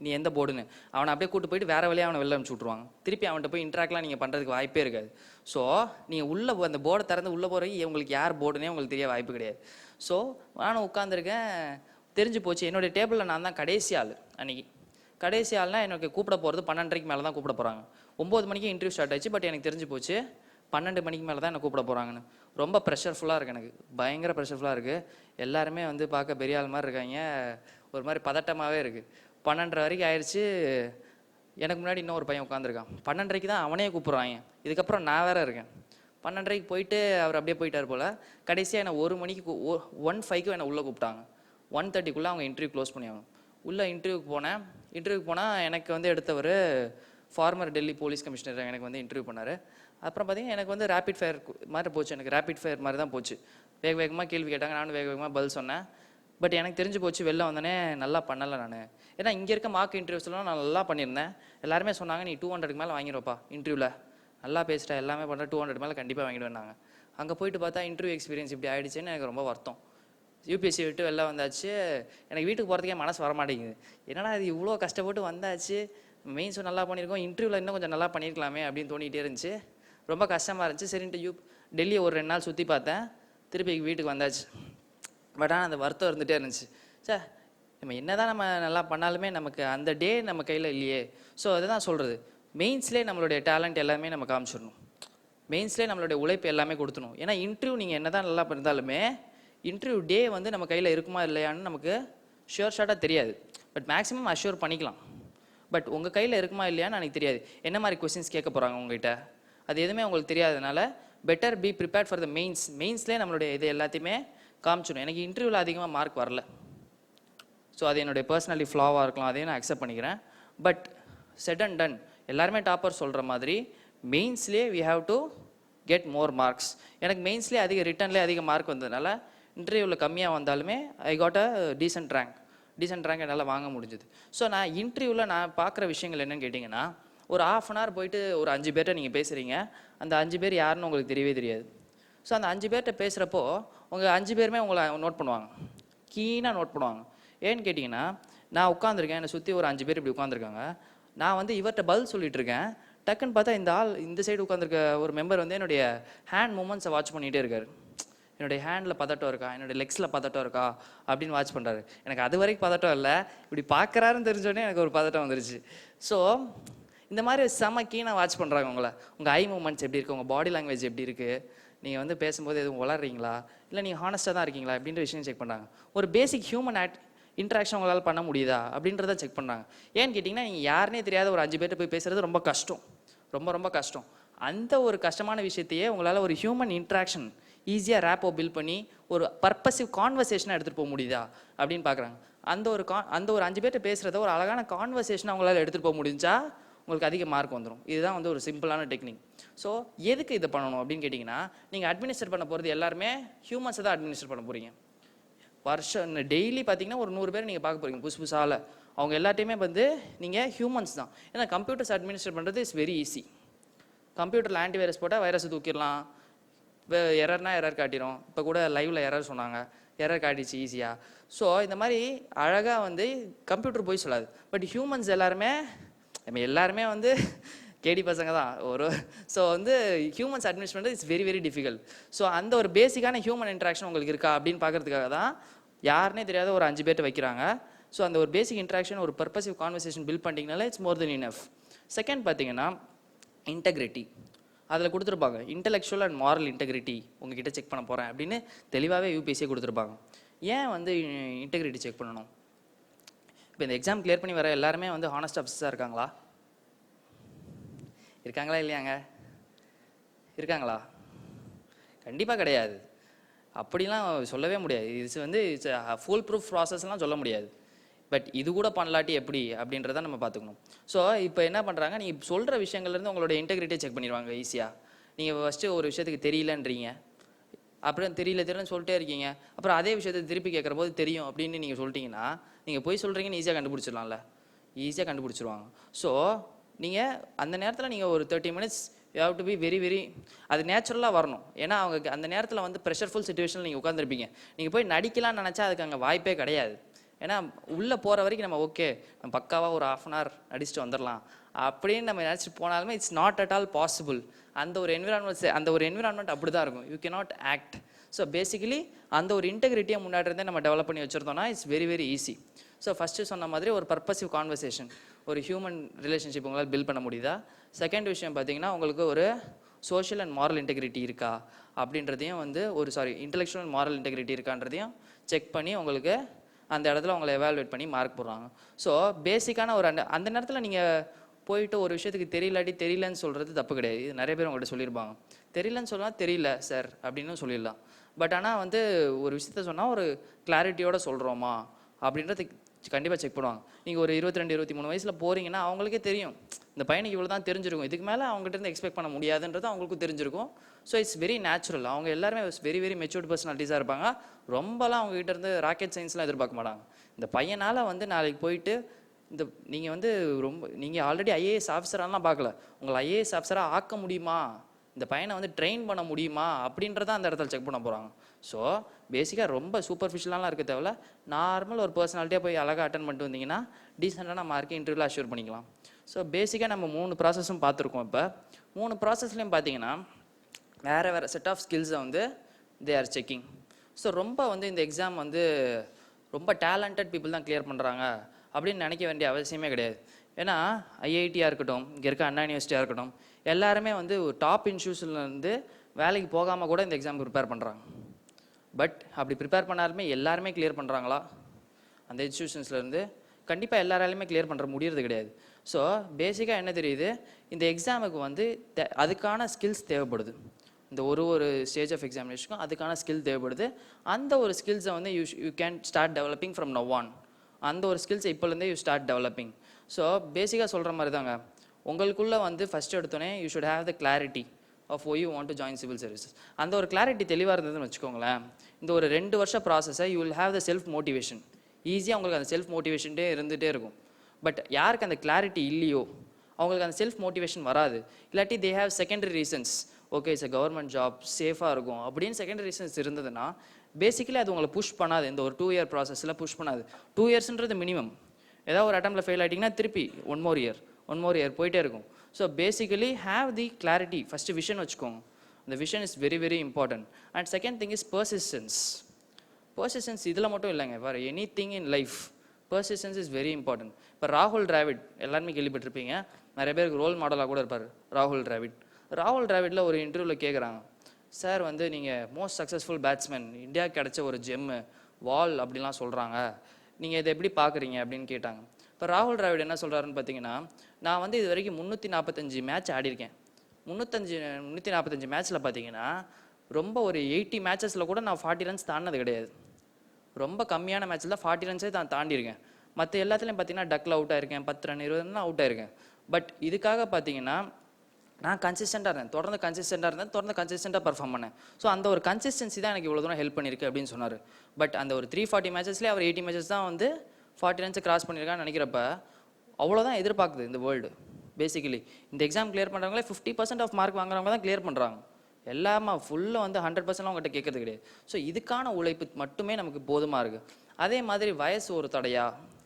நீ எந்த போர்டுன்னு. அவனை அப்படியே கூட்டு போயிட்டு வேறு வழியாக அவனை வெளில அனுப்பிச்சி விட்ருவாங்க. திருப்பி அவன்கிட்ட போய் இன்ட்ராக்ட்லாம் நீங்கள் பண்ணுறதுக்கு வாய்ப்பே இருக்காது. ஸோ நீங்கள் உள்ளே அந்த போர்டை திறந்து உள்ளே போகிறதுக்கு உங்களுக்கு யார் போர்டுனே உங்களுக்கு தெரிய வாய்ப்பு கிடையாது. ஸோ நானும் உட்காந்துருக்கேன், தெரிஞ்சு போச்சு. என்னுடைய டேபிளில் நான் தான் கடைசி ஆள். அன்றைக்கி கடைசி ஆள்னால் எனக்கு கூப்பிட போகிறது 12:30 மேலே தான் கூப்பிட போகிறாங்க. 9 மணிக்கு இன்டர்வியூ ஸ்டார்ட் ஆச்சு. பட் எனக்கு தெரிஞ்சு போச்சு 12 மணிக்கு மேலே தான் என்னை கூப்பிட போகிறாங்கன்னு. ரொம்ப ப்ரெஷர்ஃபுல்லாக இருக்குது, எனக்கு பயங்கர ப்ரெஷர்ஃபுல்லாக இருக்குது. எல்லாருமே வந்து பார்க்க பெரிய ஆள் மாதிரி இருக்காங்க, ஒரு மாதிரி பதட்டமாகவே இருக்குது. 12:30 வரைக்கும் ஆயிடுச்சு. எனக்கு முன்னாடி இன்னொரு பையன் உட்காந்துருக்கான். 12:30 தான் அவனே கூப்பிட்றாங்க. இதுக்கப்புறம் நான் வேறு இருக்கேன். 12:30 போயிட்டு அவர் அப்படியே போயிட்டார் போல். கடைசியாக என்னை 1 மணிக்கு 1:05 என்னை உள்ளே கூப்பிட்டாங்க. 1:30 அவங்க இன்டர்வியூ க்ளோஸ் பண்ணி ஆகணும். உள்ளே இன்டர்வியூக்கு போனேன். இன்டர்வியூக்கு போனால் எனக்கு வந்து எடுத்தவர் ஃபார்மர் டெல்லி போலீஸ் கமிஷனர் எனக்கு வந்து இன்டர்வியூ பண்ணார். அப்புறம் பார்த்தீங்கன்னா எனக்கு வந்து ரேபிட் ஃபயர் மாதிரி போச்சு. எனக்கு ரேபிட் ஃபயர் மாதிரி தான் போச்சு. வேகமாக கேள்வி கேட்டாங்க, நானும் வேகமாக பதில் சொன்னேன். பட் எனக்கு தெரிஞ்சு போச்சு வெளில வந்தோடனே நல்லா பண்ணலை நான். ஏன்னா இங்கே இருக்க மார்க் இன்டர்வியூஸ்லாம் நான் நல்லா பண்ணியிருந்தேன். எல்லாருமே சொன்னாங்க நீ 200 மேலே வாங்கிடுவப்பா இன்டர்வியூவில், நல்லா பேசிட்டா, எல்லாமே பண்ணுற 200 மேலே கண்டிப்பாக வாங்கிடுவேன்னாங்க. அங்கே போயிட்டு பார்த்தா இன்டர்வியூ எக்ஸ்பீரியன்ஸ் இப்படி ஆகிடுச்சுன்னு எனக்கு ரொம்ப வருத்தம். யூபிஎஸ்சி விட்டு வெளில வந்தாச்சு. எனக்கு வீட்டுக்கு போகிறதுக்கே மனசு வரமாட்டேங்குது. என்னடா இது இவ்வளோ கஷ்டப்பட்டு வந்தாச்சு, மெயின்ஸும் நல்லா பண்ணியிருக்கோம், இன்டர்வியூவில் இன்னும் கொஞ்சம் நல்லா பண்ணியிருக்கலாமே அப்படின்னு தோணிகிட்டே இருந்துச்சு. ரொம்ப கஷ்டமாக இருந்துச்சு. சரின்ட்டு டெல்லியை ஒரு 2 நாள் சுற்றி பார்த்தேன். திருப்பி வீட்டுக்கு வந்தாச்சு. பட் ஆனால் அந்த வருத்தம் இருந்துகிட்டே இருந்துச்சு. சார் நம்ம என்ன தான் நம்ம நல்லா பண்ணாலுமே நமக்கு அந்த டே நம்ம கையில் இல்லையே. ஸோ அதை தான் சொல்கிறது, மெயின்ஸ்லேயே நம்மளுடைய டேலண்ட் எல்லாமே நம்ம காமிச்சிடணும். மெயின்ஸ்லேயே நம்மளுடைய உழைப்பு எல்லாமே கொடுத்துணும். ஏன்னா இன்டர்வியூ நீங்கள் என்ன தான் நல்லா இருந்தாலுமே இன்டர்வியூ டே வந்து நம்ம கையில் இருக்குமா இல்லையான்னு நமக்கு ஷுர் ஷார்ட்டாக தெரியாது. பட் மேக்ஸிமம் அஷ்யூர் பண்ணிக்கலாம். பட் உங்கள் கையில் இருக்குமா இல்லையான்னு எனக்கு தெரியாது. என்ன மாதிரி கொஸ்டின்ஸ் கேட்க போகிறாங்க உங்கள்கிட்ட, அது எதுவுமே உங்களுக்கு தெரியாதனால better be prepared for the மெயின்ஸ்லேயே நம்மளுடைய இது எல்லாத்தையுமே காமிச்சிடும். எனக்கு இன்டர்வியூவில் அதிகமாக மார்க் வரல. ஸோ அது என்னுடைய பர்சனலி ஃப்ளாவாக இருக்கலாம், அதையும் நான் அக்செப்ட் பண்ணிக்கிறேன். பட் செட் அண்ட் டன் எல்லாருமே டாப்பர் சொல்கிற மாதிரி மெயின்ஸ்லேயே we have to get more marks. எனக்கு மெயின்ஸ்லேயே ரிட்டன்லேயே அதிக மார்க் வந்ததுனால இன்டர்வியூவில் கம்மியாக வந்தாலுமே I got a decent rank என்னால் வாங்க முடிஞ்சுது. ஸோ நான் இன்டர்வியூவில் நான் பார்க்குற விஷயங்கள் என்னென்னு கேட்டிங்கன்னா, ஒரு 1/2 hour போயிட்டு ஒரு 5 பேர்கிட்ட நீங்கள் பேசுகிறீங்க. அந்த 5 பேர் யாருன்னு உங்களுக்கு தெரியவே தெரியாது. ஸோ அந்த 5 பேர்கிட்ட பேசுகிறப்போ உங்கள் 5 பேருமே உங்களை நோட் பண்ணுவாங்க, கீனாக நோட் பண்ணுவாங்க. ஏன்னு கேட்டிங்கன்னா, நான் உட்காந்துருக்கேன், என்னை சுற்றி ஒரு 5 பேர் இப்படி உட்காந்துருக்காங்க. நான் வந்து இவர்கிட்ட பதில் சொல்லிட்டு இருக்கேன். டக்குன்னு பார்த்தா இந்த ஆள் இந்த சைடு உட்காந்துருக்க ஒரு மெம்பர் வந்து என்னுடைய ஹேண்ட் மூமெண்ட்ஸை வாட்ச் பண்ணிகிட்டே இருக்காரு. என்னுடைய ஹேண்டில் பதட்டம் இருக்கா, என்னுடைய லெக்ஸில் பதட்டம் இருக்கா அப்படின்னு வாட்ச் பண்ணுறாரு. எனக்கு அது வரைக்கும் பதட்டம் இல்லை, இப்படி பார்க்குறாருன்னு தெரிஞ்சோடனே எனக்கு ஒரு பதட்டம் வந்துருச்சு. ஸோ இந்த மாதிரி செம கீனாக வாட்ச் பண்ணுறாங்க உங்களை. உங்கள் ஐ மூமெண்ட்ஸ் எப்படி இருக்குது, உங்கள் பாடி லாங்குவேஜ் எப்படி இருக்குது, நீங்கள் வந்து பேசும்போது எதுவும் வளர்றீங்களா, இல்லை நீங்கள் ஹானஸ்ட்டாக தான் இருக்கீங்களா அப்படின்ற விஷயம் செக் பண்ணுறாங்க. ஒரு பேசிக் ஹியூமன் இன்ட்ராக்ஷன் உங்களால் பண்ண முடியுதா அப்படின்றத செக் பண்ணுறாங்க. ஏன்னு கேட்டிங்கன்னா, நீங்கள் யாருனே தெரியாத ஒரு 5 பேர்கிட்ட போய் பேசுகிறது ரொம்ப கஷ்டம், ரொம்ப கஷ்டம். அந்த ஒரு கஷ்டமான விஷயத்தையே உங்களால் ஒரு ஹியூமன் இன்ட்ராக்ஷன் ஈஸியாக ரேப்போ பில்ட் பண்ணி ஒரு பர்பஸிவ் கான்வர்சேஷனாக எடுத்துகிட்டு போக முடியுதா அப்படின்னு பார்க்குறாங்க. அந்த ஒரு 5 பேர்கிட்ட பேசுகிறத ஒரு அழகான கான்வர்சேஷனாக உங்களால் எடுத்துகிட்டு போக முடிஞ்சா உங்களுக்கு அதிக மார்க் வந்துடும். இதுதான் வந்து ஒரு சிம்பிளான டெக்னிக். ஸோ எதுக்கு இதை பண்ணணும் அப்படின்னு கேட்டிங்கன்னா, நீங்கள் அட்மினிஸ்டர் பண்ண போகிறது எல்லாருமே ஹியூமன்ஸை தான் அட்மினிஸ்டர் பண்ண போகிறீங்க. வருஷம் டெய்லி பார்த்தீங்கன்னா ஒரு 100 பேர் நீங்கள் பார்க்க போகிறீங்க புதுசால. அவங்க எல்லாத்தையுமே வந்து நீங்கள் ஹியூமன்ஸ் தான். ஏன்னா கம்ப்யூட்டர்ஸ் அட்மினிஸ்டர் பண்ணுறது இஸ் வெரி ஈஸி. கம்ப்யூட்டரில் ஆன்டிவைரஸ் போட்டால் வைரஸை தூக்கிடலாம், எரர்னா எரர் காட்டிடும். இப்போ கூட லைவில் எரர் சொன்னாங்க, எரர் காட்டிச்சு ஈஸியாக. ஸோ இந்த மாதிரி அழகாக வந்து கம்ப்யூட்டர் போய் சொல்லாது. பட் ஹியூமன்ஸ் நம்ம எல்லாருமே வந்து கேடி பசங்க தான் ஒரு. ஸோ வந்து ஹியூமன்ஸ் அட்மினிஸ்ட் பண்ணுறது இட்ஸ் வெரி டிஃபிகல்ட். ஸோ அந்த ஒரு பேசிக்கான ஹியூமன் இன்ட்ராக்ஷன் உங்களுக்கு இருக்கா அப்படின்னு பார்க்கறதுக்காக தான் யாருனே தெரியாத ஒரு 5 பேர்ட்ட வைக்கிறாங்க. ஸோ அந்த ஒரு பேசிக் இன்ட்ராக்ஷன், ஒரு பர்பஸிவ் கான்வர்சேஷன் பில்ட் பண்ணிட்டீங்கனால it's more than enough. Second பார்த்தீங்கன்னா இன்டெகிரிட்டி. அதில் கொடுத்துருப்பாங்க இன்டெலெக்சுவல் அண்ட் மாரல் இன்டெகிரிட்டி உங்ககிட்ட செக் பண்ண போகிறேன் அப்படின்னு தெளிவாகவே யூபிஎஸ்சியே கொடுத்துருப்பாங்க. ஏன் வந்து இன்டெகிரிட்டி செக் பண்ணணும்? இப்போ இந்த எக்ஸாம் கிளியர் பண்ணி வர எல்லாருமே வந்து ஹானஸ்ட் ஆஃபீஸர்ஸாக இருக்காங்களா? இருக்காங்களா இல்லையாங்க? இருக்காங்களா? கண்டிப்பாக கிடையாது. அப்படிலாம் சொல்லவே முடியாது. இது வந்து இட்ஸ் ஃபுல் ப்ரூஃப் ப்ராசஸ்லாம் சொல்ல முடியாது. பட் இது கூட பண்ணலாட்டி எப்படி அப்படின்றத நம்ம பார்த்துக்கணும். ஸோ இப்போ என்ன பண்ணுறாங்க, நீங்கள் சொல்கிற விஷயங்கள்லேருந்து உங்களோட இன்டெகிரிட்டியை செக் பண்ணிடுவாங்க ஈஸியாக. நீங்கள் ஃபஸ்ட்டு ஒரு விஷயத்துக்கு தெரியலன்றீங்க, அப்புறம் தெரியலன்னு சொல்லிட்டே இருக்கீங்க, அப்புறம் அதே விஷயத்தை திருப்பி கேட்குற போது தெரியும் அப்படின்னு நீங்கள் சொல்லிட்டீங்கன்னா, நீங்கள் போய் சொல்கிறீங்கன்னு ஈஸியாக கண்டுபிடிச்சிடலாம்ல. ஈஸியாக கண்டுபிடிச்சிருவாங்க. ஸோ நீங்கள் அந்த நேரத்தில் நீங்கள் ஒரு 30 minutes you have to be very அது நேச்சுரலாக வரணும். ஏன்னா அவங்க அந்த நேரத்தில் வந்து ப்ரெஷர்ஃபுல் சுச்சுவேஷனில் நீங்கள் உட்காந்துருப்பீங்க. நீங்கள் போய் நடிக்கலாம்னு நினச்சா அதுக்கு அங்கே வாய்ப்பே கிடையாது. ஏன்னா உள்ளே போகிற வரைக்கும் நம்ம ஓகே நம்ம பக்காவாக ஒரு 1/2 hour நடிச்சுட்டு வந்துடலாம் அப்படின்னு நம்ம நினச்சிட்டு போனாலுமே it's not at all possible. அந்த ஒரு என்விரான்மெண்ட் அப்படி தான் இருக்கும். You cannot act. So basically அந்த ஒரு இன்டெகிரிட்டியை முன்னாடி இருந்தே நம்ம டெவலப் பண்ணி வச்சுருந்தோம்னா it's very easy. So first சொன்ன மாதிரி ஒரு பர்பஸிவ் கான்வர்சேஷன், ஒரு ஹியூமன் ரிலேஷன்ஷிப் உங்களால் பில்ட் பண்ண முடியுதா? செகண்ட் விஷயம் பார்த்தீங்கன்னா உங்களுக்கு ஒரு சோஷியல் அண்ட் மாரல் இன்டெகிரிட்டி இருக்கா அப்படின்றதையும் வந்து இன்டெலெக்சுவல் அண்ட் மாரல் இன்டெகிரிட்டி இருக்கான்றதையும் செக் பண்ணி உங்களுக்கு அந்த இடத்துல உங்களை எவாலுவேட் பண்ணி மார்க் போடுறாங்க. ஸோ பேசிக்கான ஒரு அந்த நேரத்தில் நீங்கள் போயிட்டு ஒரு விஷயத்துக்கு தெரியலன்னு சொல்கிறது தப்பு கிடையாது. இது நிறைய பேர் உங்கள்கிட்ட சொல்லியிருப்பாங்க. தெரியலன்னு சொல்லலாம், தெரியல சார் அப்படின்னு சொல்லிடலாம். பட் ஆனால் வந்து ஒரு விஷயத்த சொன்னால் ஒரு கிளாரிட்டியோட சொல்கிறோமா அப்படின்றது கண்டிப்பாக செக் பண்ணுவாங்க. நீங்கள் ஒரு 22-23 வயசில் போகிறீங்கன்னா அவங்களுக்கே தெரியும் இந்த பையனுக்கு இவ்வளோ தான் தெரிஞ்சிருக்கும், இதுக்கு மேலே அவங்ககிட்ட இருந்து எக்ஸ்பெக்ட் பண்ண முடியாதுன்றது அவங்களுக்கும் தெரிஞ்சிருக்கும். So it's very natural. அவங்க எல்லாருமே வெரி மெச்சூர்ட் பர்சனாலிட்டிஸாக இருப்பாங்க. ரொம்பலாம் அவங்ககிட்ட இருந்து ராக்கெட் சயின்ஸ்லாம் எதிர்பார்க்க மாட்டாங்க. இந்த பையனால் வந்து நாளைக்கு போயிட்டு நீங்கள் ஆல்ரெடி ஐஏஎஸ் ஆஃபீஸராலாம் பார்க்கல, உங்களை ஐஏஎஸ் ஆஃபீஸராக ஆக்க முடியுமா, இந்த பையனை வந்து ட்ரெயின் பண்ண முடியுமா அப்படின்றத அந்த இடத்துல செக் பண்ண போகிறாங்க. ஸோ பேசிக்காக ரொம்ப சூப்பர்ஃபிஷியலாலாம் இருக்க தேவையில்ல. நார்மல் ஒரு பர்சனாலிட்டியாக போய் அழகாக அட்டன் பண்ணிட்டு வந்தீங்கன்னா டீசெண்டான மார்க்கு இன்டர்வியூவில் அஷ்யூர் பண்ணிக்கலாம். ஸோ பேசிக்காக நம்ம 3 ப்ராசஸும் பார்த்துருக்கோம். இப்போ 3 ப்ராசஸ்லையும் பார்த்தீங்கன்னா வேறு செட் ஆஃப் ஸ்கில்ஸை வந்து தே ஆர் செக்கிங். ஸோ ரொம்ப வந்து இந்த எக்ஸாம் வந்து ரொம்ப டேலண்டட் பீப்புள் தான் கிளியர் பண்ணுறாங்க அப்படின்னு நினைக்க வேண்டிய அவசியமே கிடையாது. ஏன்னா ஐஐடியாக இருக்கட்டும், இங்கே இருக்க அண்ணா யூனிவர்சிட்டியாக இருக்கட்டும், எல்லாருமே வந்து ஒரு டாப் இன்ஸ்டியூஷன்லேருந்து வேலைக்கு போகாமல் கூட இந்த எக்ஸாம் ப்ரிப்பேர் பண்ணுறாங்க. பட் அப்படி ப்ரிப்பேர் பண்ணாலுமே எல்லாருமே கிளியர் பண்ணுறாங்களா? அந்த இன்ஸ்டியூஷன்ஸ்லேருந்து கண்டிப்பாக எல்லாராலையுமே கிளியர் பண்ணுற முடியறது கிடையாது. ஸோ பேசிக்காக என்ன தெரியுது, இந்த எக்ஸாமுக்கு வந்து அதுக்கான ஸ்கில்ஸ் தேவைப்படுது. இந்த ஒரு ஸ்டேஜ் ஆஃப் எக்ஸாமினேஷனுக்கும் அதுக்கான ஸ்கில் தேவைப்படுது. அந்த ஒரு ஸ்கில்ஸை வந்து you can start developing from now on. அந்த ஒரு ஸ்கில்ஸை இப்போலேருந்தே யூ ஸ்டார்ட் டெவலப்பிங். ஸோ பேசிக்காக சொல்கிற மாதிரி தாங்க, உங்களுக்குள்ளே வந்து ஃபஸ்ட்டு எடுத்தோடனே you should have the clarity of why you want to join civil services. அந்த ஒரு கிளாரிட்டி தெளிவாக இருந்ததுன்னு வச்சுக்கோங்களேன், இந்த ஒரு 2 வருஷ ப்ராசஸை you will have the self motivation. ஈஸியாக உங்களுக்கு அந்த செல்ஃப் மோட்டிவேஷன்ட்டே இருந்துகிட்டே இருக்கும். பட் யாருக்கு அந்த கிளாரிட்டி இல்லையோ அவங்களுக்கு அந்த செல்ஃப் மோட்டிவேஷன் வராது. இல்லாட்டி they have secondary reasons, okay it's a government job, சேஃபாக இருக்கும் அப்படின்னு செகண்டரி ரீசன்ஸ் இருந்ததுன்னா பேசிக்கலி அது உங்களை புஷ் பண்ணாது. இந்த ஒரு 2 year ப்ராசஸில் புஷ் பண்ணாது. 2 yearsன்றது மினிமம். ஏதாவது ஒரு அட்டம்ப்டில் ஃபெயில் ஆகிட்டிங்கன்னா திருப்பி ஒன் மோர் இயர் போயிட்டே இருக்கும். So basically have the clarity. First vision வச்சுக்கோங்க. இந்த vision is very important. And second thing is persistence. இதில் மட்டும் இல்லைங்க, வேறு any thing in life persistence is very important. இப்போ ராகுல் டிராவிட் எல்லாருமே கேள்விப்பட்டிருப்பீங்க, நிறைய பேருக்கு ரோல் மாடலாக கூட இருப்பார் ராகுல் டிராவிடில் ஒரு இன்டர்வியூவில் கேட்குறாங்க, சார் வந்து நீங்கள் மோஸ்ட் சக்ஸஸ்ஃபுல் பேட்ஸ்மேன், இந்தியாவுக்கு கிடைச்ச ஒரு ஜெம்மு வால் அப்படிலாம் சொல்கிறாங்க, நீங்கள் இதை எப்படி பார்க்குறீங்க அப்படின்னு கேட்டாங்க. இப்போ ராகுல் டிராவிட் என்ன சொல்கிறாருன்னு பார்த்தீங்கன்னா, நான் வந்து இது வரைக்கும் 345 மேட்ச் ஆடிருக்கேன். 345 மேட்ச்சில் பார்த்தீங்கன்னா ரொம்ப ஒரு 80 மேட்சஸில் கூட நான் 40 runs தாண்டினது கிடையாது. ரொம்ப கம்மியான மேட்ச்சில் தான் 40 runsஸே நான் தாண்டியிருக்கேன். மற்ற எல்லாத்துலேயும் பார்த்தீங்கன்னா டக்கில் அவுட் ஆயிருக்கேன், 10 run 20 run அவுட் ஆயிருக்கேன். பட் இதுக்காக பார்த்தீங்கன்னா நான் கன்சிஸ்டண்ட்டாக இருந்தேன், தொடர்ந்து கன்சிஸ்டண்ட்டாக பர்ஃபார்ம் பண்ணேன். ஸோ அந்த ஒரு கன்சிஸ்டன்சி தான் எனக்கு இவ்வளோ தூரம் ஹெல்ப் பண்ணியிருக்கு அப்படின்னு சொன்னார். பட் அந்த ஒரு 340 மேட்சஸ்லேயே அவர் 80 மேட்சஸ் தான் வந்து 40 runs கிராஸ் பண்ணியிருக்கான்னு நினைக்கிறப்ப அவ்வளோதான் எதிர்பார்க்குது இந்த வேர்ல்டு. பேசிக்கலி இந்த எக்ஸாம் கிளியர் பண்ணுறவங்களே 50% ஆஃப் மார்க் வாங்குறவங்க தான் கிளியர் பண்ணுறாங்க. எல்லாமே ஃபுல்லாக வந்து 100% அவங்ககிட்ட கேட்கறது கிடையாது. ஸோ இதுக்கான உழைப்பு மட்டுமே நமக்கு போதுமாக இருக்குது. அதே மாதிரி வயசு ஒரு தடையா,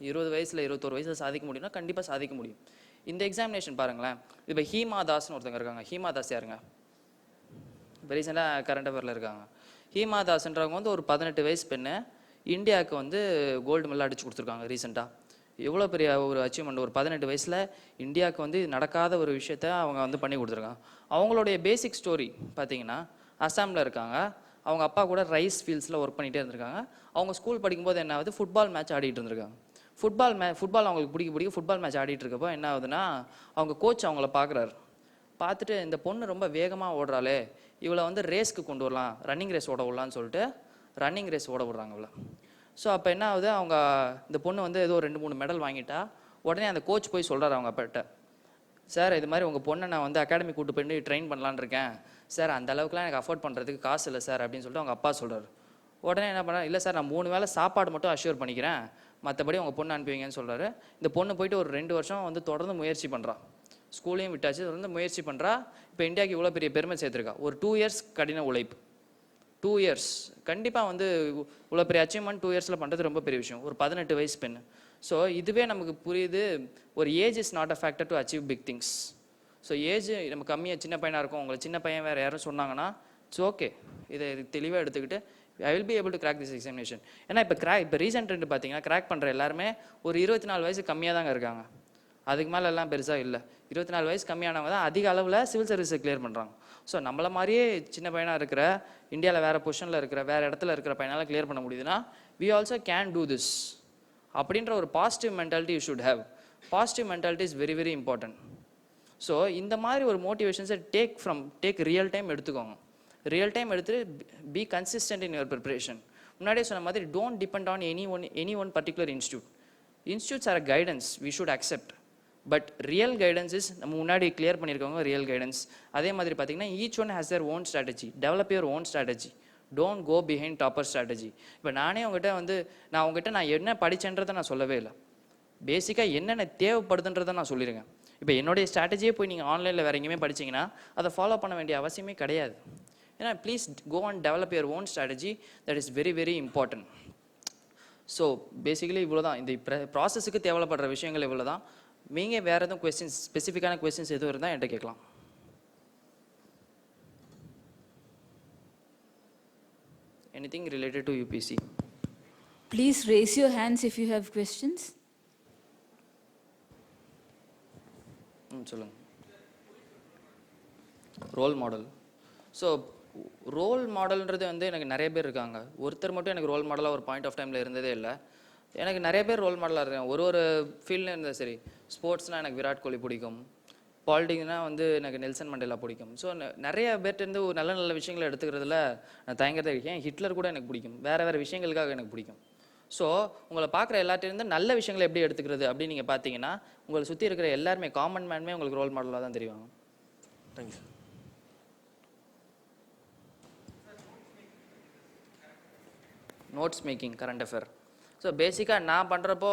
20 வயசில் 21 வயசில் சாதிக்க முடியும்னா கண்டிப்பாக சாதிக்க முடியும். இந்த எக்ஸாமினேஷன் பாருங்களேன், இப்போ ஹீமா தாஸ்னு ஒருத்தங்க இருக்காங்க. ஹீமா தாஸ் யாருங்க? இப்போ ரீசெண்டாக கரண்ட் அஃபேரில் இருக்காங்க. ஹீமா தாஸ்ன்றவங்க வந்து ஒரு 18 வயசு பெண்ணு, இந்தியாவுக்கு வந்து கோல்டு மெடல் அடிச்சு கொடுத்துருக்காங்க ரீசெண்டாக. எவ்வளோ பெரிய ஒரு அச்சீவ்மெண்ட். ஒரு 18 வயசில் இந்தியாவுக்கு வந்து நடக்காத ஒரு விஷயத்த அவங்க வந்து பண்ணி கொடுத்துருக்காங்க. அவங்களுடைய பேசிக் ஸ்டோரி பார்த்தீங்கன்னா, அசாமில் இருக்காங்க, அவங்க அப்பா கூட ரைஸ் ஃபீல்ட்ஸில் ஒர்க் பண்ணிகிட்டே இருந்திருக்காங்க. அவங்க ஸ்கூல் படிக்கும்போது என்ன ஆகுது, ஃபுட்பால் மேட்ச் ஆடிட்டு இருந்திருக்காங்க. ஃபுட்பால் அவங்களுக்கு பிடிக்கும். ஃபுட்பால் மேட்ச் ஆடிட்டு இருக்கப்போ என்ன ஆகுதுன்னா, அவங்க கோச் அவங்கள பார்க்குறாரு. பார்த்துட்டு இந்த பொண்ணு ரொம்ப வேகமாக ஓடுறாளே, இவளை வந்து ரேஸ்க்கு கொண்டு வரலாம், ரன்னிங் ரேஸ் ஓட விடலான்னு சொல்லிட்டு ரன்னிங் ரேஸ் ஓட விடுறாங்க இவளை. ஸோ அப்போ என்ன ஆகுது, அவங்க இந்த பொண்ணு வந்து ஏதோ 2-3 மெடல் வாங்கிட்டா. உடனே அந்த கோச் போய் சொல்கிறார் அவங்க அப்பாட்ட, சார் இது மாதிரி உங்கள் பொண்ணை நான் வந்து அகாடமி கூட்டு போய் ட்ரெயின் பண்ணலான்னு இருக்கேன் சார், அந்த அளவுக்குலாம் எனக்கு அஃபோர்ட் பண்ணுறதுக்கு காசு இல்லை சார் அப்படின்னு சொல்லிட்டு அவங்க அப்பா சொல்கிறார். உடனே என்ன பண்ணுறாரு, இல்லை சார் நான் 3 வேளை சாப்பாடு மட்டும் அஷ்யூர் பண்ணிக்கிறேன், மற்றபடி உங்கள் பொண்ணு அனுப்புவீங்கன்னு சொல்கிறாரு. இந்த பொண்ணு போயிட்டு ஒரு 2 வருஷம் வந்து தொடர்ந்து முயற்சி பண்ணுறா. ஸ்கூலையும் விட்டாச்சு, தொடர்ந்து முயற்சி பண்ணுறா. இப்போ இந்தியாவுக்கு இவ்வளோ பெரிய பெருமை சேர்த்துருக்கா. ஒரு 2 இயர்ஸ் கடின உழைப்பு, 2 இயர்ஸ் கண்டிப்பாக வந்து இவ்வளோ பெரிய அச்சீவ்மெண்ட் 2 இயர்ஸில் பண்ணுறது ரொம்ப பெரிய விஷயம். ஒரு 18 வயசு பெண். ஸோ இதுவே நமக்கு புரியுது, ஒரு age is not a factor to achieve big things. So age நம்ம கம்மியாக சின்ன பையனாக இருக்கும், உங்களை சின்ன பையன் வேறு யாரும் சொன்னாங்கன்னா இட்ஸ் ஓகே, இதை தெளிவாக எடுத்துக்கிட்டு I will be able to crack this examination. ஏன்னா இப்போ ரீசெண்ட் ட்ரெண்ட் பார்த்தீங்கன்னா கிராக் பண்ணுற எல்லாருமே ஒரு 24 வயசு கம்மியாக தாங்க இருக்காங்க. அதுக்கு மேலே எல்லாம் பெருசாக இல்லை. 24 வயசு கம்மியானவங்க தான் அதிக அளவில் சிவில் சர்வீஸை கிளியர் பண்ணுறாங்க. ஸோ நம்மள மாதிரியே சின்ன பையனாக இருக்கிற, இந்தியாவில் வேறு பொசிஷனில் இருக்கிற, வேறு இடத்துல இருக்கிற பையனால் கிளியர் பண்ண முடியுதுன்னா we also can do this அப்படின்ற ஒரு positive mentality you should have. Positive mentality is very very important. So இந்த மாதிரி ஒரு மோட்டிவேஷன்ஸை டேக் ரியல் டைம் எடுத்துக்கோங்க. ரியல் டைம் எடுத்துட்டு be consistent in your preparation. முன்னாடியே சொன்ன மாதிரி don't depend on any one particular institute. Institutes or guidance we should accept. But real guidance is நம்ம முன்னாடி கிளியர் பண்ணியிருக்கவங்க ரியல் கைடன்ஸ். அதே மாதிரி பார்த்தீங்கன்னா each one has their own strategy. Develop your own strategy. Don't go behind topper strategy. இப்போ நானே உங்ககிட்ட நான் என்ன படித்தேன்றதை நான் சொல்லவே இல்லை. பேசிக்காக என்னென்ன தேவைப்படுதுன்றதை நான் சொல்லியிருக்கேன். இப்போ என்னுடைய ஸ்ட்ராட்டஜியே போய் நீங்கள் ஆன்லைனில் வேறு எங்கேயுமே படிச்சிங்கன்னா அதை ஃபாலோ பண்ண வேண்டிய அவசியமே கிடையாது. ஏன்னா please go and develop your own strategy. That is very very important. So basically இவ்வளோ தான். இந்த ப்ராசஸுக்கு தேவைப்படுற விஷயங்கள் இவ்வளோ தான். நீங்கள் வேறு எதுவும் கொஸ்டின்ஸ், ஸ்பெசிஃபிக்கான கொஸ்டின்ஸ் எதுவும் இருந்தால் என்கிட்ட கேட்கலாம். Anything related to UPC? Please raise your hands if you have questions. சொல்லுங்க. Role model. ஸோ ரோல் மாடல்ன்றது வந்து எனக்கு நிறைய பேர் இருக்காங்க. ஒருத்தர் மட்டும் எனக்கு ரோல் மாடலாக ஒரு பாயிண்ட் ஆஃப் டைமில் இருந்ததே இல்லை. எனக்கு நிறைய பேர் ரோல் மாடலாக இருக்காங்க. ஒரு ஃபீல்டில் இருந்தால் சரி. ஸ்போர்ட்ஸ்னால் எனக்கு விராட் கோலி பிடிக்கும். பாலிட்டிக்ஸ்னால் வந்து எனக்கு நெல்சன் மண்டேலா பிடிக்கும். ஸோ நிறைய பேர்ட்டேருந்து ஒரு நல்ல நல்ல விஷயங்களை எடுத்துக்கிறதுல நான் தயங்கிறதே இருக்கேன். ஹிட்லர் கூட எனக்கு பிடிக்கும். வேறு விஷயங்களுக்காக எனக்கு பிடிக்கும். ஸோ உங்களை பார்க்குற எல்லாத்திலேருந்து நல்ல விஷயங்களை எப்படி எடுத்துக்கிறது அப்படின்னு நீங்கள் பார்த்தீங்கன்னா உங்களை சுற்றி இருக்கிற எல்லாருமே காமன் மேனுமே உங்களுக்கு ரோல் மாடலாக தான் தெரிவாங்க. Thank you. Notes making, current affair. So பேசிக்காக நான் பண்ணுறப்போ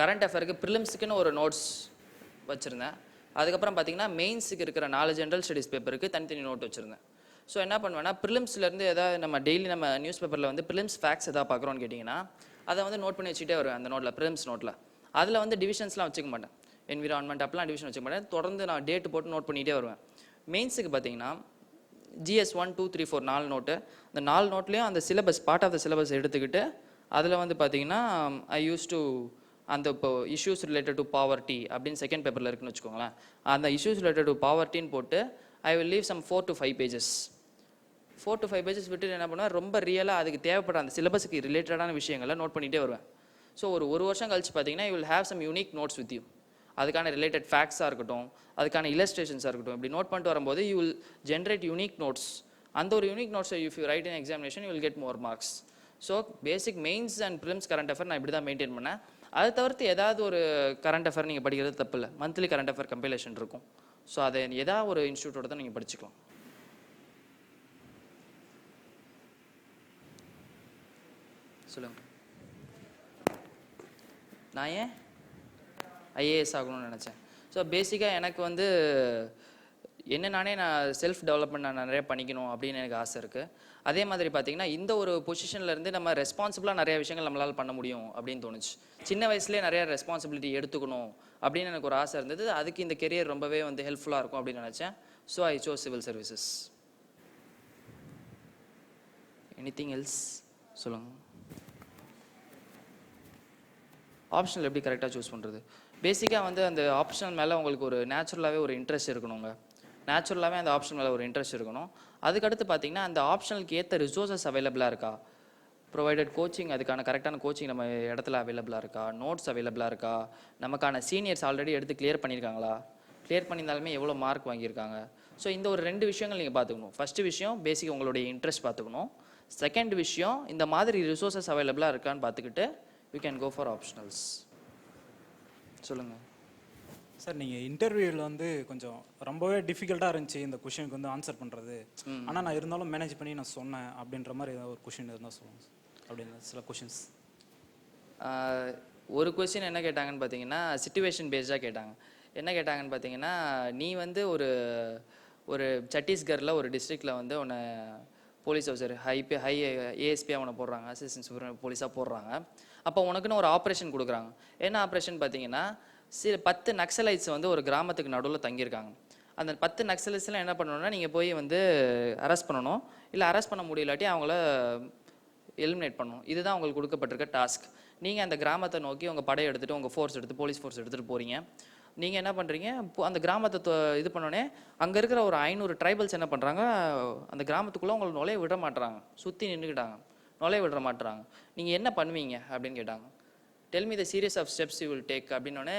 கரண்ட் அஃபேருக்கு ப்ரிலிம்ஸுக்குன்னு ஒரு நோட்ஸ் வச்சுருந்தேன். அதுக்கப்புறம் பார்த்தீங்கன்னா மெயின்ஸுக்கு இருக்கிற 4 ஜென்ரல் ஸ்டடீஸ் பேப்பருக்கு தனித்தனி நோட் வச்சுருந்தேன். ஸோ என்ன பண்ணுவேன்னா ப்ரிலிம்ஸ்லேருந்து எதாவது நம்ம டெய்லி நம்ம நியூஸ் பேப்பரில் வந்து ப்ரிலிம்ஸ் ஃபேக்ட்ஸ் எதாவது பார்க்குறோன்னு கேட்டிங்கன்னா அதை வந்து நோட் பண்ணி வச்சுட்டே வருவேன். அந்த நோட்டில் ப்ரிலிம்ஸ் நோட்டில் அதில் வந்து டிவிஷன்ஸ்லாம் வச்சுக்க மாட்டேன். என்விரான்மெண்ட் அப்பெல்லாம் டிவிஷன் வச்சுக்க மாட்டேன். தொடர்ந்து நான் டேட்டு போட்டு நோட் பண்ணிகிட்டே வருவேன். மெயின்ஸுக்கு பார்த்தீங்கன்னா GS 1, 2, 3, 4 4 நோட்டு. அந்த 4 நோட்லேயும் அந்த syllabus, part of the syllabus எடுத்துக்கிட்டு அதில் வந்து பார்த்தீங்கன்னா ஐ யூஸ் டு அந்த இப்போ இஷ்யூஸ் ரிலேட்டட் டு பாவர்ட்டி அப்படின்னு செகண்ட் பேப்பரில் இருக்குன்னு வச்சுக்கோங்களேன். அந்த இஷ்யூஸ் ரிலேட்டட் டு பாவர்ட்டின்னு போட்டு I will leave some 4 to 5 pages. 4 to 5 pages விட்டு என்ன பண்ணுவேன், ரொம்ப ரியலாக அதுக்கு தேவைப்படுற அந்த சிலபஸுக்கு ரிலேட்டடான விஷயங்களை நோட் பண்ணிகிட்டே வருவேன். ஸோ ஒரு வருஷம் கழிச்சு பார்த்தீங்கன்னா you will have some unique notes with you. அதுக்கான ரிலேட்டட் ஃபேக்ட்ஸாக இருக்கட்டும், அதுக்கான இல்லஸ்ட்ரேஷன்ஸாக இருக்கட்டும், இப்படி நோட் பண்ணிட்டு வரும்போது you will generate unique notes. அந்த ஒரு யூனிக் நோட்ஸை if you write in examination you will get more marks. So basic mains and prelims current affair நான் இப்படி தான் மெயின்டைன் பண்ணேன். அதை தவிர்த்து ஏதாவது ஒரு கரண்ட் அஃபேர் நீங்கள் படிக்கிறது தப்பு இல்லை. மந்த்லி கரண்ட் அஃபேர் கம்பைலேஷன் இருக்கும். ஸோ அதை ஏதாவது ஒரு இன்ஸ்டியூட்டோட தான் நீங்கள் படிச்சுக்கலாம். சொல்லுங்கள். நான் ஏன் ஐஏஎஸ் ஆகணும்னு நினச்சேன். ஸோ பேசிக்காக எனக்கு வந்து நானே நான் செல்ஃப் டெவலப்மெண்ட் நான் நிறைய பண்ணிக்கணும் அப்படின்னு எனக்கு ஆசை இருக்குது. அதே மாதிரி பார்த்தீங்கன்னா இந்த ஒரு பொசிஷன்லேருந்து நம்ம ரெஸ்பான்சிபிளாக நிறைய விஷயங்கள் நம்மளால் பண்ண முடியும் அப்படின்னு தோணுச்சு. சின்ன வயசுலேயே நிறைய ரெஸ்பான்சிபிலிட்டி எடுத்துக்கணும் அப்படின்னு எனக்கு ஒரு ஆசை இருந்தது. அதுக்கு இந்த கெரியர் ரொம்பவே வந்து ஹெல்ப்ஃபுல்லாக இருக்கும் அப்படின்னு நினச்சேன். So I chose civil services. Anything else சொல்லுங்கள். ஆப்ஷனல் எப்படி கரெக்டாக சூஸ் பண்ணுறது? பேசிக்காக வந்து அந்த ஆப்ஷன் மேலே உங்களுக்கு ஒரு நேச்சுரலாகவே ஒரு இன்ட்ரெஸ்ட் இருக்கணுங்க. நேச்சுரலாகவே அந்த ஆப்ஷன் மேலே ஒரு இன்ட்ரெஸ்ட் இருக்கணும். அதுக்கடுத்து பார்த்தீங்கன்னா அந்த ஆப்ஷனுக்கு ஏற்ற ரிசோர்ஸஸ் அவைலபிளாக இருக்கா? ப்ரொவைடட் கோச்சிங், அதுக்கான கரெக்டான கோச்சிங் நம்ம இடத்துல அவைலபிளாக இருக்கா, நோட்ஸ் அவைலபிளாக இருக்கா, நமக்கான சீனியர்ஸ் ஆல்ரெடி எடுத்து கிளியர் பண்ணியிருக்காங்களா, கிளியர் பண்ணியிருந்தாலுமே எவ்வளோ மார்க் வாங்கியிருக்காங்க. ஸோ இந்த ஒரு 2 விஷயங்கள் நீங்கள் பார்த்துக்கணும். ஃபஸ்ட்டு விஷயம் பேசிக் உங்களுடைய இன்ட்ரெஸ்ட் பார்த்துக்கணும். செகண்ட் விஷயம் இந்த மாதிரி ரிசோர்ஸஸ் அவைலபிளாக இருக்கான்னு பார்த்துக்கிட்டு you can go for optionals. சொல்லுங்கள் சார். நீங்கள் இன்டர்வியூவில் வந்து கொஞ்சம் ரொம்பவே டிஃபிகல்ட்டாக இருந்துச்சு இந்த கொஷனுக்கு வந்து ஆன்சர் பண்ணுறது. ஆனால் நான் இருந்தாலும் மேனேஜ் பண்ணி நான் சொன்னேன் அப்படின்ற மாதிரி ஏதாவது ஒரு கொஷின் இருந்தால் சொல்லுங்கள் அப்படின்னு சில கொஷின்ஸ். ஒரு கொஸ்டின் என்ன கேட்டாங்கன்னு பார்த்தீங்கன்னா சிச்சுவேஷன் பேஸ்டாக கேட்டாங்க. என்ன கேட்டாங்கன்னு பார்த்தீங்கன்னா, நீ வந்து ஒரு சத்தீஸ்கரில் ஒரு டிஸ்ட்ரிக்டில் வந்து உன்னை போலீஸ் ஆஃபீஸர் ஹை ஏஎஸ்பியாக உன்னை போடுறாங்க, அசிஸ்டன்ட் சூப்பர் போலீஸாக போடுறாங்க. அப்போ உனக்குன்னு ஒரு ஆப்ரேஷன் கொடுக்குறாங்க. என்ன ஆப்ரேஷன் பார்த்தீங்கன்னா, 10 நக்சலைட்ஸ் வந்து ஒரு கிராமத்துக்கு நடுவில் தங்கியிருக்காங்க. அந்த 10 நக்சலைட்ஸ்லாம் என்ன பண்ணணும்னா, நீங்கள் போய் வந்து அரெஸ்ட் பண்ணணும். இல்லை அரெஸ்ட் பண்ண முடியலாட்டி அவங்கள எலிமினேட் பண்ணணும். இதுதான் உங்களுக்கு கொடுக்கப்பட்டிருக்க டாஸ்க். நீங்கள் அந்த கிராமத்தை நோக்கி உங்கள் படையை எடுத்துகிட்டு, உங்கள் ஃபோர்ஸ் எடுத்து, போலீஸ் ஃபோர்ஸ் எடுத்துகிட்டு போகிறீங்க. நீங்கள் என்ன பண்ணுறீங்க, அந்த கிராமத்தை இது பண்ணோடனே அங்கே இருக்கிற ஒரு 500 ட்ரைபல்ஸ் என்ன பண்ணுறாங்க, அந்த கிராமத்துக்குள்ளே உங்களை நுழைய விட மாட்டுறாங்க. சுற்றி நின்றுக்கிட்டாங்க, நுழைய விட மாட்டுறாங்க. நீங்கள் என்ன பண்ணுவீங்க அப்படின்னு கேட்டாங்க. Tell me the series of steps you will take அப்படின்னோடனே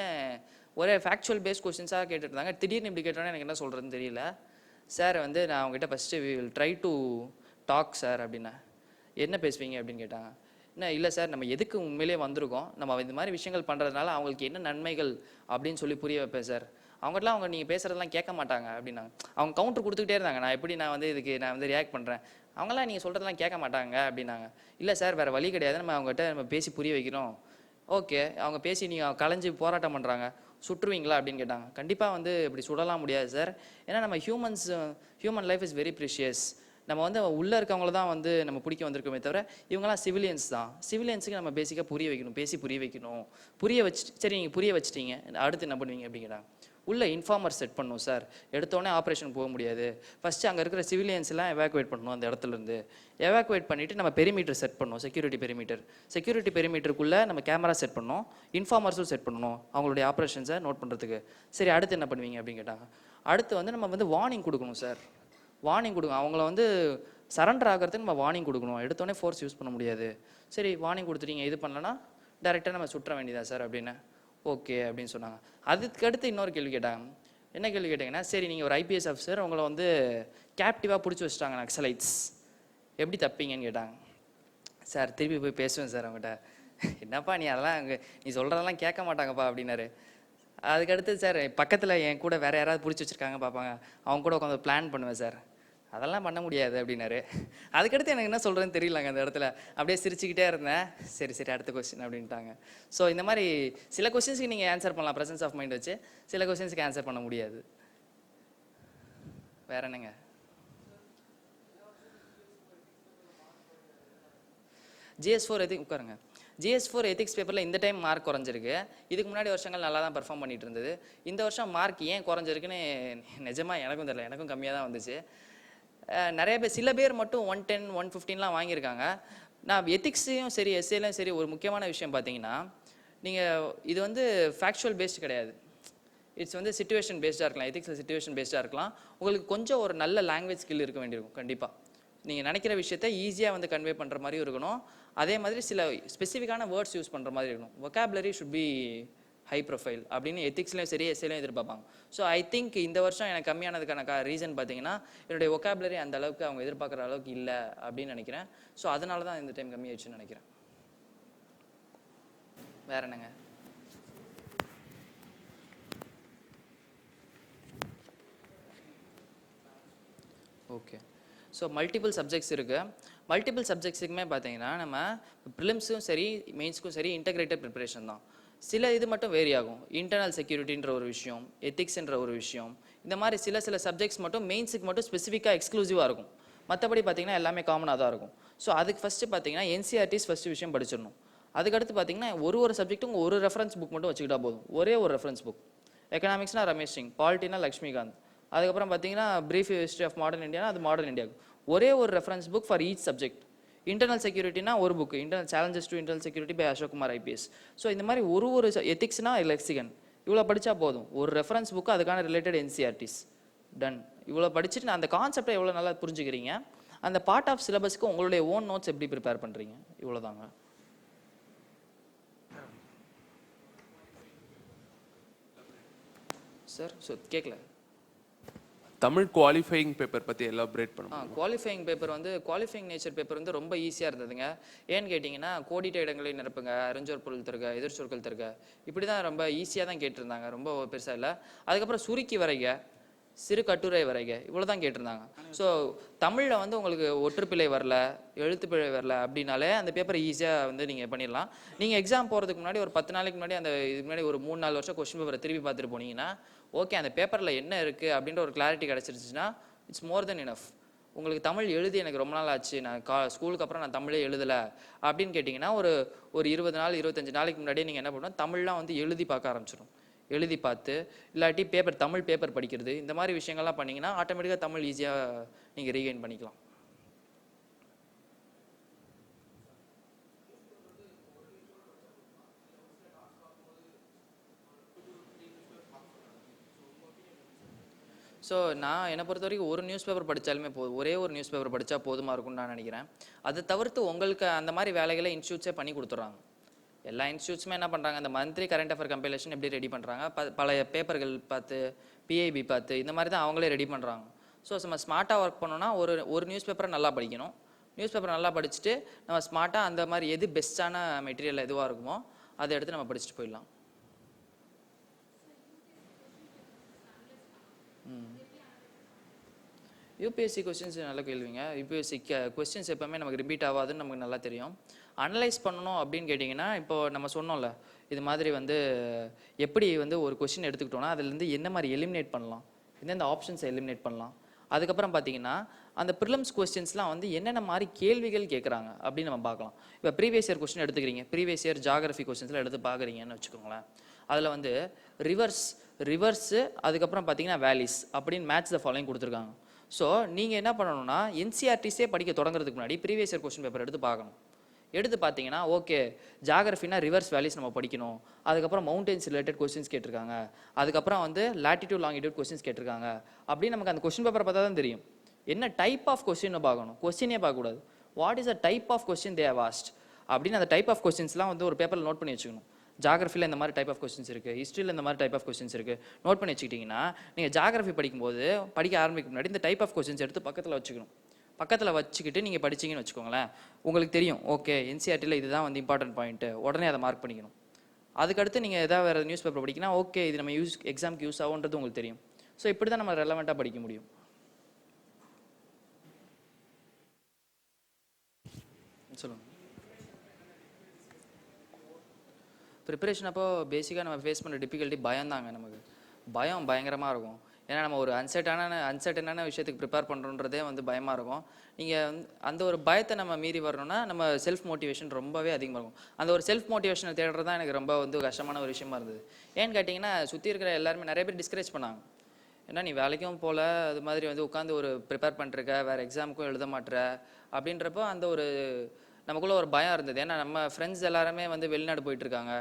ஒரே ஃபேக்சுவல் பேஸ்ட் கொஸ்டின்ஸாக கேட்டுருந்தாங்க. திடீர்னு இப்படி கேட்டோன்னே எனக்கு என்ன சொல்கிறதுன்னு தெரியல. சார் வந்து நான் அவங்ககிட்ட first we will try to talk sir அப்படின்னா. என்ன பேசுவீங்க அப்படின்னு கேட்டாங்க. என்ன இல்லை சார், நம்ம எதுக்கு உண்மையிலே வந்திருக்கோம், நம்ம இந்த மாதிரி விஷயங்கள் பண்ணுறதுனால அவங்களுக்கு என்ன நன்மைகள் அப்படின்னு சொல்லி புரிய வைப்பேன் சார். அவங்ககிட்டலாம் நீங்கள் பேசுகிறதெல்லாம் கேட்க மாட்டாங்க அப்படின்னாங்க. அவங்க கவுண்டர் கொடுத்துக்கிட்டே இருந்தாங்க. நான் வந்து இதுக்கு நான் வந்து ரியாக்ட் பண்ணுறேன், அவங்களாம் நீங்கள் சொல்கிறதெல்லாம் கேட்க மாட்டாங்க அப்படின்னாங்க. இல்லை சார், வேறு வழி கிடையாது, நம்ம பேசி புரிய வைக்கிறோம். ஓகே, அவங்க பேசி நீங்கள் கலைஞ்சி போராட்டம் பண்ணுறாங்க, சுட்டுருவீங்களா அப்படின்னு கேட்டாங்க. கண்டிப்பாக வந்து இப்படி சுடலாம் முடியாது சார். ஏன்னா நம்ம human life is very precious. நம்ம வந்து உள்ளே இருக்கவங்கள தான் வந்து நம்ம பிடிக்க வந்திருக்கோமே தவிர இவங்கெல்லாம் சிவிலியன்ஸ் தான். சிவிலியன்ஸுக்கு நம்ம பேசிக்காக புரிய வைக்கணும், பேசி புரிய வைக்கணும். புரிய வச்சுட்டு சரி நீங்கள் புரிய வச்சிட்டீங்க, அடுத்து என்ன பண்ணுவீங்க அப்படின்னு கேட்டாங்க. உள்ள இன்ஃபார்மர் செட் பண்ணணும் சார். எடுத்தோடனே ஆப்ரேஷன் போக முடியாது. ஃபஸ்ட்டு அங்கே இருக்கிற சிவிலியன்ஸ்லாம் எவாக்குவேட் பண்ணணும். அந்த இடத்துலேருந்து எவாக்குவேட் பண்ணிவிட்டு நம்ம பெரிமீட்டர் செட் பண்ணணும், செக்யூரிட்டி பெரிமீட்டருக்குள்ளே நம்ம கேமரா செட் பண்ணணும், இன்ஃபார்மர்ஸும் செட் பண்ணணும் அவங்களுடைய ஆப்ரேஷன்ஸை நோட் பண்ணுறதுக்கு. சரி அடுத்து என்ன பண்ணுவீங்க அப்படின்னு கேட்டாங்க. அடுத்து வந்து நம்ம வந்து வார்னிங் கொடுக்கணும் சார். வார்னிங் கொடுங்க, அவங்கள வந்து சரண்டர் ஆகிறதுக்கு நம்ம வார்னிங் கொடுக்கணும். எடுத்தோடனே ஃபோர்ஸ் யூஸ் பண்ண முடியாது. சரி வார்னிங் கொடுத்துட்டீங்க, இது பண்ணலன்னா டேரெக்டாக நம்ம சுற்ற வேண்டியதா சார் அப்படின்னு. ஓகே அப்படின்னு சொன்னாங்க. அதுக்கு அடுத்து இன்னொரு கேள்வி கேட்டாங்க. என்ன கேள்வி கேட்டிங்கன்னா, சரி நீங்கள் ஒரு ஐபிஎஸ் ஆஃபீஸர், உங்களை வந்து கேப்டிவாக பிடிச்சி வச்சுட்டாங்க நக்சலைட்ஸ், எப்படி தப்பீங்கன்னு கேட்டாங்க. சார் திருப்பி போய் பேசுவேன் சார் அவங்ககிட்ட. என்னப்பா நீ நீ சொல்கிறதெல்லாம் கேட்க மாட்டாங்கப்பா அப்படின்னாரு. அதுக்கடுத்து சார் பக்கத்தில் என் கூட வேறு யாராவது பிடிச்சி வச்சுருக்காங்க பார்ப்பாங்க, அவங்க கூட உட்காந்து பிளான் பண்ணுவேன் சார். அதெல்லாம் பண்ண முடியாது அப்படின்னாரு. அதுக்கடுத்து எனக்கு என்ன சொல்கிறேன்னு தெரியலங்க. அந்த இடத்துல அப்படியே சிரிச்சுக்கிட்டே இருந்தேன். சரி அடுத்த கொஸ்டின் அப்படின்ட்டாங்க. ஸோ இந்த மாதிரி சில கொஸ்டின்ஸ்க்கு நீங்கள் ஆன்சர் பண்ணலாம் ப்ரெசன்ஸ் ஆஃப் மைண்ட் வச்சு, சில கொஸ்டின்ஸ்க்கு ஆன்சர் பண்ண முடியாது. வேற என்னங்க? GS4 எத்திக்ஸ் உட்காருங்க. GS4 எத்திக்ஸ் பேப்பரில் இந்த டைம் மார்க் குறைஞ்சிருக்கு. இதுக்கு முன்னாடி வருஷங்கள் நல்லா தான் பெர்ஃபார்ம் பண்ணிட்டு இருந்தது. இந்த வருஷம் மார்க் ஏன் குறைஞ்சிருக்குன்னு நிஜமாக எனக்கும் தெரியல. எனக்கும் கம்மியாக தான் வந்துச்சு. நிறைய பேர், சில பேர் மட்டும் 110 115லாம் வாங்கியிருக்காங்க. நான் எத்திக்ஸையும் சரி எஸ்ஏலையும் சரி ஒரு முக்கியமான விஷயம் பார்த்தீங்கன்னா, நீங்கள் இது வந்து ஃபேக்சுவல் பேஸ்டு கிடையாது. இட்ஸ் வந்து சிச்சுவேஷன் பேஸ்டாக இருக்கலாம். எத்திக்ஸில் சிச்சுவேஷன் பேஸ்டாக இருக்கலாம். உங்களுக்கு கொஞ்சம் ஒரு நல்ல லாங்குவேஜ் ஸ்கில் இருக்க வேண்டியிருக்கும். கண்டிப்பாக நீங்கள் நினைக்கிற விஷயத்தை ஈஸியாக வந்து கன்வே பண்ணுற மாதிரி இருக்கணும். அதே மாதிரி சில ஸ்பெசிஃபிக்கான வேர்ட்ஸ் யூஸ் பண்ணுற மாதிரி இருக்கணும். Vocabulary should be high profile அப்படின்னு எத்திக்ஸ்லையும் சரி எஸ்ஏலையும் எதிர்பார்ப்பாங்க. ஸோ ஐ திங்க் இந்த வருஷம் எனக்கு கம்மியானதுக்கான ரீசன் பார்த்தீங்கன்னா, என்னுடைய வொக்காபுலரி அந்த அளவுக்கு அவங்க எதிர்பார்க்குற அளவுக்கு இல்லை அப்படின்னு நினைக்கிறேன். ஸோ அதனால தான் இந்த டைம் கம்மியாயிடுச்சுன்னு நினைக்கிறேன். வேற என்னங்க? ஓகே, ஸோ மல்டிபிள் சப்ஜெக்ட்ஸ் இருக்குது. மல்டிபிள் சப்ஜெக்ட்ஸுக்குமே பார்த்தீங்கன்னா நம்ம ப்ரிலிம்ஸும் சரி மெயின்ஸ்க்கும் சரி இன்டகிரேட்டட் ப்ரிப்பரேஷன் தான். சில இது மட்டும் வேரி ஆகும். இன்டர்னல் செக்யூரிட்டின்ற ஒரு விஷயம், எத்திக்ஸ்ன்ற ஒரு விஷயம், இந்த மாதிரி சில சப்ஜெக்ட்ஸ் மட்டும் மெயின்ஸுக்கு மட்டும் ஸ்பெசிஃபிக்காக எக்ஸ்க்ளூசிவாக இருக்கும். மற்றபடி பார்த்தீங்கன்னா எல்லாமே காமனாக தான் இருக்கும். ஸோ அதுக்கு ஃபஸ்ட்டு பார்த்தீங்கன்னா என்சிஆர்டிஸ் ஃபஸ்ட்டு விஷயம் படிச்சிடணும். அதுக்கடுத்து பார்த்தீங்கன்னா ஒரு சப்ஜெக்ட்டுக்கும் ஒரு ரெஃபரன்ஸ் புக் மட்டும் வச்சுக்கிட்டா போதும். ஒரே ஒரு ரெஃபரன்ஸ் புக். எக்கனாமிக்ஸ்னா ரமேஷ் சிங், பாலிட்டினா லக்ஷ்மிகாந்த், அதுக்கப்புறம் பார்த்தீங்கன்னா பிரீஃப் ஹிஸ்ட்ரி ஆஃப் மாடர்ன் இந்தியானா அது மாடர்ன் இந்தியாவுக்கு ஒரே ஒரு reference book for each subject. Internal செக்யூரிட்டினா ஒரு book, internal challenges to internal security by Ashok Kumar IPS. So இந்த மாதிரி ஒரு எத்திக்ஸ்னா லெக்சிகன் இவ்வளோ படித்தா போதும். ஒரு ரெஃபரன்ஸ் புக்கு, அதுக்கான ரிலேட்டட் என்சிஆர்டிஸ் டன். இவ்வளோ படிச்சுட்டு அந்த கான்செப்டை எவ்வளோ நல்லா புரிஞ்சுக்கிறீங்க, அந்த பார்ட் ஆஃப் சிலபஸ்க்கு உங்களுடைய ஓன் நோட்ஸ் எப்படி ப்ரிப்பேர் பண்ணுறீங்க? இவ்வளோதாங்க. சார் கேட்கல. தமிழ் குவாலிஃபையிங் பேப்பர் பற்றி எலாபரேட் பண்ணுவோம். குவாலிஃபையிங் பேப்பர் வந்து குவாலிஃபையிங் நேச்சர் பேப்பர் வந்து ரொம்ப ஈஸியாக இருந்ததுங்க. ஏன்னு கேட்டிங்கன்னா கோடிட்ட இடங்களை நிரப்புங்க, அறிஞ்சொர் பொருள் தருக, எதிர்ச்சொற்கள் தருக, இப்படி தான் ரொம்ப ஈஸியாக தான் கேட்டிருந்தாங்க, ரொம்ப பெருசாக இல்லை. அதுக்கப்புறம் சுருக்கி வரைக, சிறு கட்டுரை வரைக, இவ்வளோ தான் கேட்டிருந்தாங்க. ஸோ தமிழில் வந்து உங்களுக்கு ஒற்றுப்பிழை வரல, எழுத்துப்பிழை வரல அப்படின்னாலே அந்த பேப்பரை ஈஸியாக வந்து நீங்கள் பண்ணிடலாம். நீங்கள் எக்ஸாம் போகிறதுக்கு முன்னாடி ஒரு 10 நாளைக்கு முன்னாடி அந்த இதுக்கு முன்னாடி ஒரு 3-4 வருஷம் கொஸ்டின் பேப்பரை திருப்பி பார்த்துட்டு போனீங்கன்னா ஓகே அந்த பேப்பரில் என்ன இருக்குது அப்படின்ற ஒரு கிளாரிட்டி கிடச்சிருச்சுன்னா இட்ஸ் மோர் தென் இனஃப். உங்களுக்கு தமிழ் எழுதி எனக்கு ரொம்ப நாள் ஆச்சு, நான் ஸ்கூலுக்கு அப்புறம் நான் தமிழே எழுதலை அப்படின்னு கேட்டிங்கன்னா ஒரு 20 நாள் 25 நாளைக்கு முன்னாடியே நீங்கள் என்ன பண்ணணும், தமிழ்லாம் வந்து எழுதி பார்க்க ஆரம்பிச்சிடும். எழுதி பார்த்து இல்லாட்டி பேப்பர் தமிழ் பேப்பர் படிக்கிறது, இந்த மாதிரி விஷயங்கள்லாம் பண்ணிங்கன்னா ஆட்டோமேட்டிக்காக தமிழ் ஈஸியாக நீங்கள் ரீகெயின் பண்ணிக்கலாம். ஸோ நான் என்னை பொறுத்த வரைக்கும் ஒரு நியூஸ் பேப்பர் படித்தாலுமே போதும், ஒரே ஒரு நியூஸ் பேப்பர் படித்தா போதுமா இருக்கும்னு நான் நினைக்கிறேன். அதை தவிர்த்து உங்களுக்கு அந்த மாதிரி வேலைகளை இன்ஸ்டியூட்ஸே பண்ணி கொடுத்துட்றாங்க. எல்லா இன்ஸ்டியூட்ஸுமே என்ன பண்ணுறாங்க, அந்த மந்த்லி கரண்ட் அஃபேர் கம்பைலேஷன் எப்படி ரெடி பண்ணுறாங்க, பழைய பேப்பர்கள் பார்த்து பிஐபி பார்த்து இந்த மாதிரி தான் அவங்களே ரெடி பண்ணுறாங்க. ஸோ நம்ம ஸ்மார்ட்டாக ஒர்க் பண்ணோன்னா ஒரு நியூஸ் பேப்பரை நல்லா படிக்கணும். நியூஸ் பேப்பர் நல்லா படிச்சுட்டு நம்ம ஸ்மார்ட்டாக அந்த மாதிரி எது பெஸ்ட்டான மெட்டீரியல் எதுவாக இருக்குமோ அதை எடுத்து நம்ம படிச்சுட்டு போயிடலாம். யூபிஎஸ்சி கொஸ்டின்ஸ் நல்ல கேள்விங்க. யூபிஎஸ்சி கொஸ்டின்ஸ் எப்போவுமே நமக்கு ரிப்பீட் ஆகாதுன்னு நமக்கு நல்லா தெரியும். அனலைஸ் பண்ணணும் அப்படின்னு கேட்டிங்கன்னா இப்போது நம்ம சொன்னோம்ல, இது மாதிரி வந்து எப்படி வந்து ஒரு கொஸ்டின் எடுத்துக்கிட்டோன்னா அதுலேருந்து என்ன மாதிரி எலிமினேட் பண்ணலாம், எந்தெந்த ஆப்ஷன்ஸை எலிமினேட் பண்ணலாம். அதுக்கப்புறம் பார்த்தீங்கன்னா அந்த ப்ரிலிம்ஸ் கொஸ்டின்ஸ்லாம் வந்து என்னென்ன மாதிரி கேள்விகள் கேட்குறாங்க அப்படின்னு நம்ம பார்க்கலாம். இப்போ ப்ரீவியஸ் இயர் கொஸ்டின் எடுத்துக்கிறீங்க, ப்ரீவியஸ் இயர் ஜாகிரஃபி கொஸ்டின்ஸில் எடுத்து பார்க்குறீங்கன்னு வச்சுக்கோங்களேன். அதில் வந்து ரிவர்ஸு அதுக்கப்புறம் பார்த்தீங்கன்னா வேலிஸ் அப்படின்னு மேட்ச் த ஃபாலோயிங் கொடுத்துருக்காங்க. ஸோ நீங்கள் என்ன பண்ணணும்னா என்சிஆர்டிஸே படிக்க தொடங்குறதுக்கு முன்னாடி ப்ரீவியஸ் இயர் கொஸ்டின் பேப்பர் எடுத்து பார்க்கணும். எடுத்து பார்த்தீங்கன்னா ஓகே ஜாகிரஃபினா ரிவர்ஸ் வேலிஸ் நம்ம படிக்கணும், அதுக்கப்புறம் மவுண்டன்ஸ் ரிலேட்டட் கொஸ்டின்ஸ் கேட்டிருக்காங்க, அதுக்கப்புறம் வந்து லாட்டிடியூட் லாங்கிடியூட் கொஸ்டின்ஸ் கேட்டிருக்காங்க அப்படின்னு நமக்கு அந்த கொஸ்டின் பேப்பரை பார்த்தா தான் தெரியும். என்ன டைப் ஆஃப் கொஸ்டின் பார்க்கணும், கொஸ்டினே பார்க்கக்கூடாது. What is a type of question they have asked அப்படின்னு அந்த டைப் ஆஃப் கொஸ்டின்ஸ்லாம் வந்து ஒரு பேப்பரில் நோட் பண்ணி வச்சுக்கணும். ஜாகிரஃபியில் இந்த மாதிரி டைப் ஆஃப் கொஸ்டின்ஸ் இருக்குது, ஹிஸ்ட்ரியில் இந்த மாதிரி டைப் ஆஃப் கொஸ்டின்ஸ் இருக்குது, நோட் பண்ணி வச்சுக்கிட்டிங்கன்னா நீங்கள் ஜாகிரஃபி படிக்கும்போது படிக்க ஆரம்பிக்கும் முன்னாடி இந்த டைப் ஆஃப் கொஸ்டின்ஸ் எடுத்து பக்கத்தில் வச்சுக்கணும். பக்கத்தில் வச்சுக்கிட்டு நீங்கள் படிச்சிங்கன்னு வச்சுக்கோங்களேன், உங்களுக்கு தெரியும் ஓகே என்சிஆர்டியில் இதுதான் வந்து இம்பார்ட்டன்ட் பாயிண்ட்டு, உடனே அதை மார்க் பண்ணிக்கணும். அதுக்கடுத்து நீங்கள் எதாவது வேறு நியூஸ் பேப்பர் படிக்கினா ஓகே இது நம்ம எக்ஸாமுக்கு யூஸ் ஆகுன்றது உங்களுக்கு தெரியும். ஸோ இப்படி தான் நம்ம ரெலவெண்ட்டாக படிக்க முடியும். சொல்லுங்கள். ப்ரிப்பரேஷன் அப்போ பேசிக்காக நம்ம ஃபேஸ் பண்ணுற டிஃபிகல்ட்டி பயம் தாங்க. நமக்கு பயம் பயங்கரமாக இருக்கும். ஏன்னா நம்ம ஒரு அன்சர்டனான விஷயத்துக்கு ப்ரிப்பேர் பண்ணுறோன்றதே வந்து பயமாக இருக்கும். நீங்கள் அந்த ஒரு பயத்தை நம்ம மீறி வரணும்னா நம்ம செல்ஃப் மோட்டிவேஷன் ரொம்பவே அதிகமாக இருக்கும். அந்த ஒரு செல்ஃப் மோட்டிவேஷனை தேடுறது தான் எனக்கு ரொம்ப வந்து கஷ்டமான ஒரு விஷயமா இருந்தது. ஏன்னு கேட்டிங்கன்னா சுற்றி இருக்கிற எல்லாருமே நிறைய பேர் டிஸ்கரேஜ் பண்ணாங்க. ஏன்னா நீ வேலைக்கும் போகல, அது மாதிரி வந்து உட்காந்து ஒரு ப்ரிப்பேர் பண்ணிருக்க, வேறு எக்ஸாமுக்கும் எழுத மாட்டுற அப்படின்றப்போ அந்த ஒரு நமக்குள்ளே ஒரு பயம் இருந்தது. ஏன்னா நம்ம ஃப்ரெண்ட்ஸ் எல்லாருமே வந்து வெளிநாடு போயிட்டுருக்காங்க,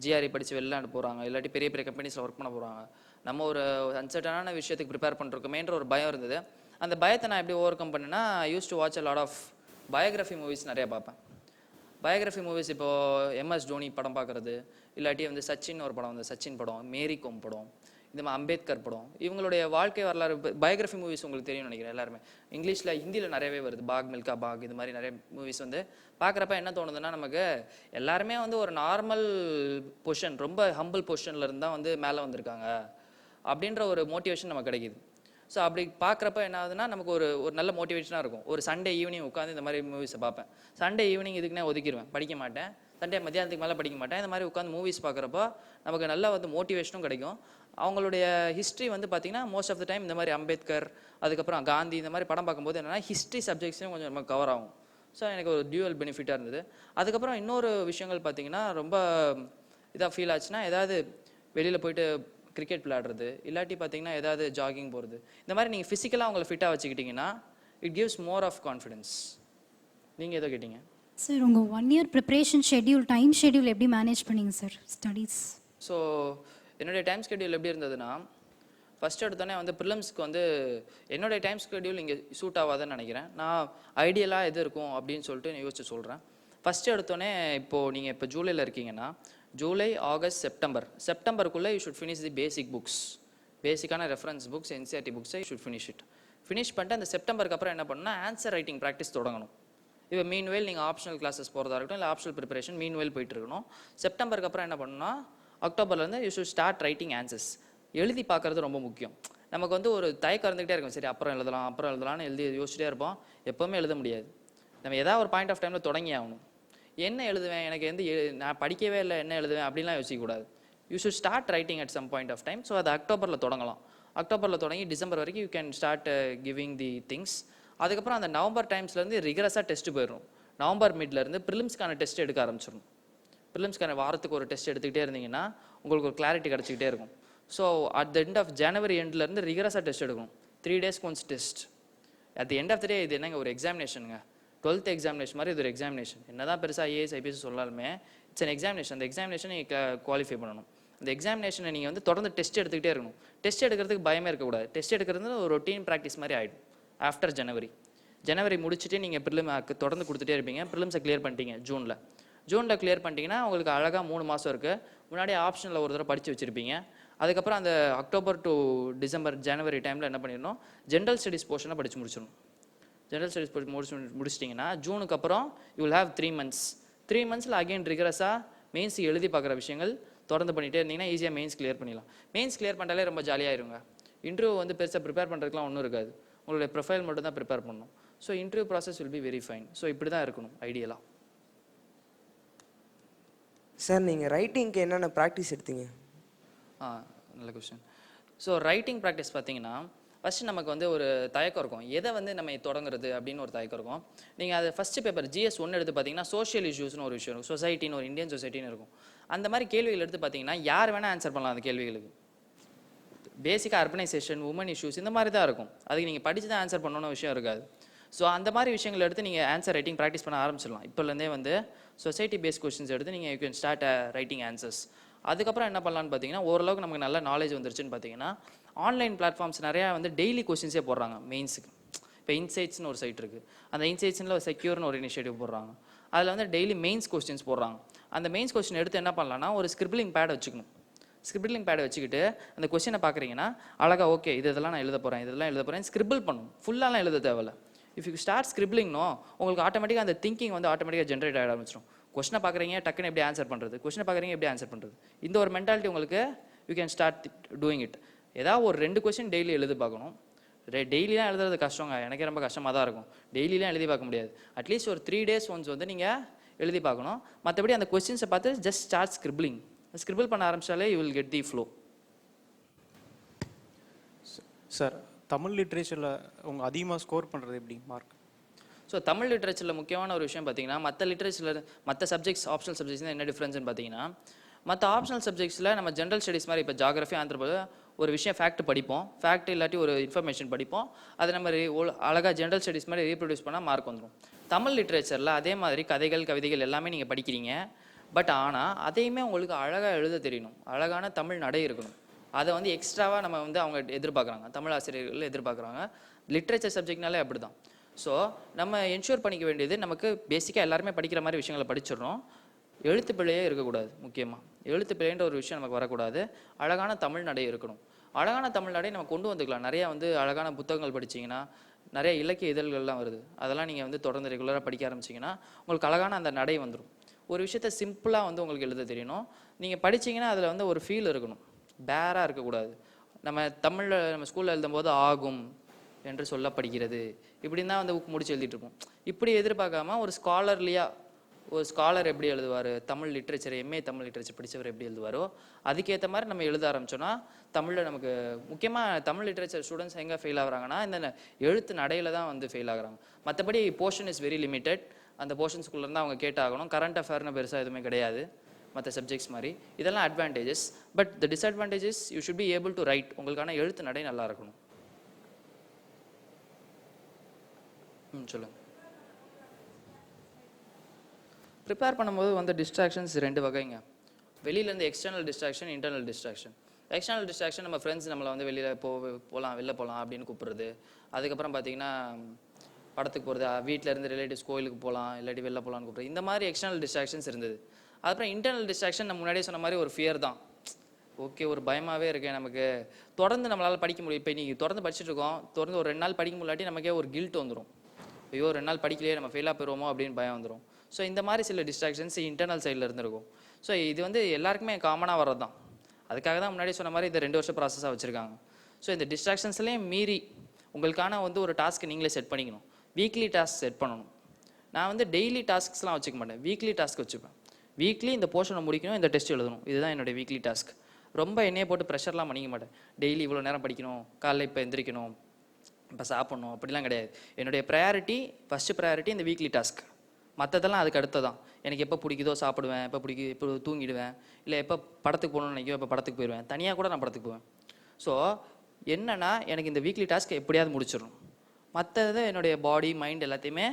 ஜிஆர்இ படித்து வெளிநாடு போகிறாங்க, இல்லாட்டி பெரிய பெரிய கம்பெனிஸில் ஒர்க் பண்ண போகிறாங்க. நம்ம ஒரு அன்சர்டனான விஷயத்துக்கு ப்ரிப்பேர் பண்ணிருக்கோமேன்ற ஒரு பயம் இருந்தது. அந்த பயத்தை நான் எப்படி ஓவர் கம் பண்ணேன்னா use to watch a lot of biography movies நிறையா பார்ப்பேன். பயோகிராஃபி மூவிஸ் இப்போது எம்எஸ் தோனி படம் பார்க்குறது, இல்லாட்டி வந்து சச்சின் ஒரு படம் வந்து சச்சின் படம், மேரி கோம் படம், இந்த மாதிரி அம்பேத்கர் படம், இவங்களுடைய வாழ்க்கை வரலாறு பயோகிராஃபி மூவிஸ் உங்களுக்கு தெரியும்னு நினைக்கிறேன் எல்லாருமே. இங்கிலீஷில் ஹிந்தியில் நிறையவே வருது, பாக் மில்கா பாக், இது மாதிரி நிறைய மூவிஸ் வந்து பார்க்குறப்ப என்ன தோணுதுன்னா நமக்கு எல்லாருமே வந்து ஒரு நார்மல் பொசிஷன், ரொம்ப ஹம்பிள் பொசிஷனில் இருந்தால் வந்து மேலே வந்திருக்காங்க அப்படின்ற ஒரு மோட்டிவேஷன் நமக்கு கிடைக்கிது. ஸோ அப்படி பார்க்குறப்ப என்ன ஆகுதுன்னா நமக்கு ஒரு நல்ல மோட்டிவேஷனாக இருக்கும். ஒரு சண்டே ஈவினிங் உட்காந்து இந்த மாதிரி மூவிஸை பார்ப்பேன். சண்டே ஈவினிங் இதுக்குன்னே ஒதுக்கிடுவேன், படிக்க மாட்டேன். சண்டே மத்தியானத்துக்கு மேலே படிக்க மாட்டேன். இந்த மாதிரி உட்காந்து மூவிஸ் பார்க்குறப்போ நமக்கு நல்லா வந்து மோட்டிவேஷனும் கிடைக்கும். அவங்களுடைய ஹிஸ்ட்ரி வந்து பார்த்திங்கன்னா மோஸ்ட் ஆஃப் த டைம் இந்த மாதிரி அம்பேத்கர், அதுக்கப்புறம் காந்தி, இந்த மாதிரி படம் பார்க்கும்போது என்னென்னா ஹிஸ்ட்ரி சப்ஜெக்ட்ஸையும் கொஞ்சம் நமக்கு கவர் ஆகும். ஸோ எனக்கு ஒரு டியூவல் பெனிஃபிட்டாக இருந்தது. அதுக்கப்புறம் இன்னொரு விஷயங்கள் பார்த்திங்கன்னா ரொம்ப இதாக ஃபீல் ஆச்சுன்னா ஏதாவது வெளியில் போயிட்டு கிரிக்கெட் விளையாடுறது, இல்லாட்டி பார்த்தீங்கன்னா ஏதாவது ஜாகிங் போகிறது, இந்த மாதிரி நீங்கள் ஃபிசிக்கலாக அவங்கள ஃபிட்டாக வச்சுக்கிட்டிங்கன்னா it gives more of confidence. நீங்கள் எதோ கேட்டிங்க சார்? உங்கள் 1 year preparation schedule, time schedule எப்படி மேனேஜ் பண்ணீங்க சார் ஸ்டடீஸ்? ஸோ என்னுடைய டைம் ஷெட்யூல் எப்படி இருந்ததுன்னா ஃபஸ்ட் எடுத்தோடனே வந்து ப்ரிலிம்ஸ்க்கு வந்து என்னுடைய டைம் ஸ்கெடியூல் இங்கே சூட் ஆகாதுன்னு நினைக்கிறேன். நான் ஐடியலாக எது இருக்கும் அப்படின்னு சொல்லிட்டு யோசிச்சு சொல்கிறேன். ஃபஸ்ட்டு எடுத்தோடனே இப்போது நீங்கள் இப்போ ஜூலையில் இருக்கீங்கன்னா ஜூலை, ஆகஸ்ட், செப்டம்பருக்குள்ளே you should finish the basic books, பேசிக்கான ரெஃபரன்ஸ் புக்ஸ், என்சிஆர்டி புக்ஸை you should finish it. Finish பண்ணிட்டு அந்த செப்டம்பருக்கு அப்புறம் என்ன பண்ணணும்னா ஆன்சர் ரைட்டிங் ப்ராக்டிஸ் தொடங்கணும். இப்போ மீன்வேல் நீங்கள் ஆப்ஷனல் கிளாஸஸ் போகிறதா இருக்கட்டும், இல்லை ஆப்ஷனல் ப்ரிப்பரேஷன் மீன்வேல் போயிட்டு இருக்கணும். செப்டம்பருக்கு அப்புறம் என்ன பண்ணணும்னா அக்டோபர்லேருந்து you should start writing answers. எழுதி பார்க்குறது ரொம்ப முக்கியம். நமக்கு வந்து ஒரு தயக்கம் இருந்துகிட்டே இருக்கும், சரி அப்புறம் எழுதலாம்னு எழுதி யோசிச்சுட்டே இருப்போம். எப்போவுமே எழுத முடியாது. நம்ம ஏதாவது ஒரு பாயிண்ட் ஆஃப் டைமில் தொடங்கி ஆகணும். என்ன எழுதுவேன், எனக்கு வந்து நான் படிக்கவே இல்லை, என்ன எழுதுவேன் அப்படின்லாம் யோசிக்கக்கூடாது. You should start writing at some point of time. So அது அக்டோபரில் தொடங்கலாம். அக்டோபரில் தொடங்கி டிசம்பர் வரைக்கும் you can start giving the things. அதுக்கப்புறம் அந்த நவம்பர் டைம்ஸ்லேருந்து ரிகரஸாக டெஸ்ட்டு போயிடும். நவம்பர் மிட்லேருந்து ப்ரிலிம்ஸ்க்கான டெஸ்ட் எடுக்க ஆரம்பிச்சிடணும். ப்ரிலிம்ஸ்க்கான வாரத்துக்கு ஒரு டெஸ்ட் எடுத்துக்கிட்டே இருந்தீங்கன்னா உங்களுக்கு ஒரு கிளாரிட்டி கிடச்சிக்கிட்டே இருக்கும். So at the end of January எண்ட்லேருந்து ரிகரஸாக டெஸ்ட் எடுக்கணும். 3 days once test. At the end of the day இது என்னங்க ஒரு எக்ஸாமினேஷனுங்க. 12th எக்ஸாமினேஷன் மாதிரி இது ஒரு எக்ஸாமினேஷன். என்ன தான் பெருசாக ஐஏஎஸ் ஐபிஎஸ் சொல்லாலுமே இட்ஸ் அன் எக்ஸாமினேஷன். அந்த எக்ஸாமினேஷன் நீங்கள் குவாலிஃபை பண்ணணும். அந்த எக்ஸாமினேஷனை நீங்கள் வந்து தொடர்ந்து டெஸ்ட் எடுத்துக்கிட்டே இருக்கணும். டெஸ்ட் எடுக்கிறதுக்கு பயமே இருக்கக்கூடாது. டெஸ்ட் எடுக்கிறது ஒரு ரொட்டீன் ப்ராக்டிஸ் மாதிரி ஆகிடும். ஆஃப்டர் ஜனவரி முடிச்சுட்டு நீங்கள் ப்ரிலிம்க்கு தொடர்ந்து கொடுத்துட்டே இருப்பீங்க. ப்ரிலிம்ஸை கிளியர் பண்ணிட்டீங்க ஜூனில் கிளியர் பண்ணிட்டீங்கன்னா உங்களுக்கு அழகாக 3 மாதம் இருக்குது. முன்னாடி ஆப்ஷனில் ஒரு தடவை படித்து வச்சுருப்பீங்க. அதுக்கப்புறம் அந்த அக்டோபர் டு டிசம்பர், ஜனவரி டைமில் என்ன பண்ணிடணும், ஜென்ரல் ஸ்டடீஸ் போர்ஷனை படித்து முடிச்சிடணும். ஜென்ரல் ஸ்டடீஸ் முடிச்சிட்டிங்கன்னா ஜூனுக்கு அப்புறம் யூ வில் ஹேவ் 3 months. 3 monthsல அகைன் ரிகரஸாக மெயின்ஸ் எழுதி பார்க்குற விஷயங்கள் தொடர்ந்து பண்ணிகிட்டே இருந்தீங்கன்னா ஈஸியாக மெயின்ஸ் கிளியர் பண்ணிடலாம். மெயின்ஸ் கிளியர் பண்ணிட்டாலே ரொம்ப ஜாலியாகிருங்க. இன்டர்வியூ வந்து பெருசாக ப்ரிப்பேர் பண்ணுறதுக்குலாம் ஒன்றும் இருக்காது. உங்களுடைய ப்ரொஃபைல் மட்டும் தான் ப்ரிப்பேர் பண்ணணும். So interview process will be very fine. So இப்படி தான் இருக்கணும் ஐடியலாக. சார் நீங்கள் ரைட்டிங்க்கு என்னென்ன ப்ராக்டிஸ் எடுத்தீங்க? நல்ல கொஸ்டின். ஸோ ரைட்டிங் ப்ராக்டிஸ் பார்த்தீங்கன்னா ஃபஸ்ட்டு நமக்கு வந்து ஒரு தயக்கம் இருக்கும். எதை வந்து நம்ம தொடங்குறது அப்படின்னு ஒரு தயக்கம் இருக்கும். நீங்கள் அது ஃபஸ்ட்டு பேப்பர் GS 1 எடுத்து பார்த்தீங்கன்னா சோஷியல் இஷ்யூஸ்னு ஒரு விஷயம் இருக்கும். சொசைட்டின்னு ஒரு இந்தியன் சொசைட்டின்னு இருக்கும். அந்த மாதிரி கேள்விகள் எடுத்து பார்த்தீங்கன்னா யார் வேணால் ஆன்சர் பண்ணலாம் அந்த கேள்விகளுக்கு. பேசிக்காக அர்பனைசேஷன், உமன் இஷ்யூஸ் இந்த மாதிரி தான் இருக்கும். அதுக்கு நீங்கள் படித்து தான் ஆன்சர் பண்ணணும்னு விஷயம் இருக்காது. ஸோ அந்த மாதிரி விஷயங்கள் எடுத்து நீங்கள் ஆன்சர் ரைட்டிங் ப்ராக்டிஸ் பண்ண ஆரம்பிச்சிடலாம். இப்போலேருந்தே வந்து சொசைட்டி பேஸ்ட் கொஸ்டின்ஸ் எடுத்து நீங்கள் you can start writing answers. அதுக்கப்புறம் என்ன பண்ணலான்னு பார்த்தீங்கன்னா ஓரளவுக்கு நமக்கு நல்ல நாலேஜ் வந்துருச்சுன்னு பார்த்தீங்கன்னா ஆன்லைன் பிளாட்ஃபார்ம்ஸ் நிறையா வந்து டெய்லி கொஸ்டின்ஸே போடுறாங்க மெயின்ஸுக்கு. இப்போ இன்சைட்ஸ்னு ஒரு சைட் இருக்குது. அந்த இன்சைட்ஸில் ஒரு செக்யூர்னு ஒரு இனிஷியேட்டிவ் போடுறாங்க. அதில் வந்து டெய்லி மெயின்ஸ் கொஸ்டின்ஸ் போடுறாங்க. அந்த மெயின்ஸ் கொஸ்டின் எடுத்து என்ன பண்ணலாம்னா ஒரு ஸ்கிரிப்லிங் பேட் வச்சுக்கணும். ஸ்கிரிப்லிங் பேட் வச்சுக்கிட்டு அந்த கொஸ்டினை பார்க்குறீங்கன்னா அழகாக ஓகே இதெல்லாம் நான் எழுத போகிறேன் ஸ்கிரிபிள் பண்ணணும். ஃபுல்லாலாம் எழுத தேவையில்ல. இஃப் யூ ஸ்டார்ட் ஸ்கிரிப்லிங்னோ உங்களுக்கு ஆட்டோமேட்டிக்காக அந்த திங்கிங் வந்து ஆட்டோமேட்டிக்காக ஜென்ரேட் ஆக ஆரம்பிச்சிடும். கொஸ்டினை பார்க்குறீங்க டக்குன்னு எப்படி ஆன்சர் பண்ணுறது, இந்த ஒரு மென்டாலிட்டி உங்களுக்கு you can start doing it. ஏதாவது ஒரு 2 கொஸ்டின் டெய்லி எழுதி பார்க்கணும். டெய்லிலாம் எழுதுறது கஷ்டங்க, எனக்கே ரொம்ப கஷ்டமாக தான் இருக்கும். டெய்லிலாம் எழுதி பார்க்க முடியாது. அட்லீஸ்ட் ஒரு 3 days ஒன்ஸ் வந்து நீங்கள் எழுதி பார்க்கணும். மற்றபடி அந்த கொஸ்டின்ஸை பார்த்து ஜஸ்ட் ஸ்டார்ட் ஸ்கிரிபிள் பண்ண ஆரம்பிச்சாலே you will get the flow. Sir Tamil லிட்ரேச்சரில் உங்கள் அதிகமாக ஸ்கோர் பண்ணுறது எப்படி மார்க்? ஸோ தமிழ் லிட்ரேச்சரில் முக்கியமான ஒரு விஷயம் பார்த்தீங்கன்னா மற்ற சப்ஜெக்ட்ஸ் ஆப்ஷனல் சப்ஜெக்ட்ஸ் என்ன டிஃப்ரென்ஸ்னு பார்த்தீங்கன்னா மற்ற ஆப்ஷனல் சப்ஜெக்ட்ஸில் நம்ம ஜென்ரல் ஸ்டடீஸ் மாதிரி இப்போ ஜாகிரஃபி, ஆந்திரபோது ஒரு விஷயம் ஃபேக்ட் படிப்போம், ஃபேக்ட் இல்லாட்டி ஒரு இன்ஃபர்மேஷன் படிப்போம். அதை நம்ம அழகாக ஜென்ரல் ஸ்டடீஸ் மாதிரி ரீப்ரொடியூஸ் பண்ணால் மார்க் வந்துடும். தமிழ் லிட்ரேச்சரில் அதே மாதிரி கதைகள், கவிதைகள் எல்லாமே நீங்கள் படிக்கிறீங்க. பட் ஆனால் அதையுமே உங்களுக்கு அழகாக எழுத தெரியணும். அழகான தமிழ் நடை இருக்கணும். அதை வந்து எக்ஸ்ட்ராவாக நம்ம வந்து அவங்க எதிர்பார்க்குறாங்க, தமிழ் ஆசிரியர்கள் எதிர்பார்க்குறாங்க. லிட்ரேச்சர் சப்ஜெக்ட்னாலே அப்படி தான். ஸோ நம்ம என்ஷூர் பண்ணிக்க வேண்டியது நமக்கு பேசிக்காக எல்லாருமே படிக்கிற மாதிரி விஷயங்களை படிச்சிடணும். எழுத்து பிழையே இருக்கக்கூடாது. முக்கியமாக எழுத்து பிழைன்ற ஒரு விஷயம் நமக்கு வரக்கூடாது. அழகான தமிழ் நடை இருக்கணும். அழகான தமிழ் நடை நம்ம கொண்டு வந்துக்கலாம். நிறையா வந்து அழகான புத்தகங்கள் படிச்சிங்கன்னா நிறைய இலக்கிய இதழ்கள்லாம் வருது. அதெல்லாம் நீங்கள் வந்து தொடர்ந்து ரெகுலராக படிக்க ஆரம்பிச்சிங்கன்னா உங்களுக்கு அழகான அந்த நடை வந்துடும். ஒரு விஷயத்தை சிம்பிளாக வந்து உங்களுக்கு எழுத தெரியணும். நீங்கள் படிச்சிங்கன்னா அதில் வந்து ஒரு ஃபீல் இருக்கணும், பேராக இருக்கக்கூடாது. நம்ம தமிழில் நம்ம ஸ்கூலில் எழுதும்போது ஆகும் என்று சொல்ல படிக்கிறது இப்படின்னு தான் வந்து முடிச்சு எழுதிட்டுருப்போம். இப்படி எதிர்பார்க்காம ஒரு ஸ்காலர் எப்படி எழுதுவார், Tamil literature MA Tamil literature படித்தவர் எப்படி எழுதுவாரோ அதுக்கேற்ற மாதிரி நம்ம எழுத ஆரம்பித்தோன்னா தமிழில் நமக்கு முக்கியமாக தமிழ் லிட்ரேச்சர் ஸ்டூடெண்ட்ஸ் எங்கே ஃபெயில் ஆகுறாங்கன்னா இந்த எழுத்து நடையில் தான் வந்து ஃபெயில் ஆகுறாங்க. மற்றபடி போர்ஷன் இஸ் வெரி லிமிட்டட். அந்த போர்ஷன்ஸ்குள்ளேருந்து அவங்க கேட்டாகணும். கரண்ட் அஃபேர்னு பெருசாக எதுவுமே கிடையாது மற்ற சப்ஜெக்ட்ஸ் மாதிரி. இதெல்லாம் advantages. But the disadvantages you should B able to right. உங்களுக்கான எழுத்து நடை நல்லா இருக்கணும். சொல்லுங்கள். ப்ரிப்பேர் பண்ணும்போது வந்து டிஸ்ட்ராக்ஷன்ஸ் 2 வகைங்க. வெளியிலேருந்து external distraction, internal distraction. External distraction நம்ம ஃப்ரெண்ட்ஸ் நம்மளை வந்து வெளியில் வெளில போகலாம் அப்படின்னு கூப்பிட்றது. அதுக்கப்புறம் பார்த்தீங்கன்னா படத்துக்கு போகிறது, வீட்டில் இருந்து ரிலேட்டிவ்ஸ் கோயிலுக்கு போகலாம், இல்லாட்டி வெளில போகலான்னு கூப்பிட்றது. இந்த மாதிரி எக்ஸ்டர்னல் டிஸ்ட்ராக்ஷன்ஸ் இருந்தது. அதுக்கப்புறம் இன்டர்னல் டிஸ்ட்ராக்ஷன் நம்ம முன்னாடியே சொன்ன மாதிரி ஒரு ஃபியர் தான். ஓகே, ஒரு பயமாகவே இருக்கு நமக்கு, தொடர்ந்து நம்மளால் படிக்க முடியும். இப்போ நீங்கள் தொடர்ந்து படிச்சுட்டு இருக்கோம், தொடர்ந்து ஒரு 2 நாள் படிக்க முடியாட்டி நமக்கே ஒரு கில்ட் வந்துடும். ஐயோ 2 நாள் படிக்கலையே, நம்ம ஃபெயிலாக போயிடுவோமோ அப்படின்னு பயம் வந்துடும். ஸோ இந்த மாதிரி சில டிஸ்ட்ராக்ஷன்ஸ் இன்டர்னல் சைடில் இருந்திருக்கும். ஸோ இது வந்து எல்லாருக்குமே காமனாக வர்றது தான். அதுக்காக தான் முன்னாடி சொன்ன மாதிரி இந்த 2 வருஷம் ப்ராசஸாக வச்சுருக்காங்க. ஸோ இந்த டிஸ்ட்ராக்ஷன்ஸ்லேயும் மீறி உங்களுக்கான வந்து ஒரு டாஸ்க்கு நீங்களே செட் பண்ணிக்கணும். வீக்லி டாஸ்க் செட் பண்ணணும். நான் வந்து டெய்லி டாஸ்க்ஸ்லாம் வச்சுக்க மாட்டேன், வீக்லி டாஸ்க் வச்சுப்பேன். வீக்லி இந்த போர்ஷனை முடிக்கணும், இந்த டெஸ்ட் எழுதணும், இதுதான் என்னுடைய வீக்லி டாஸ்க். ரொம்ப என்னையை போட்டு ப்ரெஷர்லாம் பண்ணிக்க மாட்டேன். டெய்லி இவ்வளோ நேரம் படிக்கணும், காலைல இப்போ எந்திரிக்கணும், இப்போ சாப்பிட்ணும், அப்படிலாம் கிடையாது. என்னுடைய ஃபஸ்ட்டு ப்ரையாரிட்டி இந்த வீக்லி டாஸ்க். மற்றதெல்லாம் அதுக்கு அடுத்ததான். எனக்கு எப்போ பிடிக்குதோ சாப்பிடுவேன், எப்போ தூங்கிடுவேன், இல்லை எப்போ படத்துக்கு போகணும்னு நினைக்கிறோம் எப்போ படத்துக்கு போயிடுவேன். தனியாக கூட நான் படத்துக்கு போவேன். ஸோ என்னென்னா எனக்கு இந்த வீக்லி டாஸ்க் எப்படியாவது முடிச்சிடணும். மற்றது என்னுடைய பாடி மைண்ட் எல்லாத்தையுமே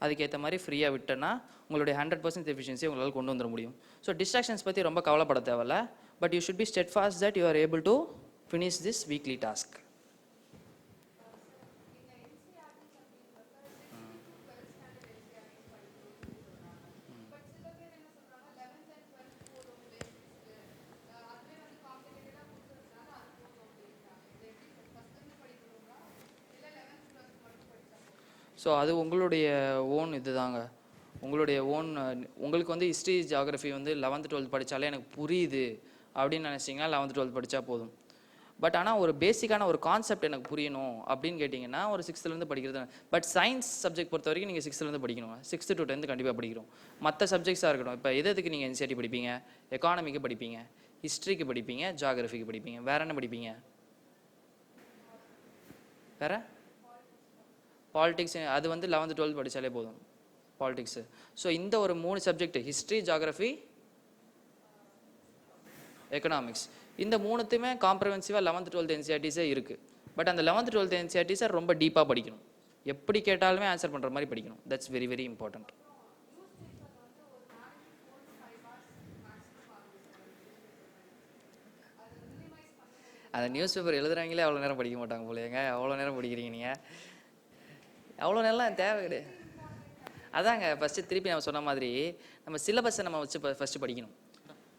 அதுக்கேற்ற மாதிரி ஃப்ரீயாக விட்டேன்னா உங்களுடைய 100% எஃபிஷியன்சி உங்களால் கொண்டு வந்துட முடியும். ஸோ டிஸ்ட்ராக்ஷன்ஸ் பற்றி ரொம்ப கவலைப்பட தேவையில்ல. But you should B steadfast that you are able to finish this weekly task. So அது உங்களுடைய ஓன் இதுதாங்க, உங்களுடைய ஓன். உங்களுக்கு வந்து ஹிஸ்ட்ரி ஜியாகிரஃபி வந்து 11th 12th படித்தாலே எனக்கு புரியுது அப்படின்னு நினச்சிங்கன்னா 11th 12th படித்தா போதும். பட் ஆனால் ஒரு பேசிக்கான ஒரு கான்செப்ட் எனக்கு புரியணும் அப்படின்னு கேட்டிங்கன்னா ஒரு 6th படிக்கிறது. பட் சயின்ஸ் சப்ஜெக்ட் பொறுத்த வரைக்கும் நீங்கள் 6th படிக்கணும். 6th to 10th கண்டிப்பாக படிக்கிறோம். மற்ற சப்ஜெக்ட்ஸாக இருக்கட்டும், இப்போ எதுக்கு நீங்கள் என்சிஆர்டி படிப்பீங்க, எக்கானமிக்கு படிப்பீங்க, ஹிஸ்ட்ரிக்கு படிப்பீங்க, ஜியாகிரஃபிக்கு படிப்பீங்க, வேற என்ன படிப்பீங்க? வேற பாலிடிக்ஸ், அது வந்து 11th 12th படித்தாலே போதும் பாலிடிக்ஸு. ஸோ இந்த ஒரு 3 சப்ஜெக்ட், ஹிஸ்ட்ரி, ஜியாகிரஃபி, எக்கனாமிக்ஸ், இந்த 3த்துமே காம்ப்ரஹென்சிவாக 11th 12th என்சிஆர்டிஸே இருக்குது. பட் அந்த 11th 12th என்சிஆர்டிஸை ரொம்ப டீப்பாக படிக்கணும். எப்படி கேட்டாலுமே ஆன்சர் பண்ணுற மாதிரி படிக்கணும். That's very very important. அந்த நியூஸ் பேப்பர் எழுதுறாங்களே அவ்வளோ நேரம் படிக்க மாட்டாங்க போலேங்க. அவ்வளோ நேரம் படிக்கிறீங்க நீங்கள். அவ்வளோ நேரம் தேவை கிடையாது. அதாங்க ஃபஸ்ட்டு திருப்பி நம்ம சொன்ன மாதிரி நம்ம சிலபஸை நம்ம வச்சு ஃபஸ்ட்டு படிக்கணும்.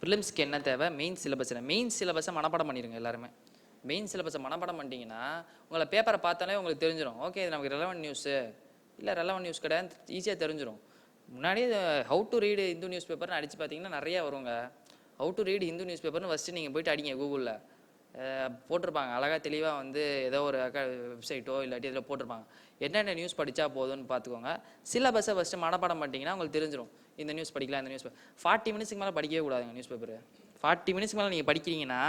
ப்ரிலிம்ஸ்க்கு என்ன தேவை, மெயின் சிலபஸ் என்ன. மெயின் சிலபஸை மனப்பாடம் பண்ணிடுங்க எல்லாருமே. மெயின் சிலபஸை மனப்பாடம் பண்ணிட்டீங்கன்னா உங்களை பேப்பரை பார்த்தாலே உங்களுக்கு தெரிஞ்சிடும். ஓகே, இது நமக்கு ரெலவெண்ட் நியூஸு இல்லை ரெலவெண்ட் நியூஸ் கிடையாது, ஈஸியாக தெரிஞ்சிடும். முன்னாடியே how to read Hindu news பேப்பர்னு அடித்து பார்த்தீங்கன்னா நிறையா வருங்க. How to read Hindu news பேப்பர்னு ஃபஸ்ட்டு நீங்கள் போய்ட்டு அடிங்க, கூகுளில் போட்டிருப்பாங்க அழகாக தெளிவாக வந்து ஏதோ ஒரு வெப்சைட்டோ இல்லாட்டி இதில் போட்டிருப்பாங்க. என்னென்ன நியூஸ் படித்தா போதும்னு பார்த்துக்கோங்க. சிலபஸை ஃபஸ்ட்டு மனப்பாடம் பண்ணிட்டீங்கன்னா உங்களுக்கு தெரிஞ்சிடும். இந்த நியூஸ் படிக்கலாம், இந்த நியூஸ் 40 மினிட்ஸ்க்கு மேலே படிக்கவே கூடாதுங்க நியூஸ் பேப்பர். 40 மினிட்ஸ்க்கு மேலே நீங்கள் படிக்கிறீங்கன்னா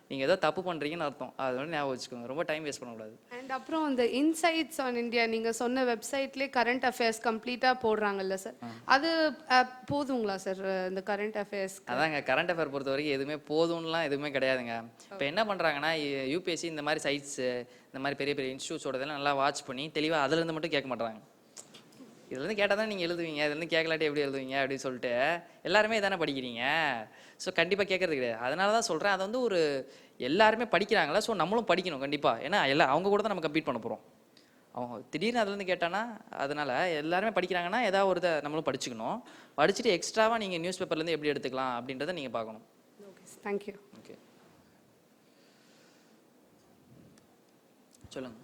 நீங்கள் ஏதோ தப்பு பண்ணுறீங்கன்னு அர்த்தம். அது வந்து ஞாபகம் வச்சுக்கோங்க, ரொம்ப டைம் வேஸ்ட் பண்ணக்கூடாது. அண்ட் அப்புறம் இந்த இன்சைட்ஸ் ஆன் இந்தியா நீங்கள் சொன்ன வெப்சைட்லேயே கரண்ட் அஃபேர்ஸ் கம்ப்ளீட்டாக போடுறாங்கல்ல சார், அது போதுங்களா சார் இந்த கரண்ட் அஃபேர்ஸ்? அதாங்க, கரண்ட் அஃபேர் பொறுத்த வரைக்கும் எதுவுமே போதும்லாம் எதுவுமே கிடையாதுங்க. இப்போ என்ன பண்ணுறாங்கன்னா யூபிஎஸ்சி இந்த மாதிரி சைட்ஸு, இந்த மாதிரி பெரிய பெரிய இன்ஸ்டியூட்ஸோட இதெல்லாம் நல்லா வாட்ச் பண்ணி தெளிவாக அதுலேருந்து மட்டும் கேட்க மாட்டாங்க. இதுலேருந்து கேட்டால் தான் நீங்கள் எழுதுவீங்க, இதுலேருந்து கேட்கலாட்டி எப்படி எழுதுவீங்க அப்படின்னு சொல்லிட்டு எல்லாருமே இதானே படிக்கிறீங்க. ஸோ கண்டிப்பாக கேட்கறது கிடையாது. அதனால தான் சொல்கிறேன், அதை வந்து ஒரு எல்லாருமே படிக்கிறாங்களா, ஸோ நம்மளும் படிக்கணும் கண்டிப்பாக. ஏன்னா அவங்க கூட தான் நம்ம கம்ப்ளீட் பண்ண போகிறோம். அவங்க திடீர்னு அதுலேருந்து கேட்டானா, அதனால் எல்லாருமே படிக்கிறாங்கன்னா ஏதாவது ஒரு இதை நம்மளும் படிச்சுக்கணும். படிச்சுட்டு எக்ஸ்ட்ராவாக நீங்கள் நியூஸ் பேப்பர்லேருந்து எப்படி எடுத்துக்கலாம் அப்படின்றத நீங்கள் பார்க்கணும். Okay, thank you. ஓகே, சொல்லுங்கள்.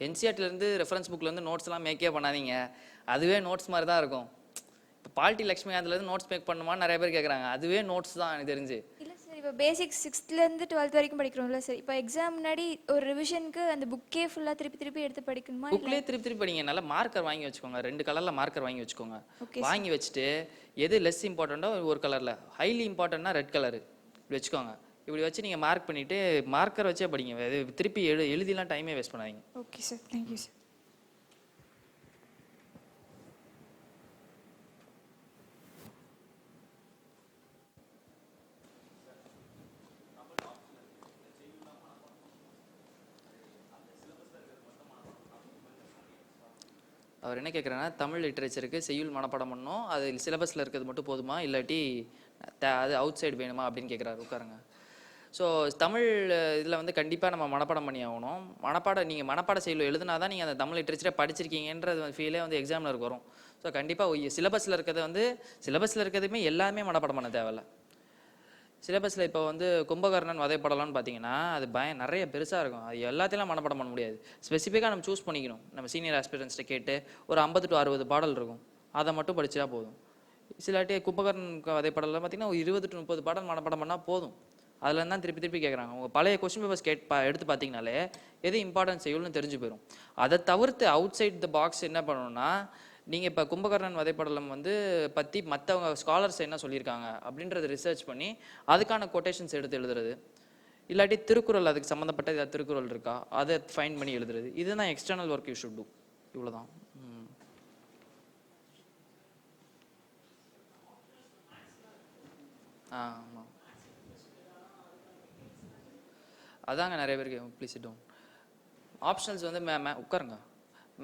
என்சிஆர்டிலேருந்து ரெஃபரன்ஸ் புக்லேருந்து நோட்ஸ்லாம் மேக்கே பண்ணாதீங்க. அதுவே நோட்ஸ் மாதிரி தான் இருக்கும். இப்போ பாலிட்டி லக்ஷ்மிகாந்த்லேருந்து நோட்ஸ் மேக் பண்ணுமான்னு நிறைய பேர் கேட்குறாங்க. அதுவே நோட்ஸ் தான் எனக்கு தெரிஞ்சு. இல்லை சார், இப்போ பேசிக்ஸ் 6th 12th வரைக்கும் படிக்கிறோம்ல சார், இப்போ எக்ஸாம் முன்னாடி ஒரு ரிவிஷனுக்கு அந்த புக்கே ஃபுல்லாக திருப்பி எடுத்து படிக்கணுமா? புக்லேயே திருப்பி படிங்க. நல்லா மார்க்கர் வாங்கி வச்சுக்கோங்க, 2 கலரில் மார்க்கர் வாங்கி வச்சுக்கோங்க. வாங்கி வச்சுட்டு எது லெஸ் இம்பார்ட்டண்ட்டோ ஒரு கலரில், ஹைலி இம்பார்ட்டன்ட்னா ரெட் கலரு இப்படி வச்சுக்கோங்க. இப்படி வச்சு நீங்கள் மார்க் பண்ணிவிட்டு மார்க்கர் வச்சே படிங்க. திருப்பி எழுதிலாம் டைமே வேஸ்ட் பண்ணாதீங்க. Okay sir, thank you sir. அவர் என்ன கேட்குறேன்னா, தமிழ் லிட்ரேச்சருக்கு செய்யுள் மனப்பாடம் பண்ணணும், அது சிலபஸில் இருக்கிறது மட்டும் போதுமா, இல்லாட்டி அது அவுட் சைடு வேணுமா அப்படின்னு கேட்குறாரு. உட்காருங்க. ஸோ தமிழ் இதில் வந்து கண்டிப்பாக நம்ம மனப்பாடம் பண்ணி ஆகணும். நீங்கள் மனப்பாட செயல் எழுதுனா தான் நீங்கள் அந்த தமிழ் லிட்ரேச்சரை படிச்சிருக்கீங்கன்றது ஃபீலே வந்து எக்ஸாமில் வரும். ஸோ கண்டிப்பாக சிலபஸில் இருக்கிறதுமே எல்லாமே மனப்பாடம் பண்ண தேவையில்ல. சிலபஸில் இப்போ வந்து கும்பகர்ணன் வதைப்படலாம்னு பார்த்தீங்கன்னா அது நிறைய பெருசாக இருக்கும். அது எல்லாத்தையும் மனப்பாடம் பண்ண முடியாது. ஸ்பெசிஃபிக்காக நம்ம சூஸ் பண்ணிக்கணும். நம்ம சீனியர் ஆஸ்பிரன்ஸ்ட்டை கேட்டு ஒரு 50 to 60 பாடல் இருக்கும், அதை மட்டும் படிச்சா போதும். சிலாட்டி கும்பகர்ணன் வதைப்படலாம் பார்த்தீங்கன்னா 20 to 30 பாடல் மனப்பாடம் பண்ணால் போதும். அதில் தான் திருப்பி கேட்குறாங்க. உங்கள் பழைய கொஸ்டின் பேப்பர்ஸ் எடுத்து பார்த்தீங்கனாலே எது இம்பார்ட்டன்ஸ் எவ்வளோன்னு தெரிஞ்சு போயிடும். அதை தவிர்த்து அவுட் சைட் த பாக்ஸ் என்ன பண்ணணும்னா, நீங்கள் இப்போ கும்பகர்ணன் வதைப்படலம் வந்து பற்றி மற்றவங்க ஸ்காலர்ஸ் என்ன சொல்லியிருக்காங்க அப்படின்றத ரிசர்ச் பண்ணி அதுக்கான கொட்டேஷன்ஸ் எடுத்து எழுதுறது. இல்லாட்டி திருக்குறள், அதுக்கு சம்மந்தப்பட்ட ஏதாவது திருக்குறள் இருக்கா அதை ஃபைண்ட் பண்ணி எழுதுறது. இதுதான் external work you should do. இவ்வளோதான். ஆமாம், அதாங்க நிறைய பேருக்கு. ப்ளீஸ் டவுன் ஆப்ஷனல்ஸ் வந்து உட்காருங்க.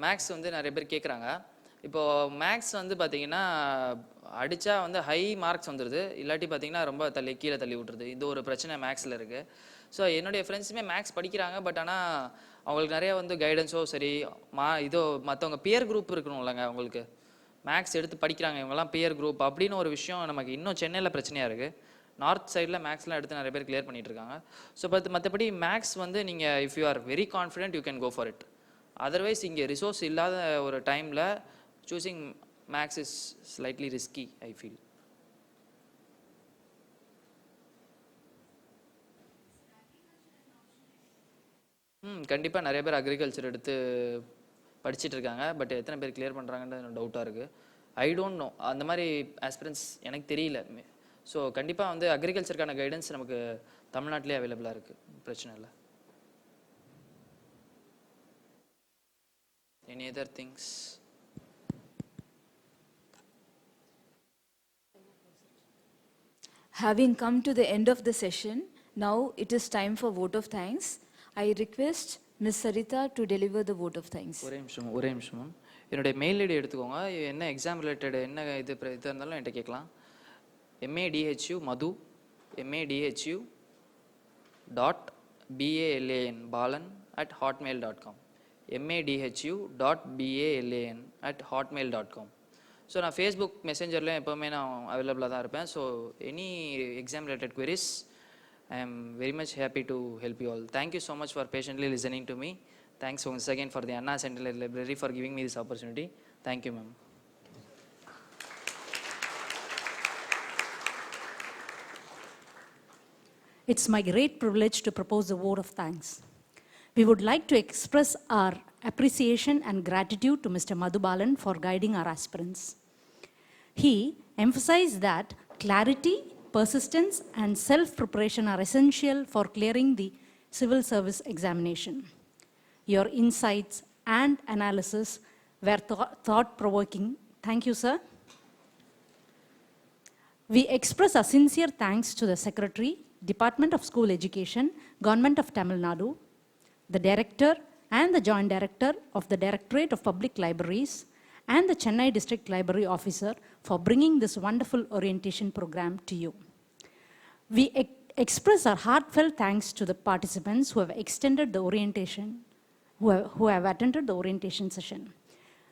மேக்ஸ் வந்து நிறைய பேர் கேட்குறாங்க. இப்போது மேக்ஸ் வந்து பார்த்தீங்கன்னா அடித்தா வந்து ஹை மார்க்ஸ் வந்துடுது, இல்லாட்டி பார்த்தீங்கன்னா ரொம்ப கீழே தள்ளி விட்டுருது. இது ஒரு பிரச்சனை மேக்ஸில் இருக்குது. ஸோ என்னுடைய ஃப்ரெண்ட்ஸுமே மேக்ஸ் படிக்கிறாங்க. பட் ஆனால் அவங்களுக்கு நிறைய வந்து கைடன்ஸோ சரி மற்றவங்க பியர் குரூப் இருக்கணும்லங்க. அவங்களுக்கு மேக்ஸ் எடுத்து படிக்கிறாங்க இவங்கெல்லாம் பியர் குரூப் அப்படின்னு ஒரு விஷயம் நமக்கு இன்னும் சென்னையில் பிரச்சனையாக இருக்குது. நார்த் சைடில் மேக்ஸ்லாம் எடுத்து நிறைய பேர் கிளியர் பண்ணிட்டு இருக்காங்க. ஸோ மற்றபடி மேக்ஸ் வந்து நீங்கள் if you are very confident you can go for it. Otherwise இங்கே ரிசோர்ஸ் இல்லாத ஒரு டைமில் choosing maths is slightly risky, I feel. கண்டிப்பாக நிறைய பேர் அக்ரிகல்ச்சர் எடுத்து படிச்சுட்டு இருக்காங்க. பட் எத்தனை பேர் கிளியர் பண்ணுறாங்கன்றது டவுட்டாக இருக்குது. ஐ டோன்ட் நோ, அந்த மாதிரி ஆஸ்பிரன்ஸ் எனக்கு தெரியல. ஸோ கண்டிப்பாக வந்து அக்ரிகல்ச்சருக்கான கைடன்ஸ் நமக்கு தமிழ்நாட்டிலே அவைலபிளாக இருக்குது, பிரச்சனை இல்லை. Any other things? Having come to the end of the session, now it is time for vote of thanks. I request Ms. Sarita to deliver the vote of thanks. ஒரே நிமிஷம். என்னுடைய மெயில் ஐடி எடுத்துக்கோங்க. என்ன exam related என்ன இது இருந்தாலும் என்கிட்ட கேட்கலாம். MADHU Madhu MADHU.BALAN@hotmail.com MADHU.BALAN@hotmail.com. So நான் ஃபேஸ்புக் மெசேஞ்சர்லேயும் எப்போவுமே நான் அவைலபிளாக தான் இருப்பேன். So any exam related queries, I am very much happy to help you all. Thank you so much for patiently listening to me. Thanks once again for the Anna Centennial Library for giving me this opportunity. Thank you, ma'am. It's my great privilege to propose a vote of thanks. We would like to express our appreciation and gratitude to Mr. Madhubalan for guiding our aspirants. He emphasized that clarity, persistence, and self-preparation are essential for clearing the civil service examination. Your insights and analysis were thought-provoking. Thank you, sir. We express our sincere thanks to the Secretary, Department of School Education, Government of Tamil Nadu, the Director and the Joint Director of the Directorate of Public Libraries, and the Chennai District Library Officer for bringing this wonderful orientation program to you. We express our heartfelt thanks to the participants who have extended the orientation, who have attended the orientation session.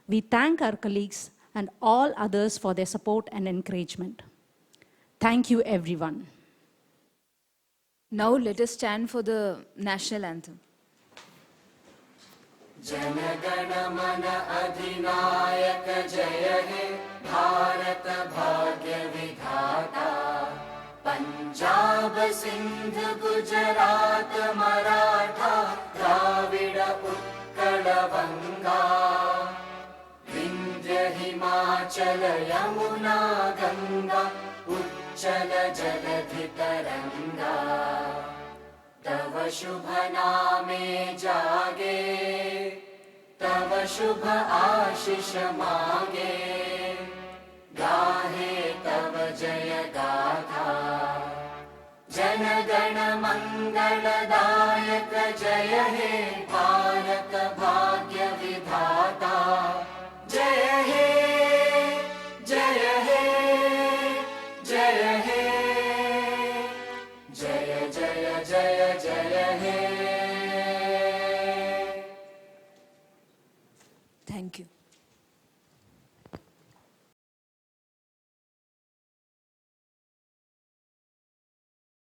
We thank our colleagues and all others for their support and encouragement. Thank you, everyone. Now let us stand for the national anthem. जनगण मन अधिनायक जय हे भारत भाग्य विधाता पंजाब सिंध गुजरात मराठा द्राविड़ उत्कल बंगा विंध्य हिमाचल यमुना गंगा उच्चल जलधि तरंगा तव शुभ नामे जागे तव शुभ आशीष मागे गाहे तव जय गाथा जन गण मंगलदायक जय हे भारत भाग्य विधाता जय हे जय हे जय हे जय जय हे Thank you.